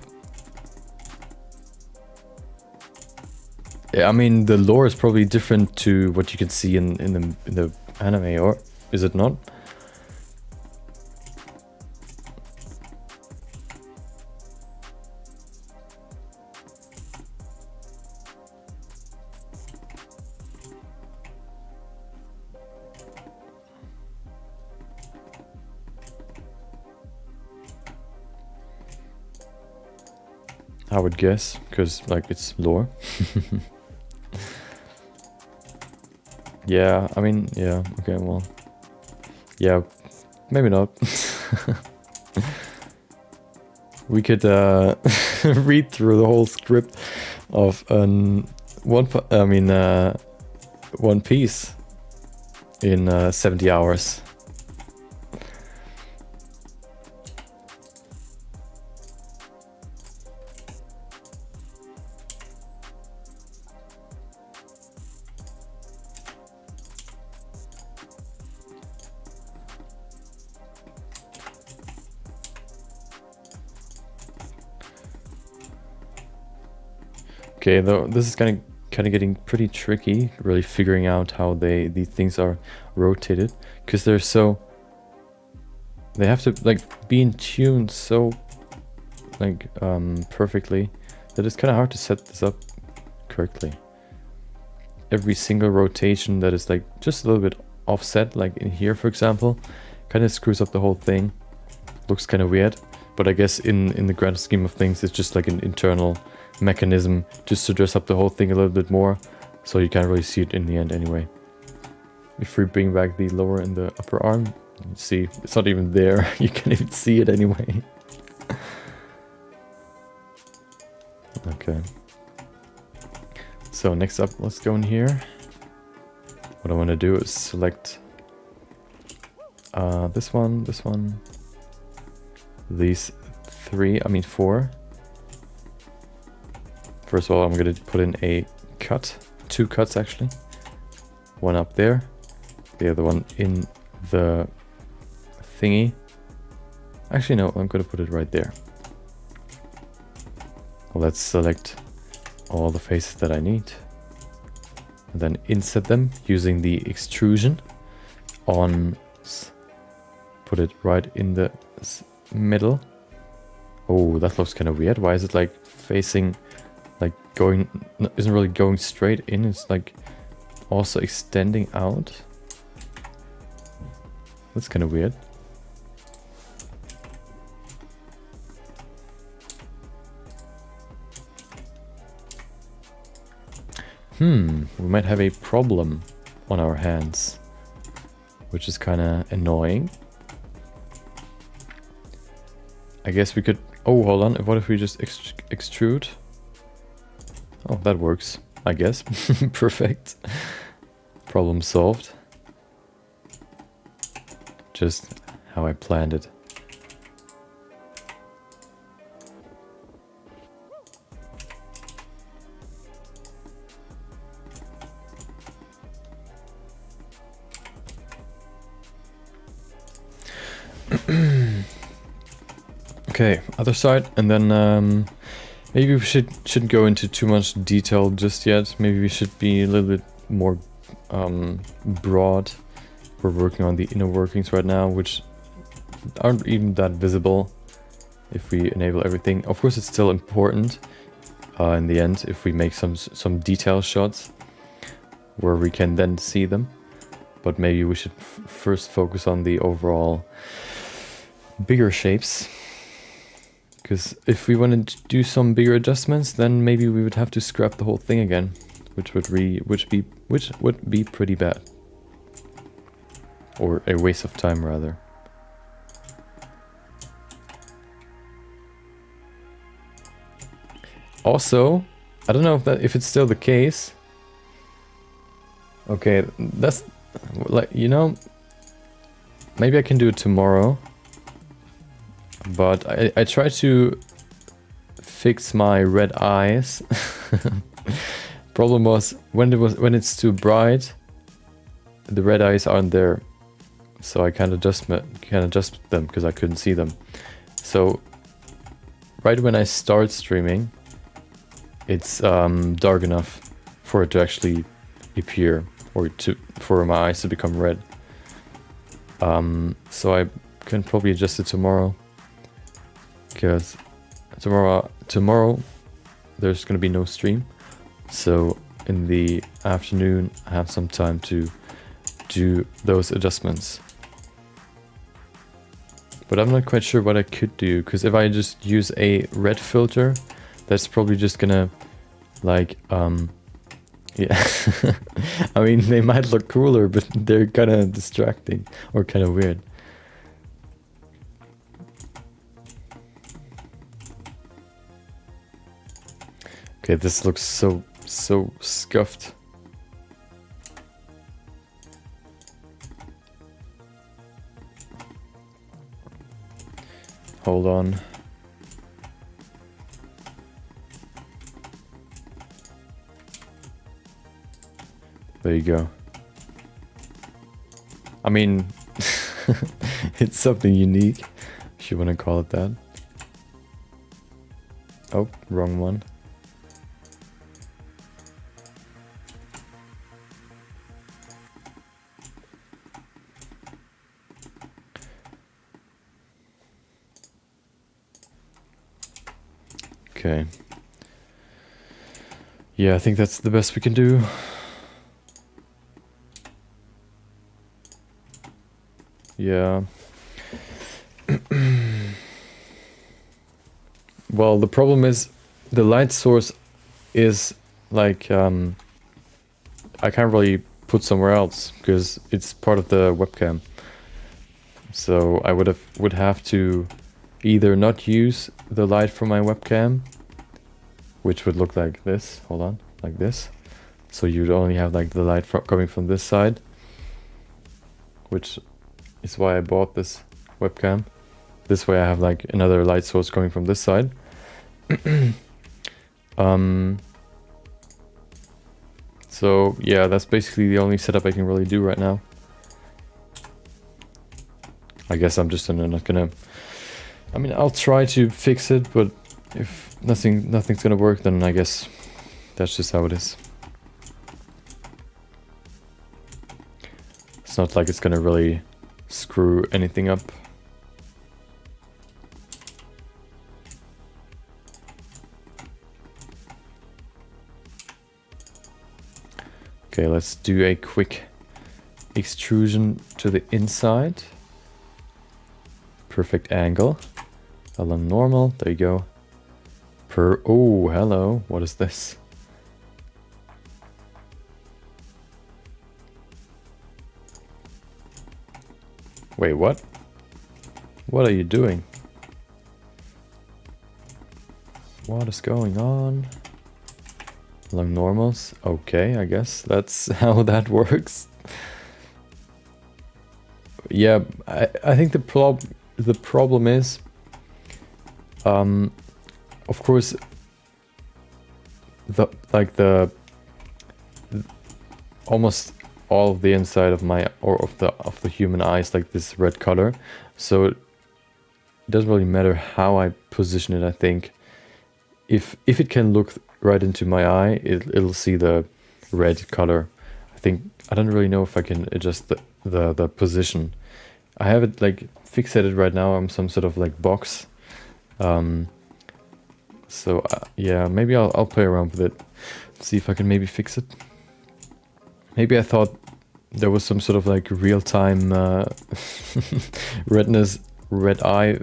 Yeah, I mean the lore is probably different to what you can see in the anime, or is it not? I would guess, because like it's lore. Yeah, I mean, yeah, okay, well, yeah, maybe not. We could read through the whole script of One Piece in 70 hours. Okay, though this is kind of getting pretty tricky, really figuring out how these things are rotated, because they have to like be in tune so like perfectly that it's kind of hard to set this up correctly. Every single rotation that is like just a little bit offset, like in here for example, kind of screws up the whole thing. Looks kind of weird, but I guess in the grand scheme of things, it's just like an internal mechanism just to dress up the whole thing a little bit more, So you can't really see it in the end anyway. If we bring back the lower and the upper arm, you see, it's not even there. You can't even see it anyway. Okay. So next up, let's go in here. What I want to do is select this one, these four. First of all, I'm going to put in a cut, 2 cuts actually. One up there, the other one in the thingy. Actually, no, I'm going to put it right there. Let's select all the faces that I need. And then insert them using the extrusion on, put it right in the middle. Oh, that looks kind of weird. Why is it like facing, like going, isn't really going straight in, it's like also extending out. That's kind of weird. We might have a problem on our hands, which is kind of annoying. I guess we could, oh, hold on, what if we just extrude? Oh, that works, I guess. Perfect. Problem solved. Just how I planned it. Okay, other side, and then maybe we shouldn't go into too much detail just yet. Maybe we should be a little bit more broad. We're working on the inner workings right now, which aren't even that visible if we enable everything. Of course, it's still important in the end if we make some detail shots where we can then see them. But maybe we should first focus on the overall bigger shapes. Because if we wanted to do some bigger adjustments, then maybe we would have to scrap the whole thing again, which would be pretty bad, or a waste of time rather. Also, I don't know if it's still the case. Okay, that's like, you know, maybe I can do it tomorrow. But I try to fix my red eyes. Problem was when it's too bright, the red eyes aren't there. So I can't adjust them because I couldn't see them. So right when I start streaming, it's dark enough for it to actually appear, or for my eyes to become red. So I can probably adjust it tomorrow. Because tomorrow there's going to be no stream, so in the afternoon I have some time to do those adjustments. But I'm not quite sure what I could do, because if I just use a red filter, that's probably just gonna, like, yeah. I mean, they might look cooler, but they're kind of distracting or kind of weird. Okay, this looks so scuffed. Hold on. There you go. I mean, it's something unique, if you want to call it that. Oh, wrong one. Okay. Yeah, I think that's the best we can do. Yeah. Well, the problem is the light source is like I can't really put somewhere else because it's part of the webcam. So I would have to either not use the light from my webcam, which would look like this. Hold on, like this. So you'd only have like the light coming from this side, which is why I bought this webcam. This way I have like another light source coming from this side. So yeah, that's basically the only setup I can really do right now. I guess I'm just not gonna... I mean, I'll try to fix it, but if nothing's gonna work, then I guess that's just how it is. It's not like it's gonna really screw anything up. Okay, let's do a quick extrusion to the inside. Perfect angle. Along normal, there you go. Oh, hello, what is this? Wait, what? What are you doing? What is going on? Along normals? Okay, I guess that's how that works. Yeah, I think the problem is, of course, almost all of the inside of of the human eye is like this red color, so it doesn't really matter how I position it. I think if it can look right into my eye, it'll see the red color. I don't really know if I can adjust the position. I have it like fixated right now on some sort of like box. So yeah, maybe I'll play around with it, see if I can maybe fix it. Maybe I thought there was some sort of like real-time red eye,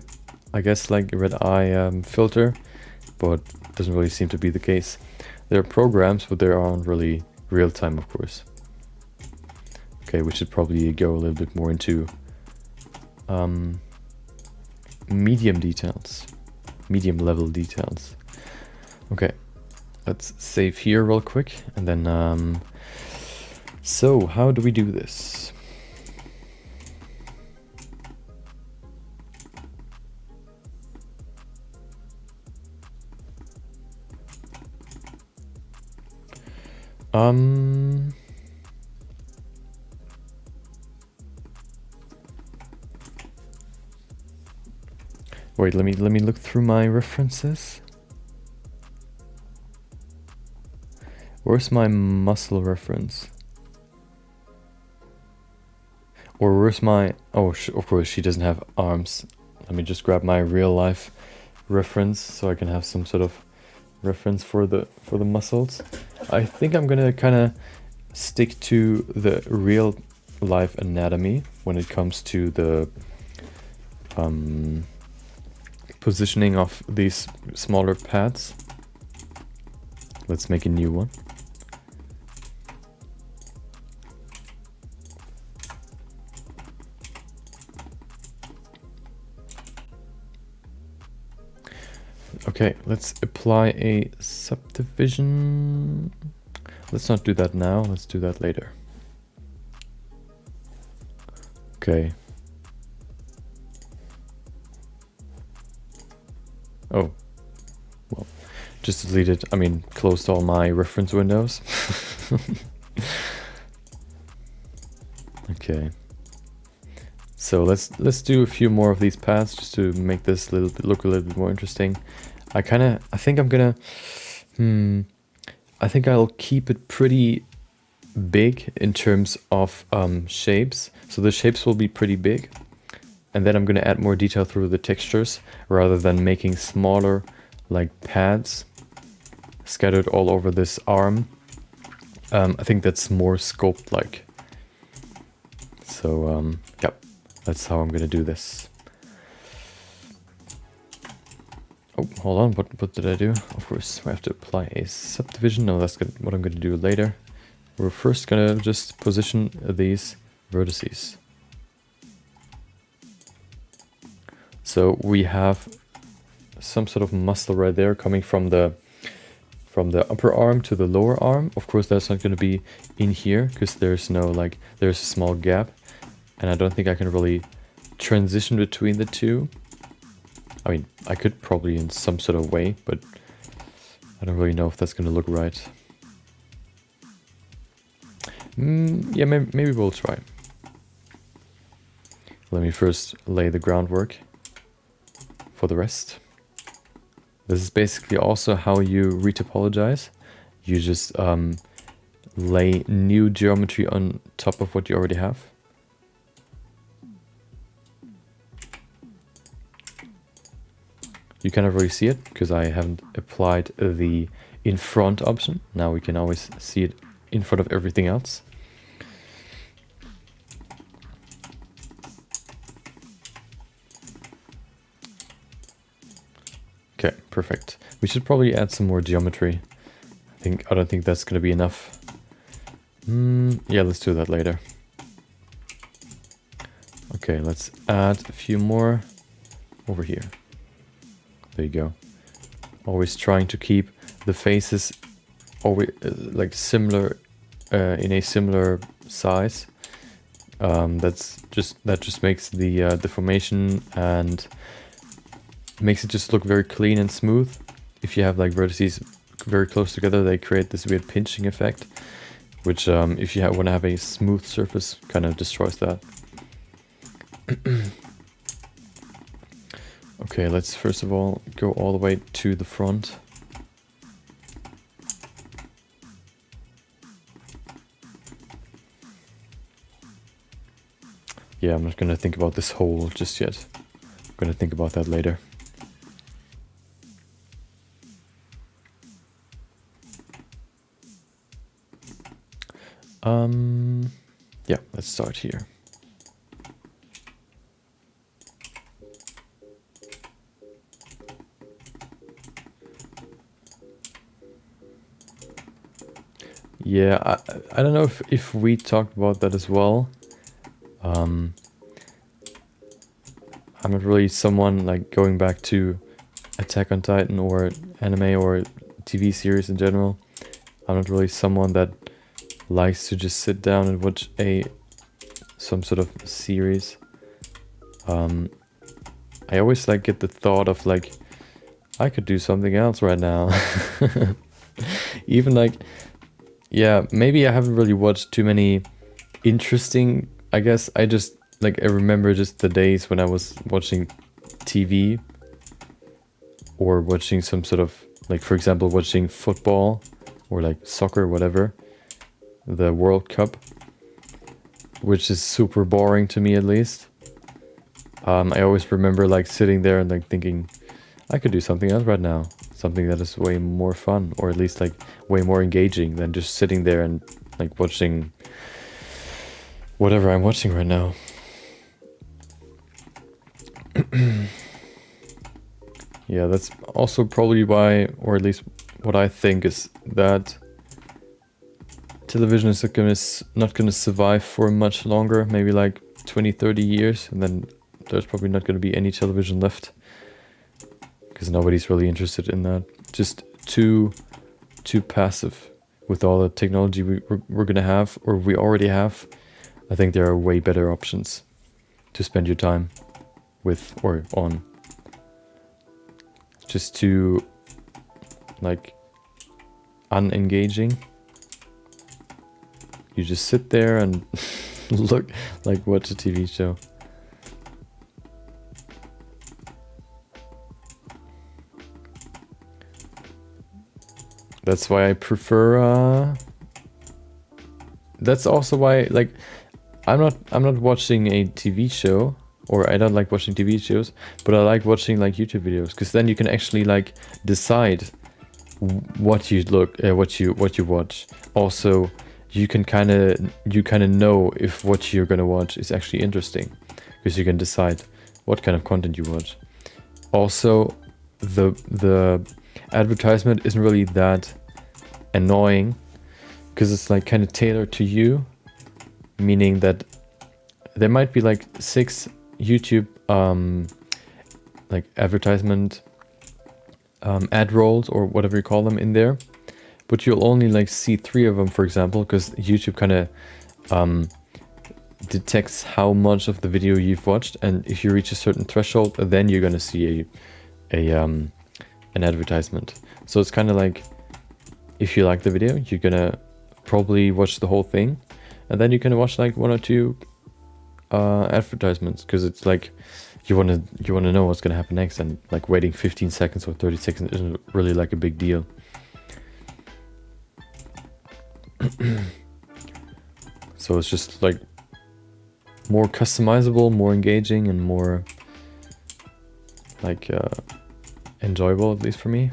I guess, like red eye filter, but it doesn't really seem to be the case. There are programs, but they aren't really real-time, of course. Okay, we should probably go a little bit more into medium level details. Okay, let's save here real quick, and then so how do we do this? Wait, let me look through my references. Where's my muscle reference? Or where's my... Oh, of course, she doesn't have arms. Let me just grab my real life reference so I can have some sort of reference for the muscles. I think I'm gonna kind of stick to the real life anatomy when it comes to the positioning of these smaller pads. Let's make a new one. Okay, let's apply a subdivision. Let's not do that now, let's do that later. Okay. Oh, well, just deleted, I mean, closed all my reference windows. Okay. So let's do a few more of these paths just to make this look a little bit more interesting. I think I'm gonna, I think I'll keep it pretty big in terms of shapes. So the shapes will be pretty big. And then I'm gonna add more detail through the textures rather than making smaller like pads scattered all over this arm. I think that's more sculpt-like. So yep, that's how I'm gonna do this. Oh, hold on, what did I do? Of course, I have to apply a subdivision. No, that's what I'm gonna do later. we're first gonna just position these vertices. So we have some sort of muscle right there coming from the upper arm to the lower arm. Of course, that's not going to be in here because there's no there's a small gap, and I don't think I can really transition between the two. I mean, I could probably in some sort of way, but I don't really know if that's going to look right. Yeah, maybe we'll try. Let me first lay the groundwork for the rest. This is basically also how you retopologize. You just lay new geometry on top of what you already have. You cannot really see it because I haven't applied the in front option. Now we can always see it in front of everything else. Okay, perfect. We should probably add some more geometry. I don't think that's gonna be enough. Yeah, let's do that later. Okay, let's add a few more over here. There you go. Always trying to keep the faces always like similar in a similar size. That just makes the deformation and makes it just look very clean and smooth. If you have like vertices very close together, they create this weird pinching effect, which if you want to have a smooth surface, kind of destroys that. Okay, let's first of all go all the way to the front. Yeah, I'm not gonna think about this hole just yet. I'm gonna think about that later. Yeah, let's start here. Yeah, I don't know if we talked about that as well. I'm not really someone like going back to Attack on Titan or anime or TV series in general. I'm not really someone that likes to just sit down and watch some sort of series. I always like get the thought of like, I could do something else right now. Even like, yeah, maybe I haven't really watched too many interesting, I guess I just like, I remember just the days when I was watching TV or watching some sort of like, for example, watching football or like soccer, whatever, the World Cup, which is super boring to me at least. I always remember like sitting there and like thinking, I could do something else right now. Something that is way more fun, or at least like way more engaging than just sitting there and like watching whatever I'm watching right now. Yeah, that's also probably why, or at least what I think is that television is not gonna survive for much longer, maybe like 20-30 years, and then there's probably not gonna be any television left because nobody's really interested in that. Just too passive with all the technology we're gonna have, or we already have. I think there are way better options to spend your time with or on. Just too like unengaging. You just sit there and look, like watch a TV show. That's why I prefer that's also why like I'm not watching a TV show, or I don't like watching TV shows, but I like watching like YouTube videos, because then you can actually like decide what you watch. Also, you kind of know if what you're gonna watch is actually interesting, because you can decide what kind of content you watch. Also, the advertisement isn't really that annoying, because it's like kind of tailored to you, meaning that there might be like 6 YouTube like advertisement ad rolls or whatever you call them in there, but you'll only like see 3 of them, for example, because YouTube kind of detects how much of the video you've watched, and if you reach a certain threshold, then you're gonna see an advertisement. So it's kind of like, if you like the video, you're gonna probably watch the whole thing, and then you can watch like 1 or 2 advertisements, because it's like you want to know what's gonna happen next, and like waiting 15 seconds or 30 seconds isn't really like a big deal. So it's just like more customizable, more engaging, and more like enjoyable, at least for me.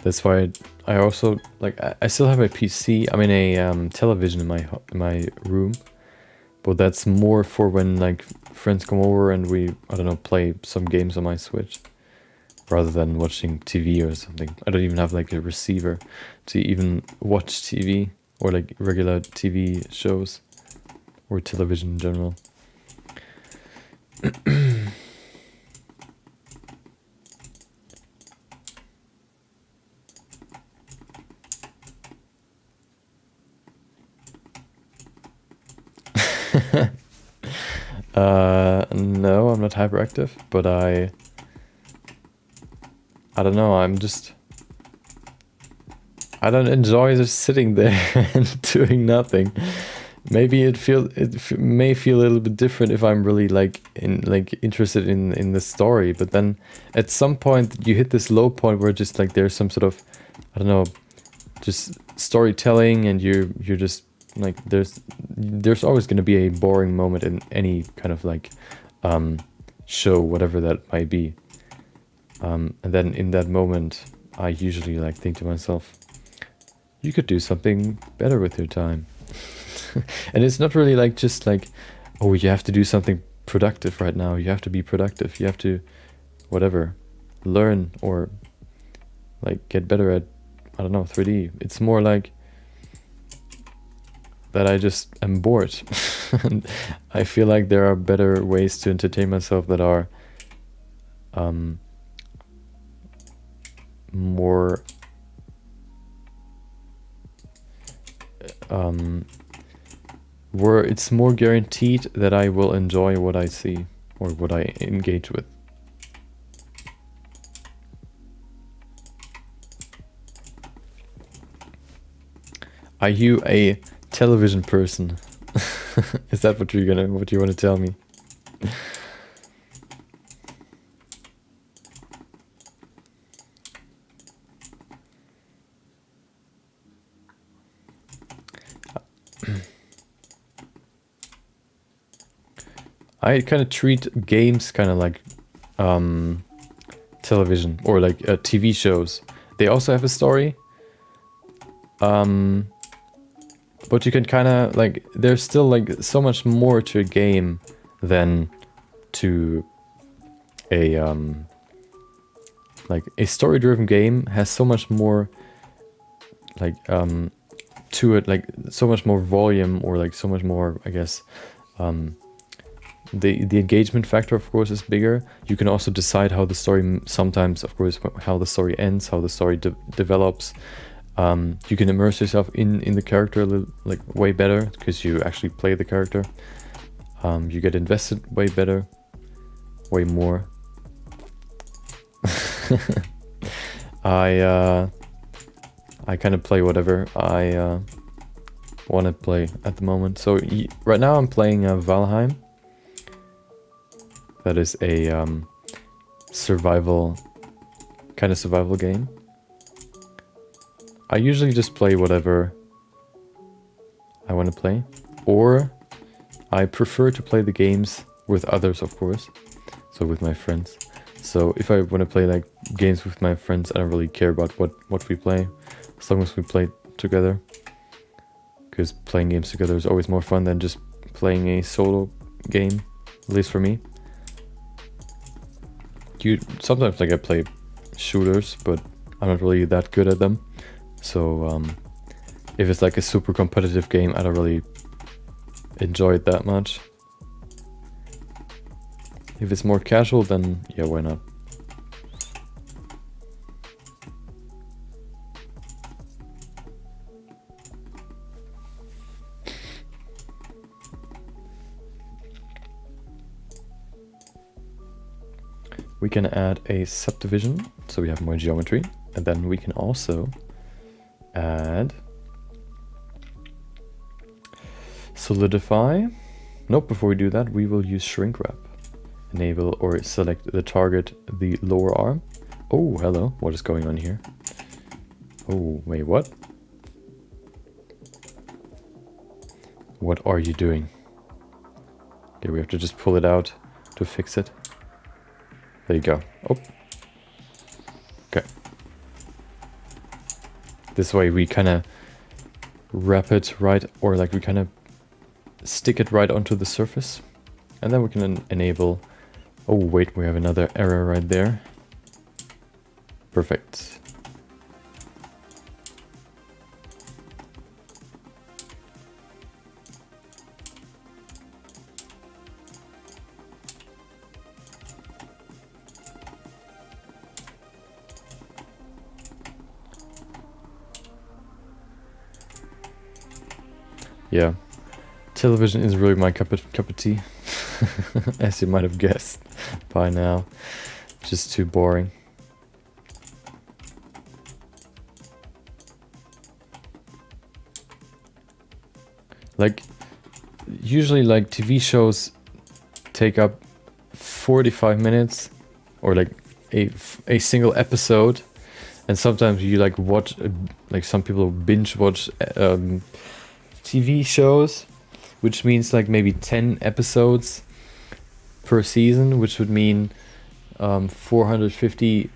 That's why I also like, I still have a PC, I mean a television in my room, but that's more for when like friends come over and we, I don't know, play some games on my Switch, rather than watching TV or something. I don't even have like a receiver to even watch TV or like regular TV shows or television in general. No, I'm not hyperactive, but I don't know, I don't enjoy just sitting there and doing nothing. Maybe it may feel a little bit different if I'm really like interested in the story, but then at some point you hit this low point where just like there's some sort of, I don't know, just storytelling, and you're just like, there's always going to be a boring moment in any kind of like show, whatever that might be, and then in that moment I usually like think to myself, you could do something better with your time. And it's not really like just like, oh, you have to do something productive right now, you have to be productive, you have to whatever, learn or like get better at, I don't know, 3D. It's more like that I just am bored. And I feel like there are better ways to entertain myself that are more where it's more guaranteed that I will enjoy what I see or what I engage with. Are you a television person? Is that what you want to tell me? I kind of treat games kind of like television or like TV shows. They also have a story. But you can kind of like, there's still like so much more to a game than to a like a story-driven game has so much more like to it, like so much more volume, or like so much more, I guess, the engagement factor, of course, is bigger. You can also decide how the story, sometimes, of course, how the story ends, how the story develops. You can immerse yourself in the character like way better, because you actually play the character. You get invested way better, way more. I kind of play whatever I want to play at the moment. So right now I'm playing Valheim. That is a survival game. I usually just play whatever I want to play, or I prefer to play the games with others, of course, so with my friends. So if I want to play like games with my friends, I don't really care about what we play, as long as we play together, because playing games together is always more fun than just playing a solo game, at least for me. Sometimes like I play shooters, but I'm not really that good at them. So if it's like a super competitive game, I don't really enjoy it that much. If it's more casual, then yeah, why not? We can add a subdivision, so we have more geometry, and then we can also add solidify. Nope, before we do that, we will use shrink wrap. Enable or select the target, the lower arm. Oh, hello, what is going on here? Oh, wait, what? What are you doing? Okay, we have to just pull it out to fix it. There you go. Oh. Okay. This way we kind of wrap it right, or like we kind of stick it right onto the surface. And then we can enable... Oh wait, we have another error right there. Perfect. Yeah, television is really my cup of tea, as you might have guessed by now. Just too boring. Like, usually like TV shows take up 45 minutes, or like a single episode, and sometimes you like watch, like some people binge watch TV shows, which means like maybe 10 episodes per season, which would mean 450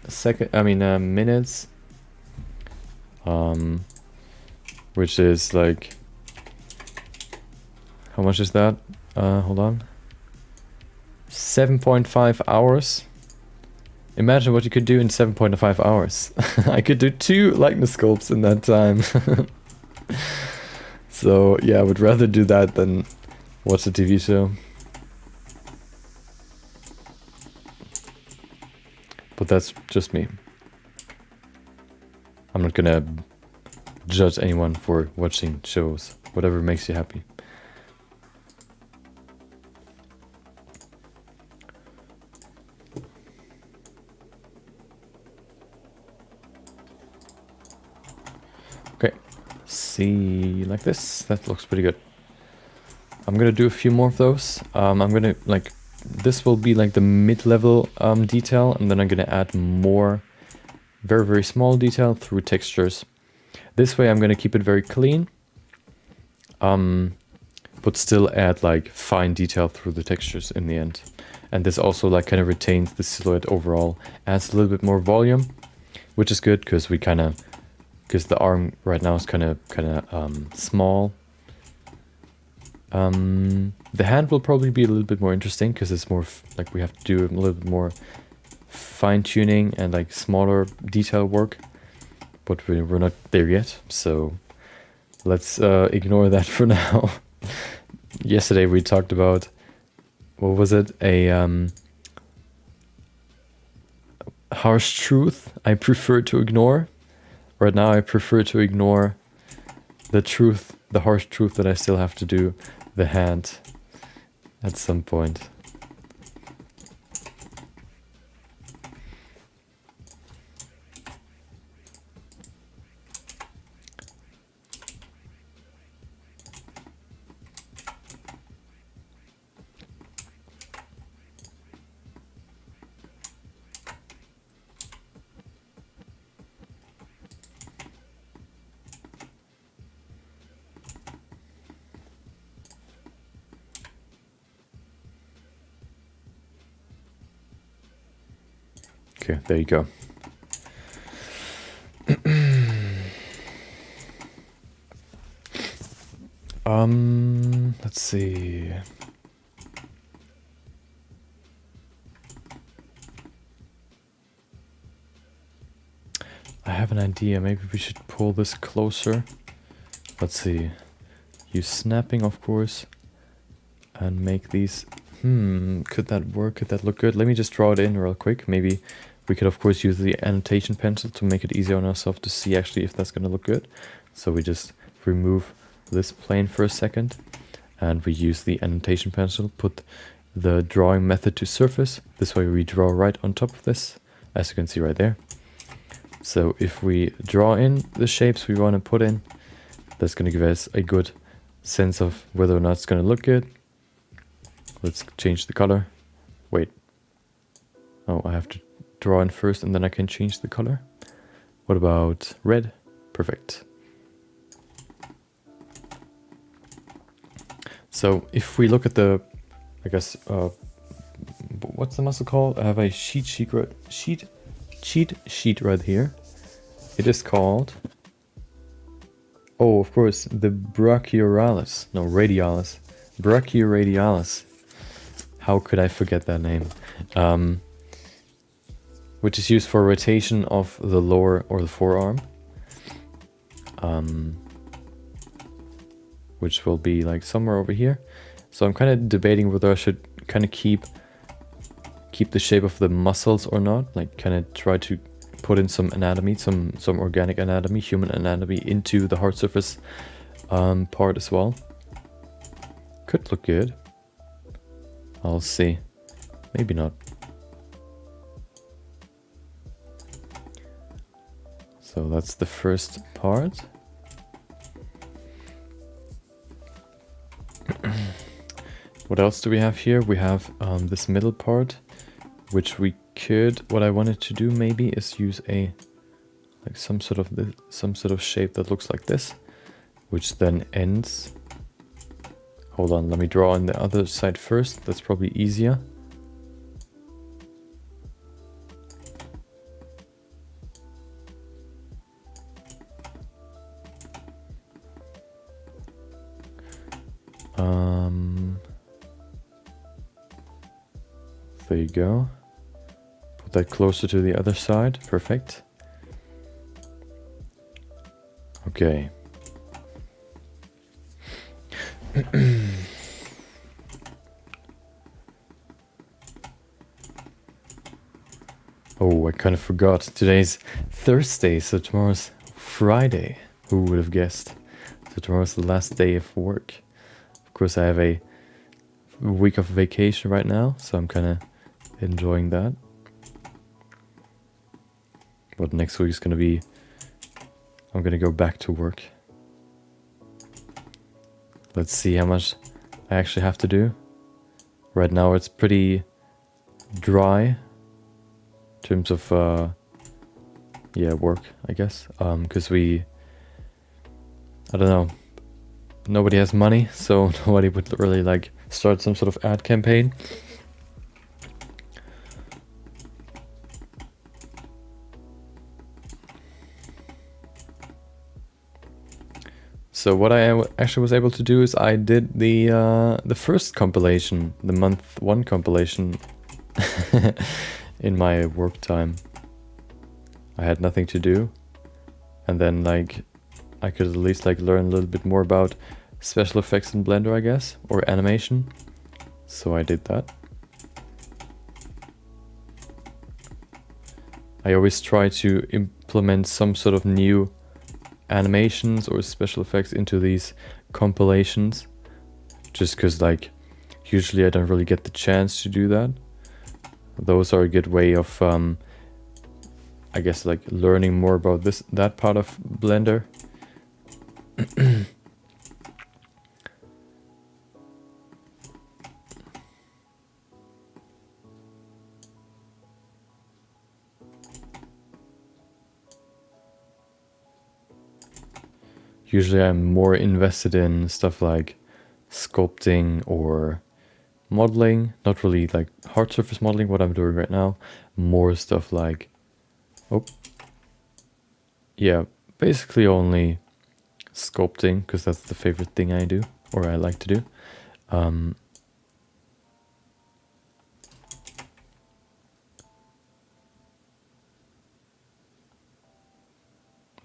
minutes, which is like, how much is that? Hold on. 7.5 hours. Imagine what you could do in 7.5 hours. I could do 2 likeness sculpts in that time. So yeah, I would rather do that than watch a TV show. But that's just me. I'm not gonna judge anyone for watching shows. Whatever makes you happy. Okay, see, like this. That looks pretty good. I'm gonna do a few more of those. I'm gonna like, this will be like the mid-level detail, and then I'm gonna add more very, very small detail through textures. This way I'm gonna keep it very clean, but still add like fine detail through the textures in the end. And this also like kind of retains the silhouette overall, adds a little bit more volume, which is good because we kind of, because the arm right now is kind of small. The hand will probably be a little bit more interesting because it's more like we have to do a little bit more fine tuning and like smaller detail work, but we're not there yet, so let's ignore that for now. Yesterday we talked about, what was it, a harsh truth I prefer to ignore. Right now I prefer to ignore the truth, the harsh truth that I still have to do the hand at some point. Okay, there you go. Let's see. I have an idea. Maybe we should pull this closer. Let's see. Use snapping, of course. And make these... could that work? Could that look good? Let me just draw it in real quick. Maybe we could, of course, use the annotation pencil to make it easier on ourselves to see actually if that's going to look good. So we just remove this plane for a second. And we use the annotation pencil, put the drawing method to surface. This way we draw right on top of this, as you can see right there. So if we draw in the shapes we want to put in, that's going to give us a good sense of whether or not it's going to look good. Let's change the color. Wait. Oh, I have to draw in first and then I can change the color. What about red? Perfect. So if we look at the, I guess, what's the muscle called? I have a cheat sheet right here. It is called, oh, of course, the brachioradialis. No, radialis. Brachioradialis. How could I forget that name? Which is used for rotation of the lower or the forearm. Which will be like somewhere over here. So I'm kind of debating whether I should kind of keep the shape of the muscles or not. Like kind of try to put in some anatomy, some organic anatomy, human anatomy into the hard surface part as well. Could look good. I'll see. Maybe not. So that's the first part. What else do we have here? We have this middle part, which we could, what I wanted to do maybe is use a, like some sort of shape that looks like this, which then ends. Hold on, let me draw on the other side first. That's probably easier. There you go. Put that closer to the other side. Perfect. Okay. Oh, I kind of forgot. Today's Thursday, so tomorrow's Friday. Who would have guessed? So tomorrow's the last day of work. Of course, I have a week of vacation right now, so I'm kind of enjoying that. But next week is going to be... I'm going to go back to work. Let's see how much I actually have to do. Right now it's pretty dry in terms of work, I guess. Because I don't know, nobody has money, so nobody would really like start some sort of ad campaign. So what I actually was able to do is I did the first compilation, the month 1 compilation in my work time. I had nothing to do, and then like I could at least like learn a little bit more about special effects in Blender, I guess, or animation. So I did that. I always try to implement some sort of new animations or special effects into these compilations, just because like usually I don't really get the chance to do that. Those are a good way of I guess like learning more about that part of Blender. Usually I'm more invested in stuff like sculpting or modeling, not really like hard surface modeling, what I'm doing right now. More stuff like, basically only sculpting, because that's the favorite thing I do, or I like to do.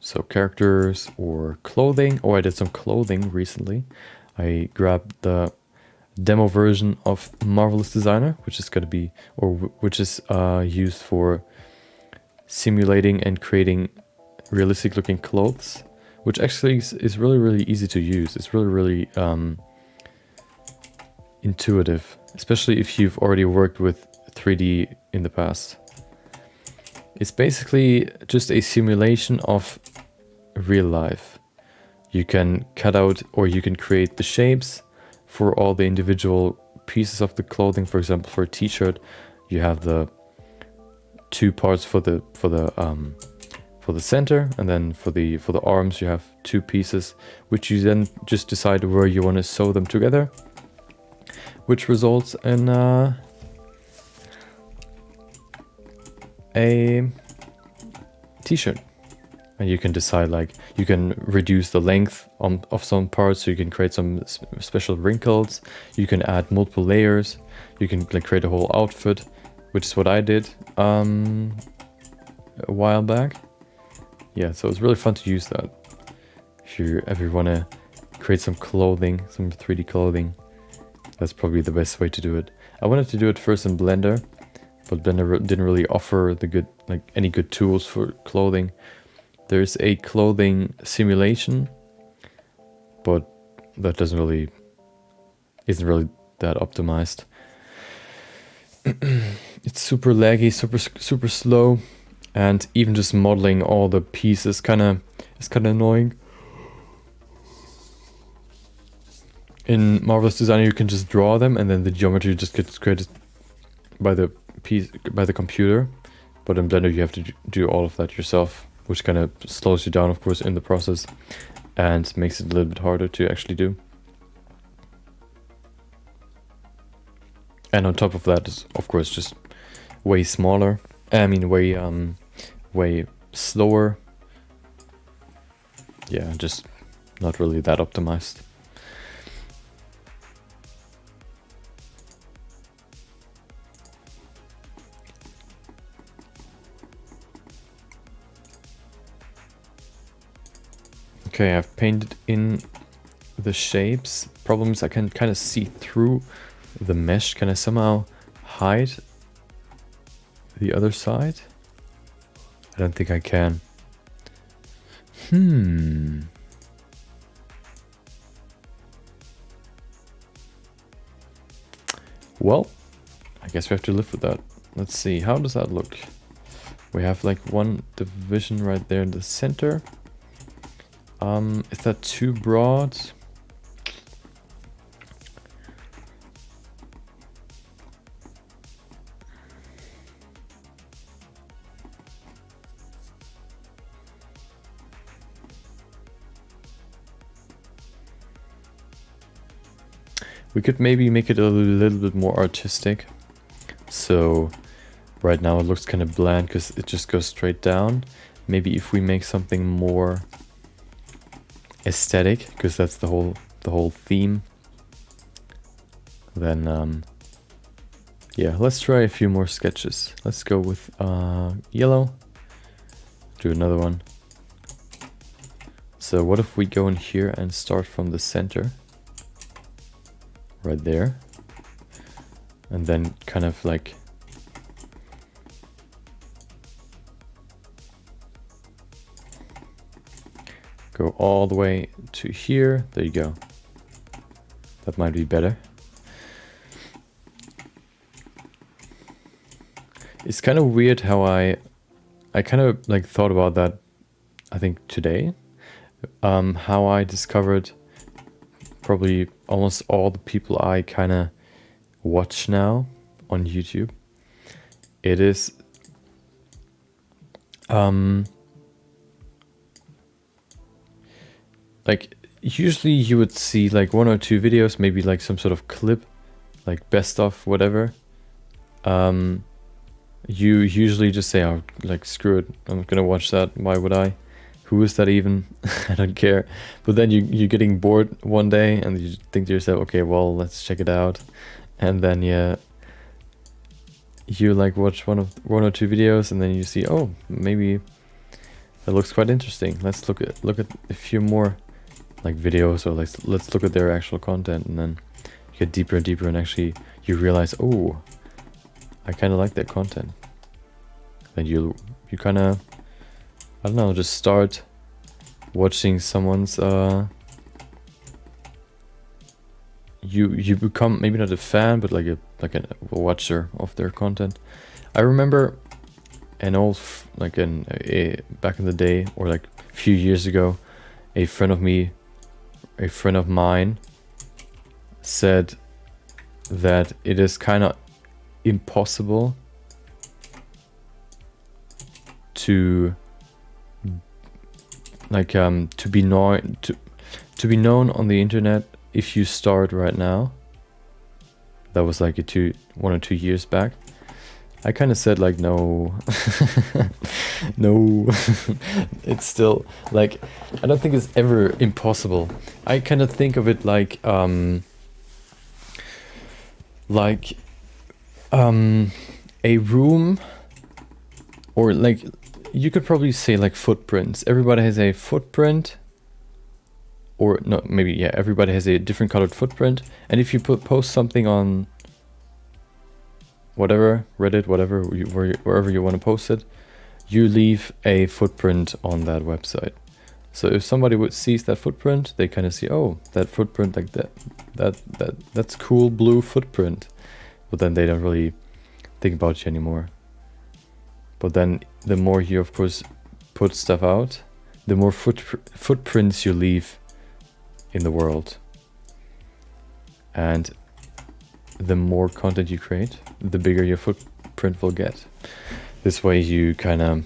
So characters or clothing. Oh, I did some clothing recently. I grabbed the demo version of Marvelous Designer, which is going to be, or which is used for simulating and creating realistic looking clothes, which actually is really, really easy to use. It's really, really intuitive, especially if you've already worked with 3D in the past. It's basically just a simulation of real life. You can cut out or you can create the shapes for all the individual pieces of the clothing. For example, for a t-shirt, you have the two parts for the center, and then for the arms you have two pieces, which you then just decide where you want to sew them together, which results in a t-shirt. And you can decide, like, you can reduce the length of some parts, so you can create some special wrinkles. You can add multiple layers. You can, like, create a whole outfit, which is what I did a while back. Yeah, so it's really fun to use that. If you ever want to create some clothing, some 3D clothing, that's probably the best way to do it. I wanted to do it first in Blender, but Blender didn't really offer the good, like, any good tools for clothing. There's a clothing simulation, but that isn't really that optimized. It's super laggy, super slow, and even just modeling all the pieces is kind of annoying. In Marvelous Designer, you can just draw them, and then the geometry just gets created by the computer. But in Blender, you have to do all of that yourself, which kind of slows you down, of course, in the process, and makes it a little bit harder to actually do. And on top of that is, of course, just way smaller. I mean, way slower. Yeah, just not really that optimized. Okay, I've painted in the shapes. Problem is I can kind of see through the mesh. Can I somehow hide the other side? I don't think I can. Well, I guess we have to live with that. Let's see, how does that look? We have like one division right there in the center. Is that too broad? We could maybe make it a little bit more artistic. So right now it looks kind of bland because it just goes straight down. Maybe if we make something more aesthetic, because that's the whole theme, then yeah, let's try a few more sketches. Let's go with yellow. Do another one. So what if we go in here and start from the center right there, and then kind of like go all the way to here. There you go. That might be better. It's kind of weird how I kind of like thought about that, I think today, how I discovered probably almost all the people I kind of watch now on YouTube. It is like usually you would see like one or two videos, maybe like some sort of clip, like best of whatever. You usually just say, oh, like screw it, I'm gonna watch that, why would I? Who is that even? I don't care. But then you're getting bored one day and you think to yourself, okay, well, let's check it out. And then yeah, you like watch one or two videos, and then you see, oh, maybe It looks quite interesting. Let's look at a few more like videos, or like let's look at their actual content, and then you get deeper and deeper, and actually you realize, oh, I kind of like that content. Then you kind of, I don't know, just start watching someone's you become maybe not a fan, but like a watcher of their content. I remember an old back in the day, or like a few years ago, a friend of mine said that it is kind of impossible to to be known on the internet if you start right now. That was like 1 or 2 years back. I kind of said like, no, no, it's still like, I don't think it's ever impossible. I kind of think of it like a room, or like, you could probably say like footprints. Everybody has a footprint, or no, maybe, yeah, everybody has a different colored footprint. And if you post something on whatever, Reddit, whatever, wherever you want to post it, you leave a footprint on that website. So if somebody sees that footprint, they kind of see, oh, that footprint, like that's cool blue footprint. But then they don't really think about you anymore. But then the more you, of course, put stuff out, the more footprints you leave in the world. And the more content you create, the bigger your footprint will get. This way you kind of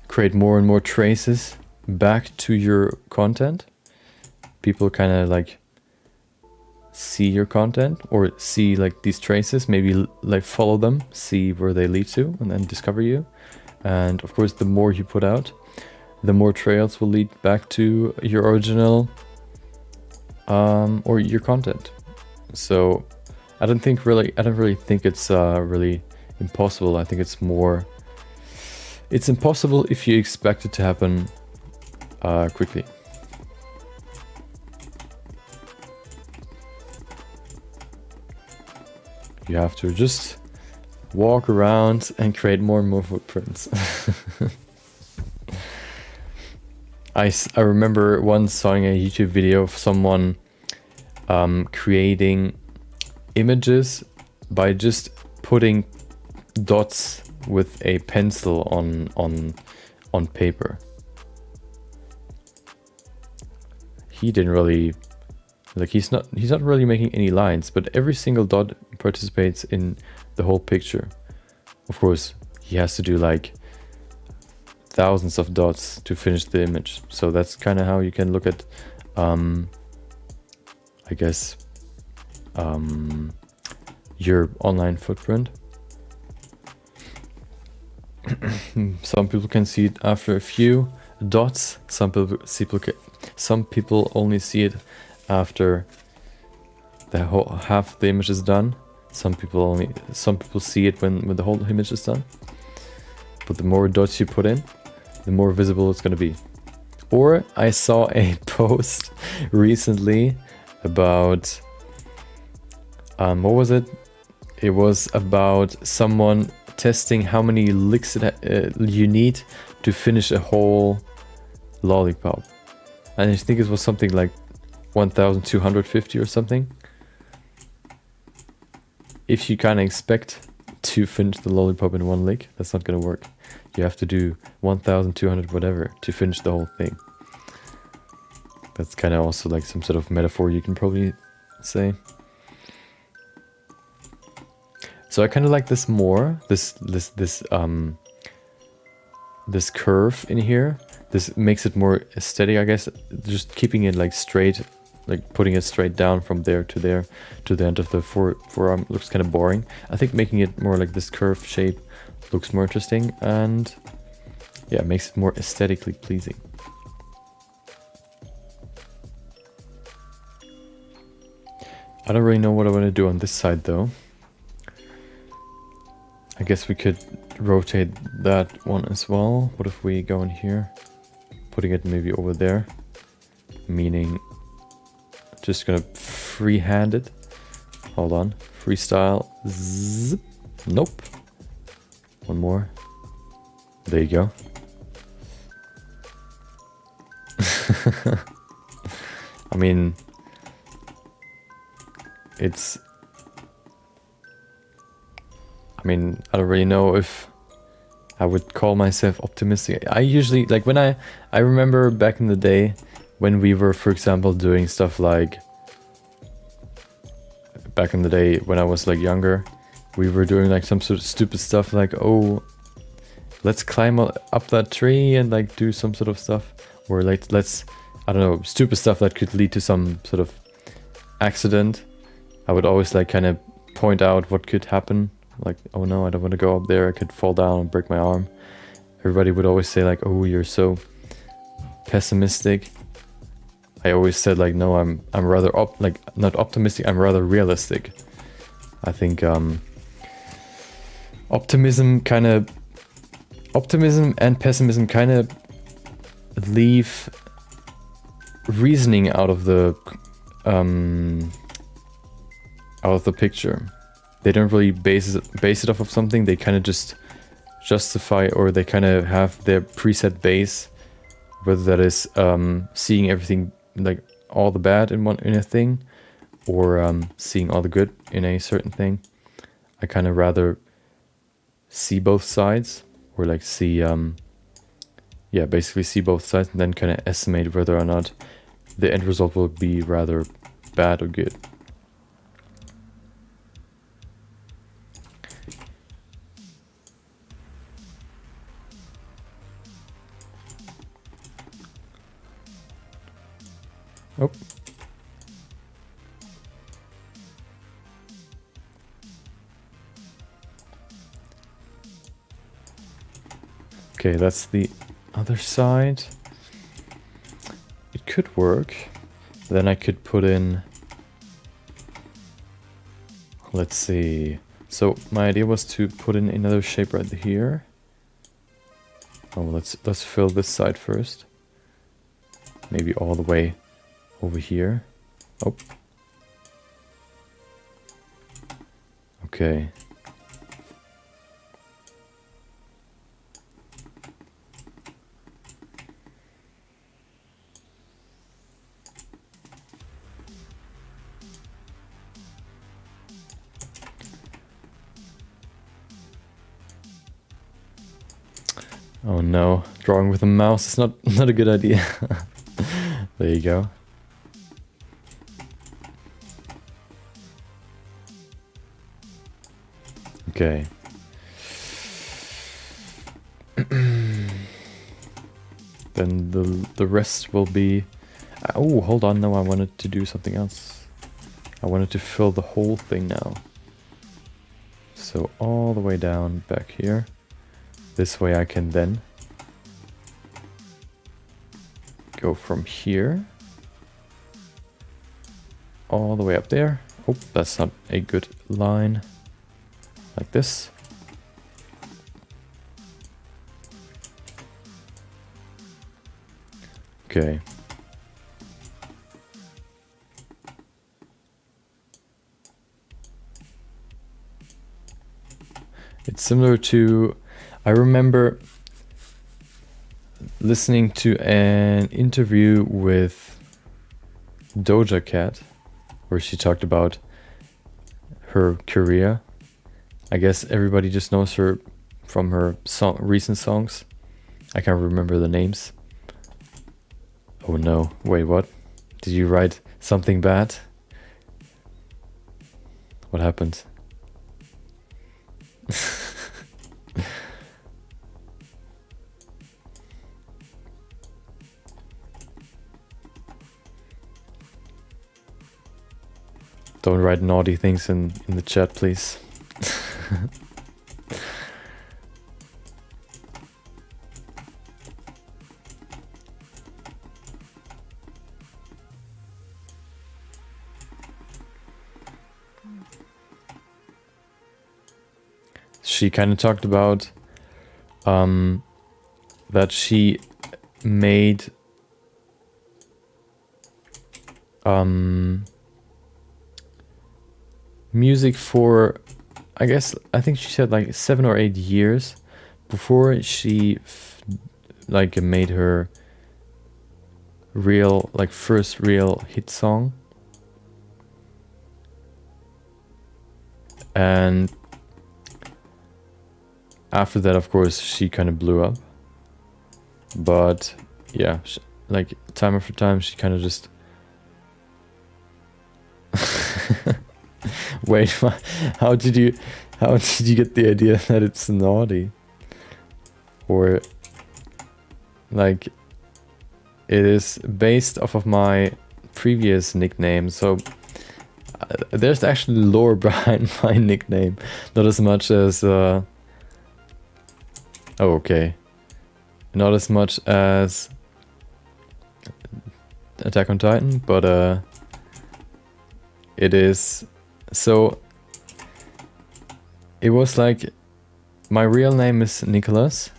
create more and more traces back to your content. People kind of like see your content, or see like these traces, maybe like follow them, see where they lead to, and then discover you. And of course, the more you put out, the more trails will lead back to your original or your content. So I don't really think it's really impossible. I think it's impossible if you expect it to happen quickly. You have to just walk around and create more and more footprints. I remember once seeing a YouTube video of someone creating images by just putting dots with a pencil on paper. He didn't really, like, he's not really making any lines, but every single dot participates in the whole picture. Of course, he has to do like thousands of dots to finish the image. So that's kind of how you can look at, I guess, your online footprint. Some people can see it after a few dots. Some people only see it after the whole half the image is done. Some people see it when the whole image is done. But the more dots you put in, the more visible it's going to be. Or I saw a post recently about what was it? It was about someone testing how many licks you need to finish a whole lollipop, and I think it was something like 1,250 or something. If you kind of expect to finish the lollipop in one lick, that's not gonna work. You have to do 1,200 whatever to finish the whole thing. That's kind of also like some sort of metaphor you can probably say. So I kind of like this more, this curve in here. This makes it more aesthetic, I guess. Just keeping it like straight, like putting it straight down from there to the end of the forearm looks kind of boring. I think making it more like this curved shape looks more interesting, and yeah, it makes it more aesthetically pleasing. I don't really know what I want to do on this side though. I guess we could rotate that one as well. What if we go in here, putting it maybe over there, meaning just gonna freehand it. Hold on, freestyle. Zip. Nope. One more. There you go. I mean, it's... I mean, I don't really know if I would call myself optimistic. I usually, like when I remember back in the day when we were, for example, doing stuff like, back in the day when I was like younger, we were doing like some sort of stupid stuff like, oh, let's climb up that tree and like do some sort of stuff. Or like, let's, I don't know, stupid stuff that could lead to some sort of accident. I would always like kind of point out what could happen. Like, oh no, I don't want to go up there. I could fall down and break my arm. Everybody would always say like, oh, you're so pessimistic. I always said like, no, I'm rather not optimistic. I'm rather realistic. I think optimism and pessimism kind of leave reasoning out of the picture. They don't really base it off of something. They kind of just justify, or they kind of have their preset base, whether that is seeing everything, like all the bad in a thing, or seeing all the good in a certain thing. I kind of rather see both sides, or like see basically see both sides, and then kind of estimate whether or not the end result will be rather bad or good. Oh. Okay, that's the other side. It could work. Then I could put in... Let's see. So my idea was to put in another shape right here. Oh, let's fill this side first. Maybe all the way over here. Oh. Okay. Oh no, drawing with a mouse is not a good idea. There you go. Okay. Then the rest will be... Oh, hold on, no, I wanted to do something else. I wanted to fill the whole thing now. So all the way down back here. This way I can then go from here all the way up there. Oh, that's not a good line. Like this. Okay. It's similar to, I remember listening to an interview with Doja Cat, where she talked about her career. I guess everybody just knows her from her recent songs. I can't remember the names. Oh no, wait, what? Did you write something bad? What happened? Don't write naughty things in the chat, please. She kind of talked about that she made music for, I think she said like 7 or 8 years before she like made her real, like first real hit song. And after that, of course, she kind of blew up. But yeah, like time after time, she kind of just... Wait, how did you get the idea that it's naughty? Or like, it is based off of my previous nickname, so there's actually lore behind my nickname, not as much as oh, okay, not as much as Attack on Titan, but it is. So it was like, my real name is Nicholas,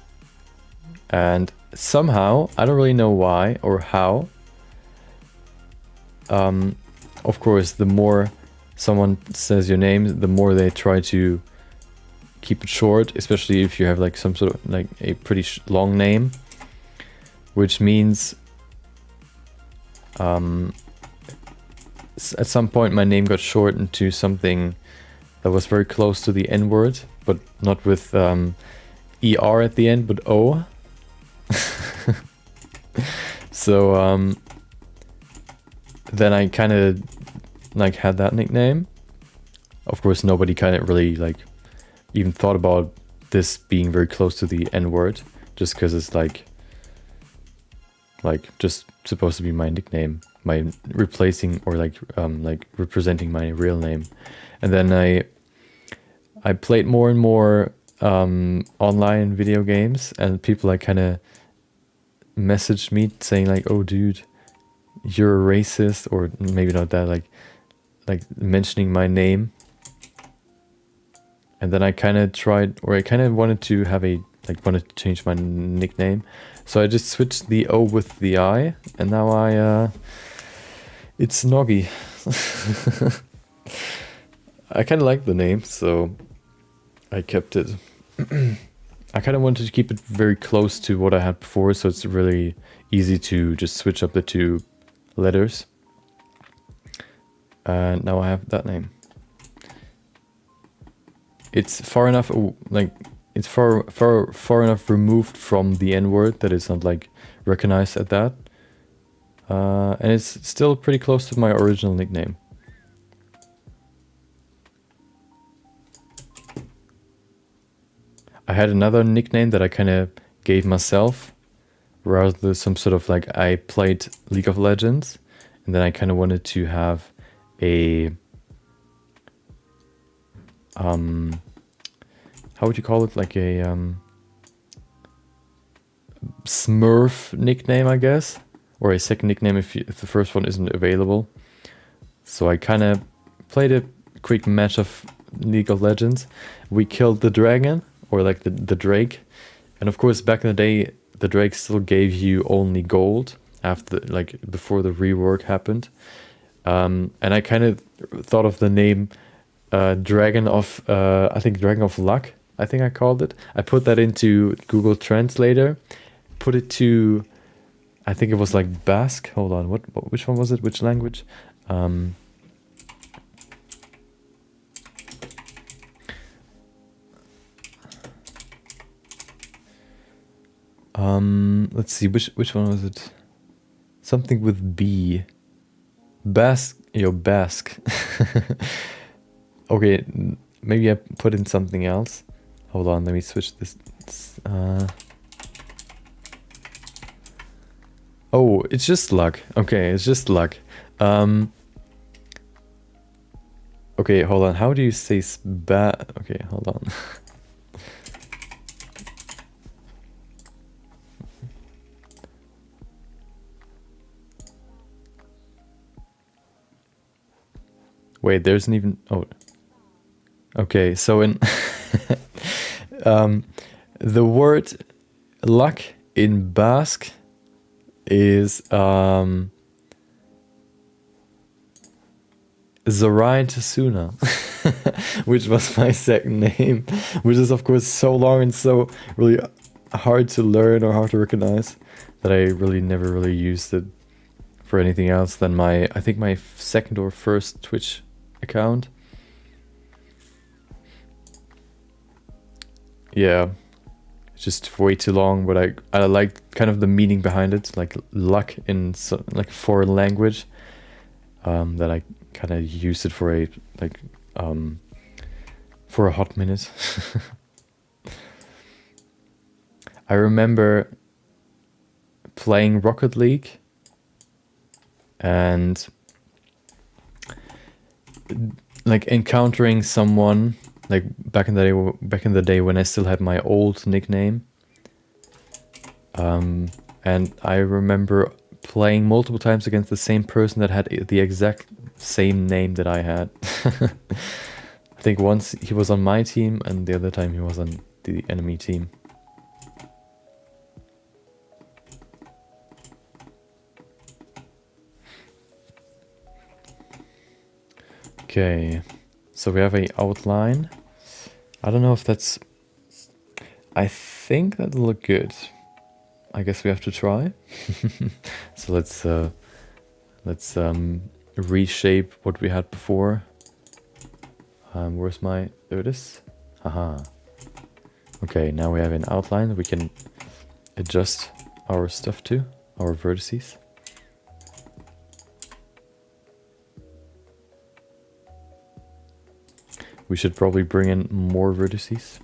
and somehow, I don't really know why or how, of course, the more someone says your name, the more they try to keep it short, especially if you have like some sort of like a pretty long name, which means at some point my name got shortened to something that was very close to the N word, but not with ER at the end, but O. So then I kind of like had that nickname. Of course, nobody kind of really like even thought about this being very close to the N word, just because it's like just supposed to be my nickname, my replacing or like representing my real name. And then I played more and more online video games, and people like kind of messaged me saying like, "Oh, dude, you're a racist," or maybe not that, like mentioning my name. And then I kind of tried, or I kind of wanted to have wanted to change my nickname, so I just switched the O with the I, and now it's Noggy. I kind of like the name, so I kept it. I kind of wanted to keep it very close to what I had before, so it's really easy to just switch up the 2 letters. And now I have that name. It's far enough, it's far enough removed from the N word that it's not like recognized at that. And it's still pretty close to my original nickname. I had another nickname that I kind of gave myself, rather some sort of like, I played League of Legends, and then I kind of wanted to have a how would you call it, like a Smurf nickname, I guess, or a second nickname if the first one isn't available. So I kind of played a quick match of League of Legends. We killed the dragon, or like the Drake, and of course back in the day the Drake still gave you only gold after, like, before the rework happened. And I kind of thought of the name Dragon of I think Dragon of Luck, I think I called it. I put that into Google Translator, put it to, I think it was like Basque. Hold on, which one was it? Which language? Let's see, which one was it? Something with B. Basque, Basque. Okay, maybe I put in something else. Hold on, let me switch this. Oh, it's just luck. Okay, it's just luck. Okay, hold on. How do you say Okay, hold on. Wait, there's an even... Oh. Okay, so in... The word luck in Basque is Zorain Tasuna, which was my second name, which is of course so long and so really hard to learn or hard to recognize that I really never really used it for anything else than I think my second or first Twitch account. Yeah, it's just way too long, but I like kind of the meaning behind it, like luck in like foreign language, that I kind of use it for a for a hot minute. I remember playing Rocket League and like encountering someone like back in the day when I still had my old nickname, and I remember playing multiple times against the same person that had the exact same name that I had. I think once he was on my team and the other time he was on the enemy team. Okay, so we have a outline. I don't know if that's... I think that'll look good. I guess we have to try. So let's reshape what we had before. Where's my... There it is. Haha. Okay, now we have an outline that we can adjust our stuff to, our vertices. We should probably bring in more vertices.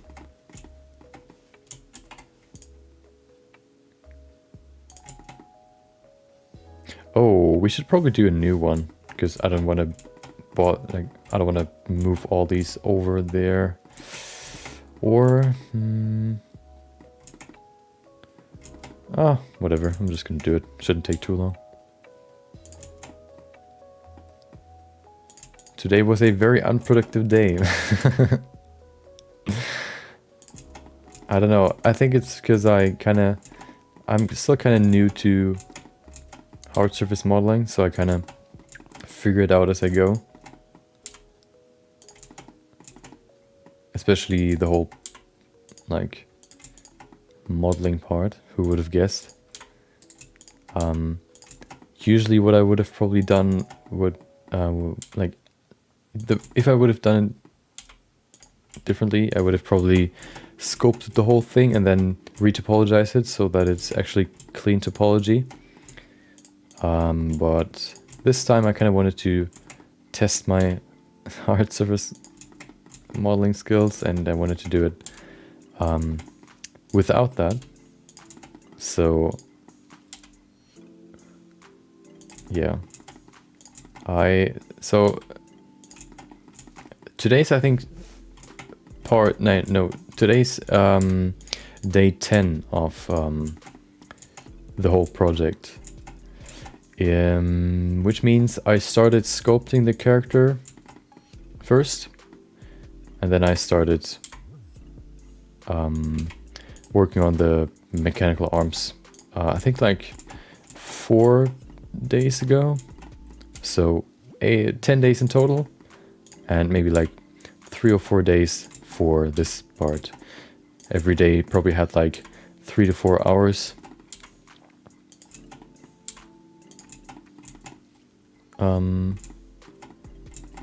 Oh, we should probably do a new one because I don't want to move all these over there. Or whatever. I'm just gonna do it. Shouldn't take too long. Today was a very unproductive day. I don't know. I think it's because I'm still kind of new to hard surface modeling, so I kind of figure it out as I go. Especially the whole like modeling part. Who would have guessed? Usually what I would have probably done would if I would have done it differently, I would have probably sculpted the whole thing and then retopologized it so that it's actually clean topology. But this time I kind of wanted to test my hard surface modeling skills, and I wanted to do it without that. So yeah, today's, I think, today's day 10 of the whole project. Which means I started sculpting the character first, and then I started working on the mechanical arms. I think like 4 days ago. So 10 days in total, and maybe like 3 or 4 days for this part. Every day probably had like 3 to 4 hours.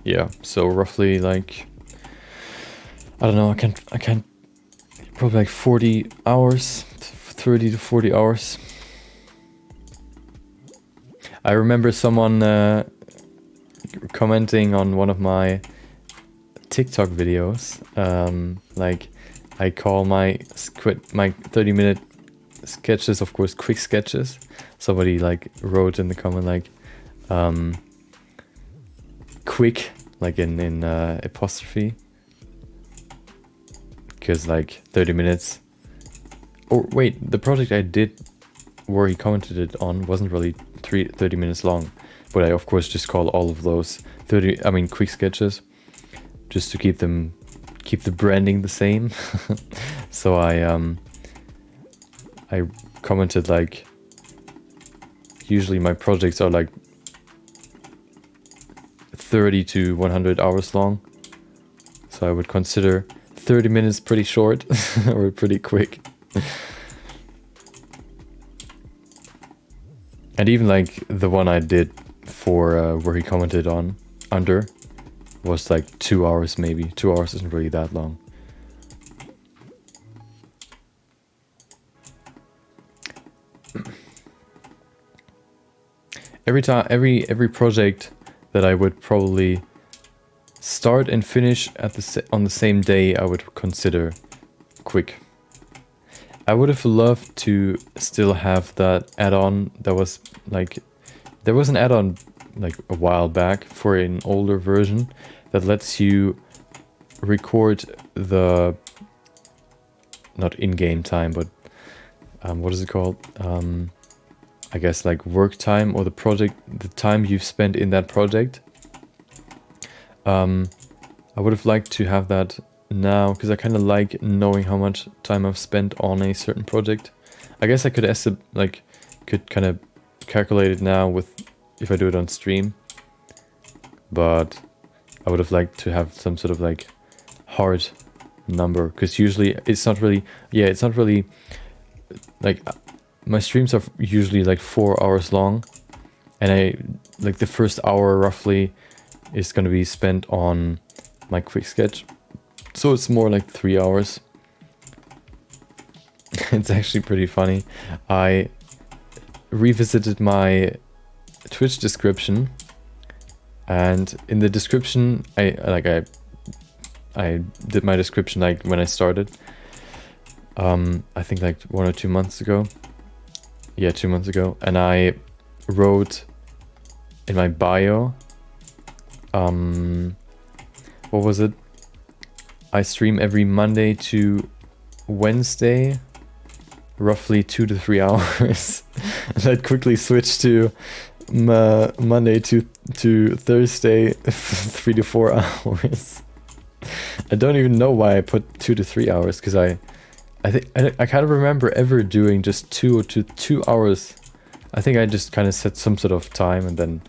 Yeah, so roughly like, I don't know, I can't probably like 40 hours, 30 to 40 hours. I remember someone commenting on one of my TikTok videos, like I call my 30-minute sketches, of course, quick sketches. Somebody like wrote in the comment like quick, like in apostrophe, because like 30 minutes. Or wait, the project I did where he commented it on wasn't really 30 minutes long, but I of course just call all of those quick sketches, just to keep the branding the same. So I commented like, usually my projects are like 30 to 100 hours long. So I would consider 30 minutes pretty short or pretty quick. And even like the one I did for where he commented on under was like 2 hours maybe. 2 hours isn't really that long. Every project that I would probably start and finish on the same day, I would consider quick. I would have loved to still have that add-on that was like, there was an add-on like a while back for an older version that lets you record the, not in-game time, but what is it called? I guess like work time or the time you've spent in that project. I would have liked to have that now, because I kind of like knowing how much time I've spent on a certain project. I guess I could kind of calculate it now with if I do it on stream, but I would have liked to have some sort of like hard number, because usually it's not really like, my streams are usually like 4 hours long, and like the first hour roughly is going to be spent on my quick sketch, so it's more like 3 hours. It's actually pretty funny. I revisited my Twitch description, and in the description I did my description like when I started, I think like 1 or 2 months ago. Yeah, 2 months ago. And I wrote in my bio, what was it? I stream every Monday to Wednesday, roughly 2 to 3 hours. And I'd quickly switch to Monday to Thursday, 3 to 4 hours. I don't even know why I put 2 to 3 hours, because I kind of remember ever doing just 2 hours. I think I just kind of set some sort of time and then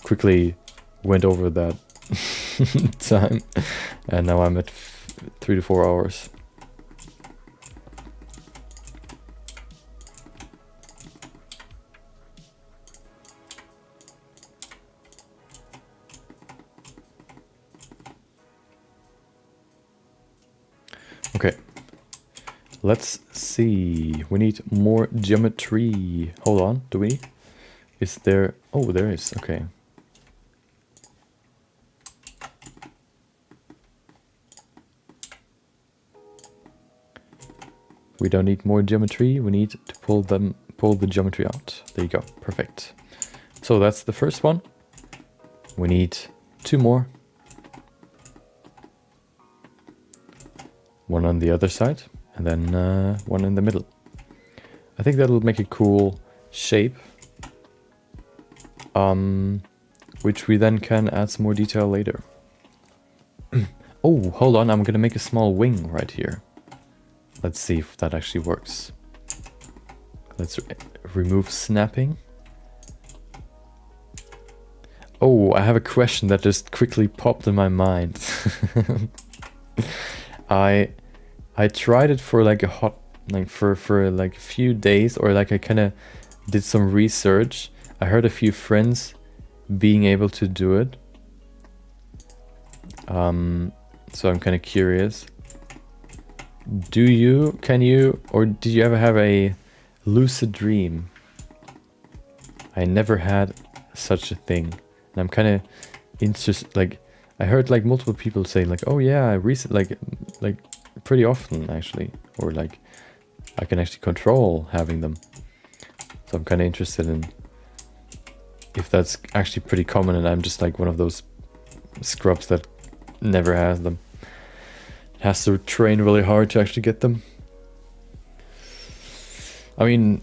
quickly went over that time, and now I'm at 3 to 4 hours. Okay. Let's see. We need more geometry. Hold on. Do we? Is there? Oh, there is. Okay. We don't need more geometry. We need to pull the geometry out. There you go. Perfect. So that's the first one. We need 2 more. One on the other side, and then one in the middle. I think that'll make a cool shape, which we then can add some more detail later. Oh, hold on, I'm gonna make a small wing right here. Let's see if that actually works. Let's remove snapping. Oh, I have a question that just quickly popped in my mind. I tried it for like for like a few days, or like I kind of did some research. I heard a few friends being able to do it. So I'm kind of curious. Can you, or did you ever have a lucid dream? I never had such a thing. And I'm kind of interested, like, I heard like multiple people say like, oh yeah, I like pretty often actually, or like I can actually control having them. So I'm kind of interested in if that's actually pretty common, and I'm just like one of those scrubs that never has them. Has to train really hard to actually get them. I mean,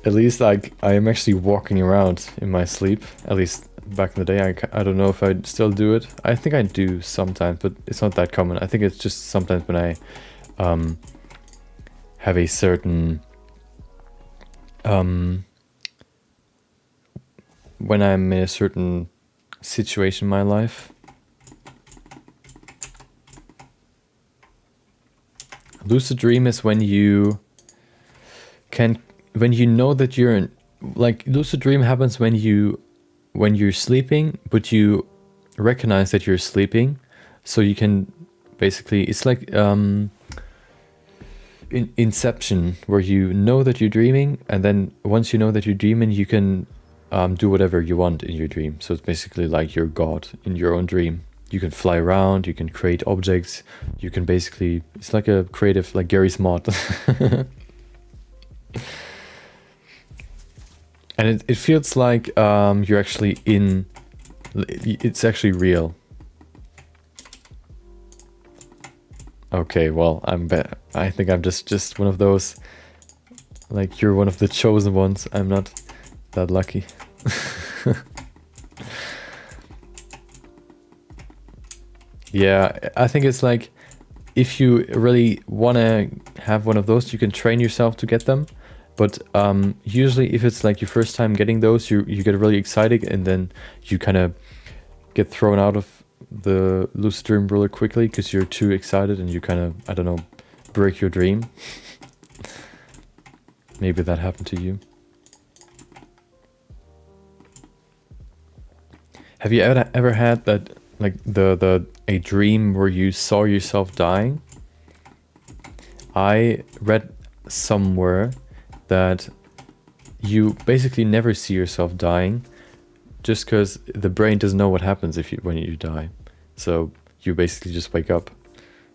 at least like I am actually walking around in my sleep. At least back in the day. I don't know if I still do it. I think I do sometimes, but it's not that common. I think it's just sometimes when I have a certain when I'm in a certain situation in my life. Lucid dream is when you know that you're in, like, lucid dream happens when you're sleeping, but you recognize that you're sleeping, so you can basically, it's like Inception, where you know that you're dreaming, and then once you know that you're dreaming, you can do whatever you want in your dream. So it's basically like you're God in your own dream. You can fly around, you can create objects, you can basically, it's like a creative, like Gary's mod. And it feels like you're actually in, it's actually real. Okay, well, I think I'm just one of those, like, you're one of the chosen ones. I'm not that lucky. Yeah, I think it's like, if you really want to have one of those, you can train yourself to get them. But usually if it's like your first time getting those, you get really excited, and then you kind of get thrown out of the lucid dream really quickly because you're too excited, and you kind of, I don't know, break your dream. Maybe that happened to you. Have you ever had that, like, a dream where you saw yourself dying? I read somewhere that you basically never see yourself dying, just because the brain doesn't know what happens when you die. So you basically just wake up.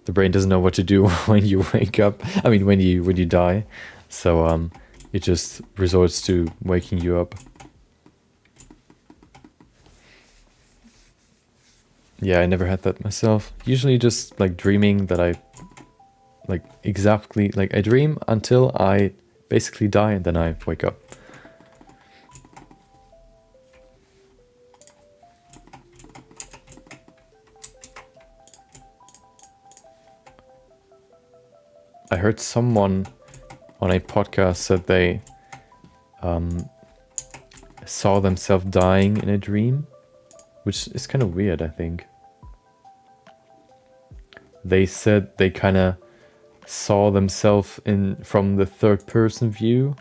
The brain doesn't know what to do when you wake up. I mean, when you die. So it just resorts to waking you up. Yeah, I never had that myself. Usually just like dreaming that I, like, exactly, like, I dream until I basically die, and then I wake up. I heard someone on a podcast said they saw themselves dying in a dream, which is kind of weird, I think. They said they kind of saw themselves from the third person view,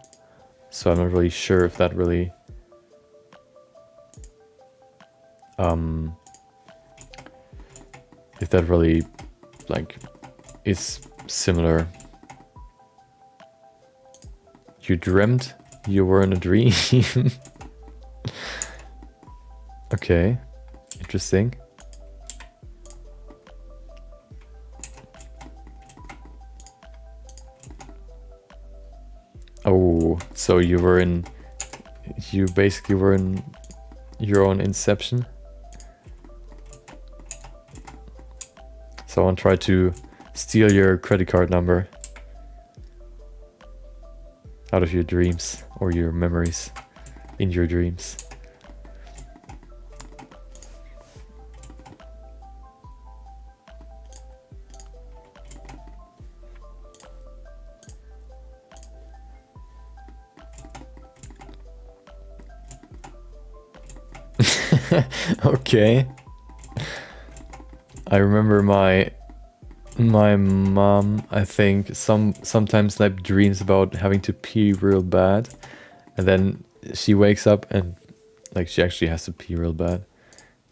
so I'm not really sure if that really like is similar. You dreamt you were in a dream. Okay, interesting. Oh, so you basically were in your own Inception. Someone tried to steal your credit card number out of your dreams, or your memories in your dreams. Okay. I remember my mom, I think, sometimes like dreams about having to pee real bad, and then she wakes up and like she actually has to pee real bad,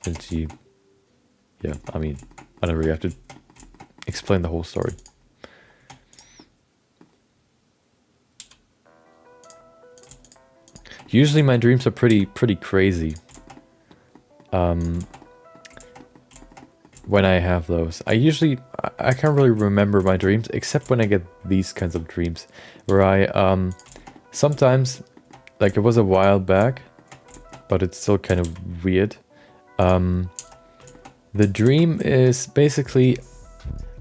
and yeah, I mean, I don't really have to explain the whole story. Usually my dreams are pretty crazy. When I have those, I can't really remember my dreams, except when I get these kinds of dreams, where I sometimes, like, it was a while back, but it's still kind of weird. The dream is basically,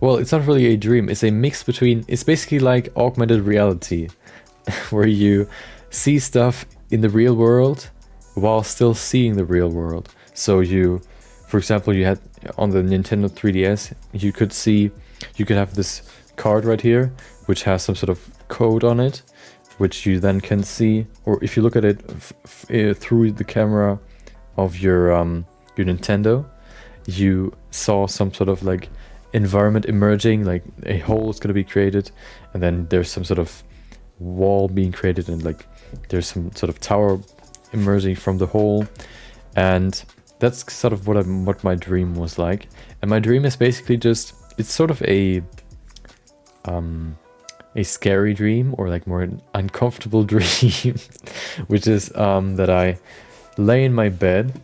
well, it's not really a dream, it's a mix between, it's basically like augmented reality, where you see stuff in the real world, while still seeing the real world. So you, for example, you had on the Nintendo 3DS, you could have this card right here, which has some sort of code on it, which you then can see, or if you look at it through the camera of your Nintendo, you saw some sort of like environment emerging, like a hole is going to be created, and then there's some sort of wall being created, and like there's some sort of tower emerging from the hole. And that's sort of what my dream was like. And my dream is basically just, it's sort of a scary dream, or like more an uncomfortable dream, which is that I lay in my bed,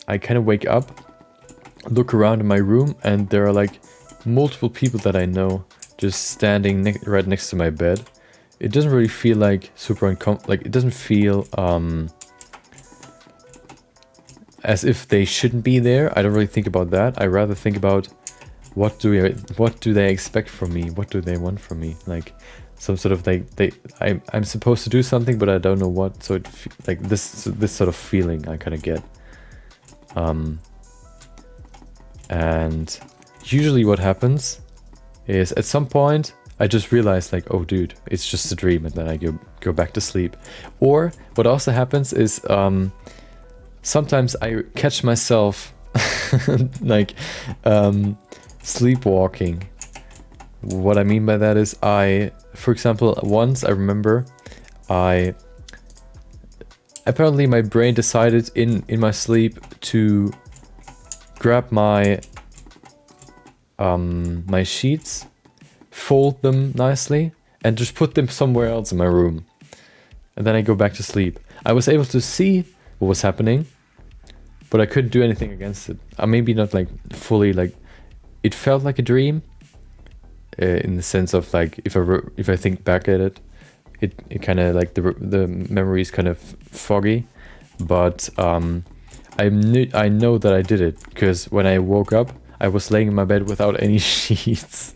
I kind of wake up, look around in my room, and there are like multiple people that I know just standing right next to my bed. It doesn't really feel like super like it doesn't feel as if they shouldn't be there. I don't really think about that. I rather think about what do they expect from me? What do they want from me? Like some sort of like I'm supposed to do something, but I don't know what. So like this sort of feeling I kind of get. And usually what happens is at some point I just realize like, oh dude, it's just a dream, and then I go back to sleep. Or what also happens is sometimes I catch myself like sleepwalking. What I mean by that is for example, once I remember apparently my brain decided in my sleep to grab my my sheets, fold them nicely, and just put them somewhere else in my room. And then I go back to sleep. I was able to see what was happening, but I couldn't do anything against it. Maybe not like fully, like it felt like a dream in the sense of like if I think back at it, it kind of like the memory is kind of foggy, but I know that I did it because when I woke up, I was laying in my bed without any sheets.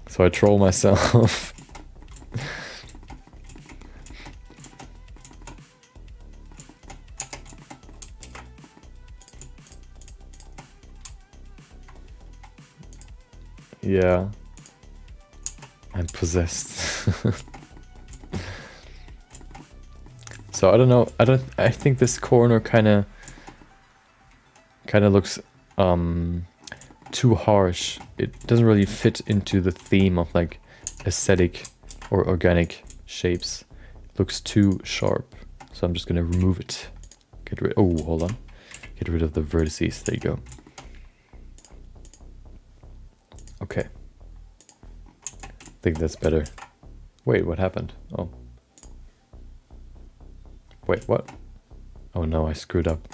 So I troll myself. Yeah. I'm possessed. So I don't know. I think this corner kind of looks too harsh. It doesn't really fit into the theme of like aesthetic or organic shapes. It looks too sharp. So I'm just gonna remove it. Oh, hold on. Get rid of the vertices. There you go. Okay. I think that's better. Wait, what happened? Oh. Wait, what? Oh no, I screwed up.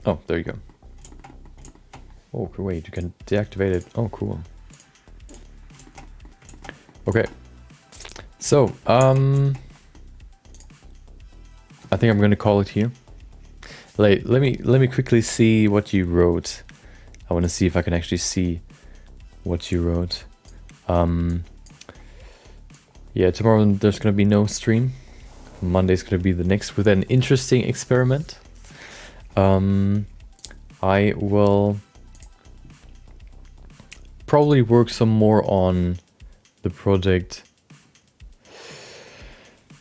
Oh, there you go. Oh, wait, you can deactivate it. Oh, cool. Okay. So, I think I'm gonna call it here. Let me quickly see what you wrote. I want to see if I can actually see what you wrote. Yeah, tomorrow there's gonna be no stream. Monday's gonna be the next with an interesting experiment. I will probably work some more on the project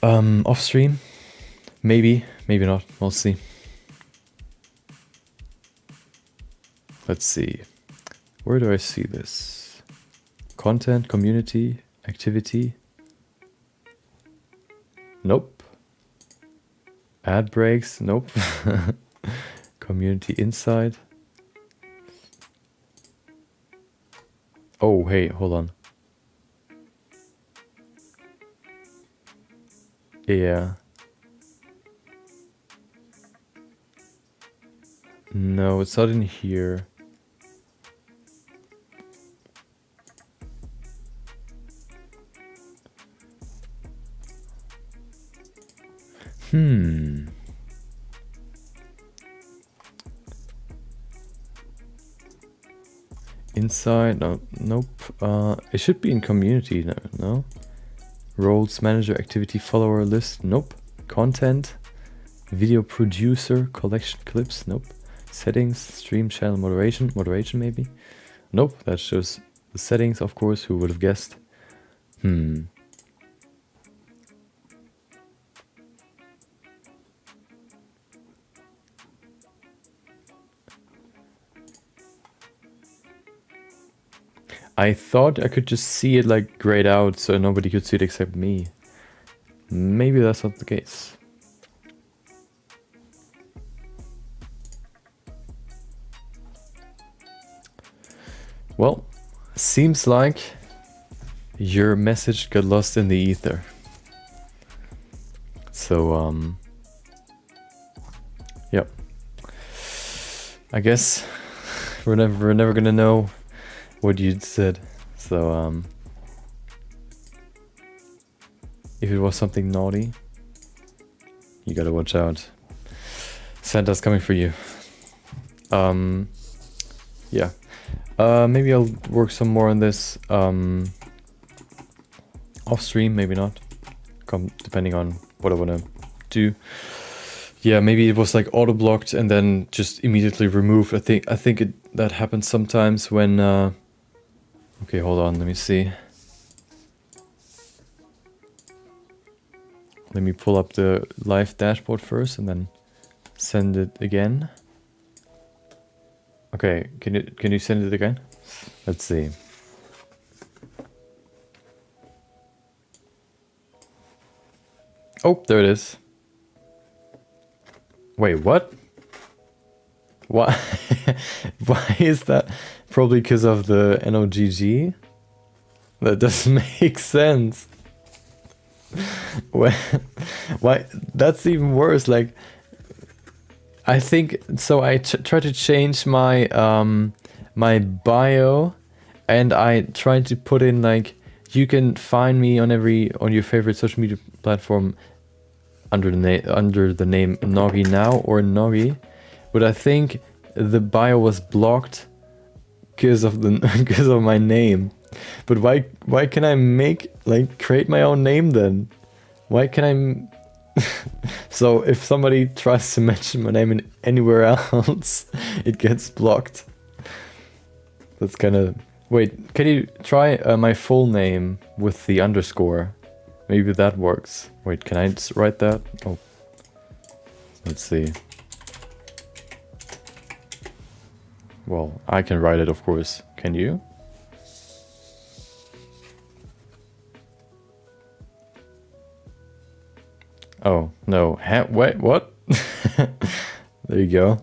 off stream. Maybe not. We'll see. Let's see. Where do I see this? Content, community, activity. Nope. Ad breaks. Nope. Community insight. Oh, hey, hold on. Yeah. No, it's not in here. Inside, no, nope. It should be in community, no, no. Roles, manager, activity, follower list, nope. Content, video producer, collection clips, nope. Settings, stream channel moderation, moderation maybe. Nope, that shows the settings, of course, who would have guessed. I thought I could just see it like grayed out so nobody could see it except me. Maybe that's not the case. Well, seems like your message got lost in the ether. So, yep. I guess we're never gonna know what you said. So, if it was something naughty, you gotta watch out. Santa's coming for you. Yeah. Maybe I'll work some more on this off stream, maybe not. Depending on what I wanna do. Yeah, maybe it was like auto blocked and then just immediately removed. I think that happens sometimes when okay, hold on, let me see. Let me pull up the live dashboard first and then send it again. Okay, can you send it again? Let's see. Oh, there it is. Wait, what? Why? Why is that? Probably because of the NOGG? That doesn't make sense. Why? That's even worse. Like, I think so. I tried to change my my bio, and I tried to put in like you can find me on your favorite social media platform under the name Noggy Now or Noggy, but I think the bio was blocked because of because of my name. But why can I create my own name then? Why can I? So if somebody tries to mention my name in anywhere else, it gets blocked. That's kind of... Wait, can you try my full name with the underscore? Maybe that works. Wait, can I just write that? Oh, let's see. Well, I can write it, of course. Can you? Oh, no. Wait, what? There you go.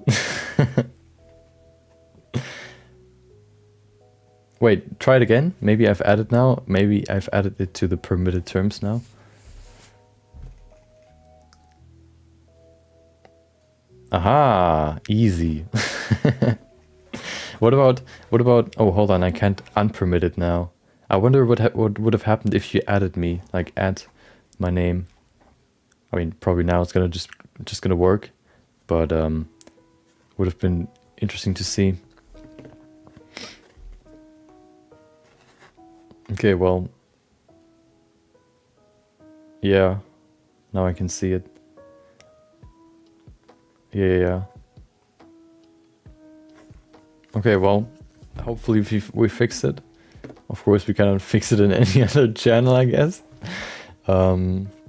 Wait, try it again. Maybe I've added now. Maybe I've added it to the permitted terms now. Aha, easy. What about, oh, hold on, I can't unpermit it now. I wonder what would have happened if you added me, like add my name. I mean, probably now it's gonna just gonna work, but would have been interesting to see. Okay, well, yeah, now I can see it. Yeah. Okay, well, hopefully we fixed it. Of course, we cannot fix it in any other channel, I guess.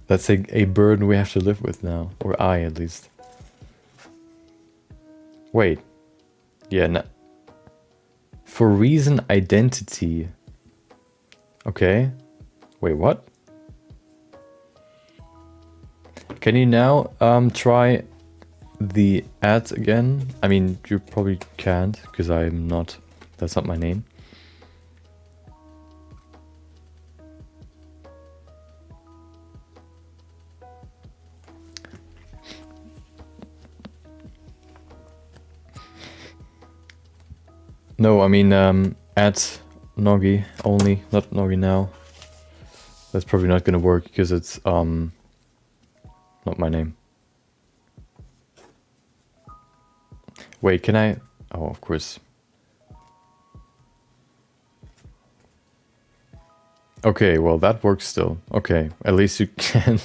That's a burden we have to live with now, or I at least. Wait, yeah, no. For reason identity. Okay. Wait, what? Can you now try the ads again? I mean, you probably can't because I'm not. That's not my name. No, I mean add Noggy only, not Noggy Now. That's probably not gonna work because it's not my name. Wait, can I? Oh, of course. Okay, well that works still. Okay, at least you can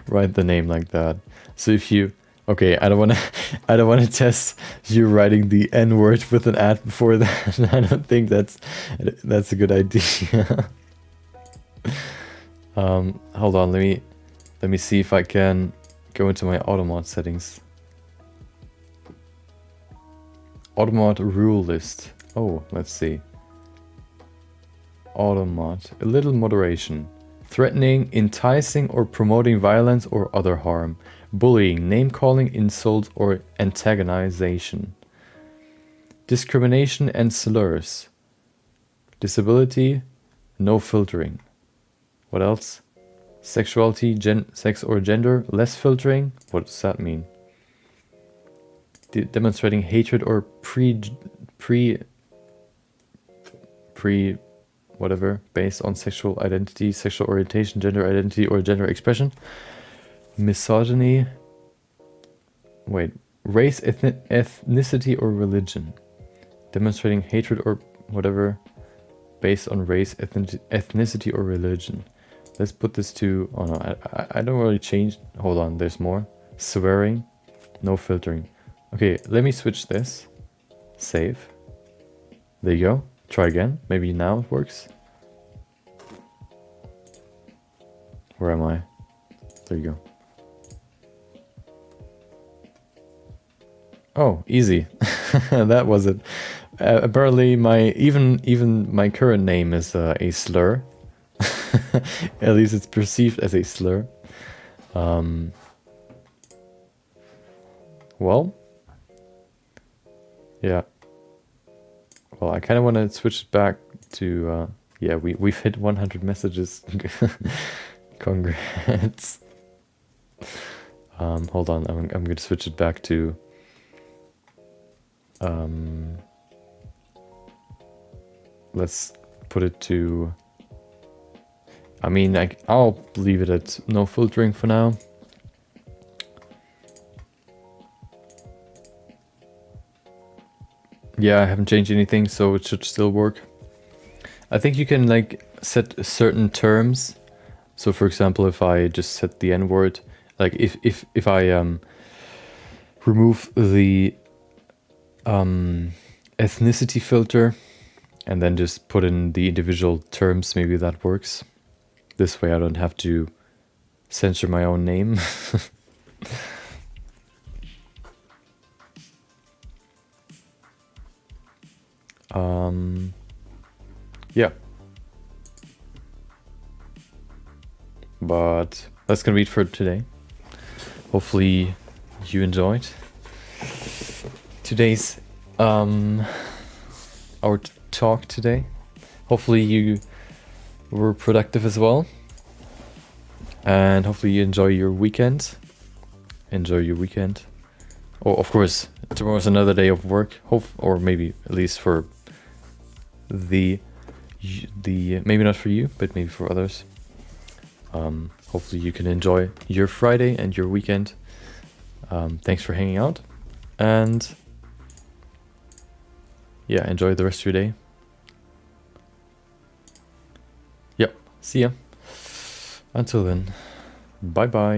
write the name like that. So if you, okay, I don't want to, I don't want to test you writing the N word with an at before that. I don't think that's a good idea. Hold on, let me see if I can go into my automod settings. Automod rule list. Oh, let's see. Automod. A little moderation. Threatening, enticing or promoting violence or other harm. Bullying, name calling, insult or antagonization. Discrimination and slurs. Disability, no filtering. What else? Sexuality, sex or gender, less filtering. What does that mean? Demonstrating hatred or whatever, based on sexual identity, sexual orientation, gender identity, or gender expression. Misogyny. Wait, race, ethnicity, or religion. Demonstrating hatred or whatever, based on race, ethnicity, or religion. Let's put this to, oh no, I don't really change. Hold on, there's more. Swearing, no filtering. Okay, let me switch this. Save. There you go. Try again. Maybe now it works. Where am I? There you go. Oh, easy. That was it. Apparently even my current name is a slur. At least it's perceived as a slur. Well, yeah. Well, I kind of want to switch it back to, yeah, we've hit 100 messages. Congrats. Hold on, I'm going to switch it back to, let's put it to, I mean, I'll leave it at no filtering for now. Yeah, I haven't changed anything, so it should still work. I think you can like set certain terms. So for example, if I just set the N word, like if I remove the ethnicity filter and then just put in the individual terms, maybe that works. This way I don't have to censor my own name. Yeah. But that's gonna be it for today. Hopefully you enjoyed today's our talk today. Hopefully you were productive as well. And hopefully you enjoy your weekend. Enjoy your weekend. Oh, of course, tomorrow's another day of work. Or maybe at least for the maybe not for you, but maybe for others. Hopefully you can enjoy your Friday and your weekend. Thanks for hanging out, and yeah, enjoy the rest of your day. Yep, see ya. Until then, bye bye.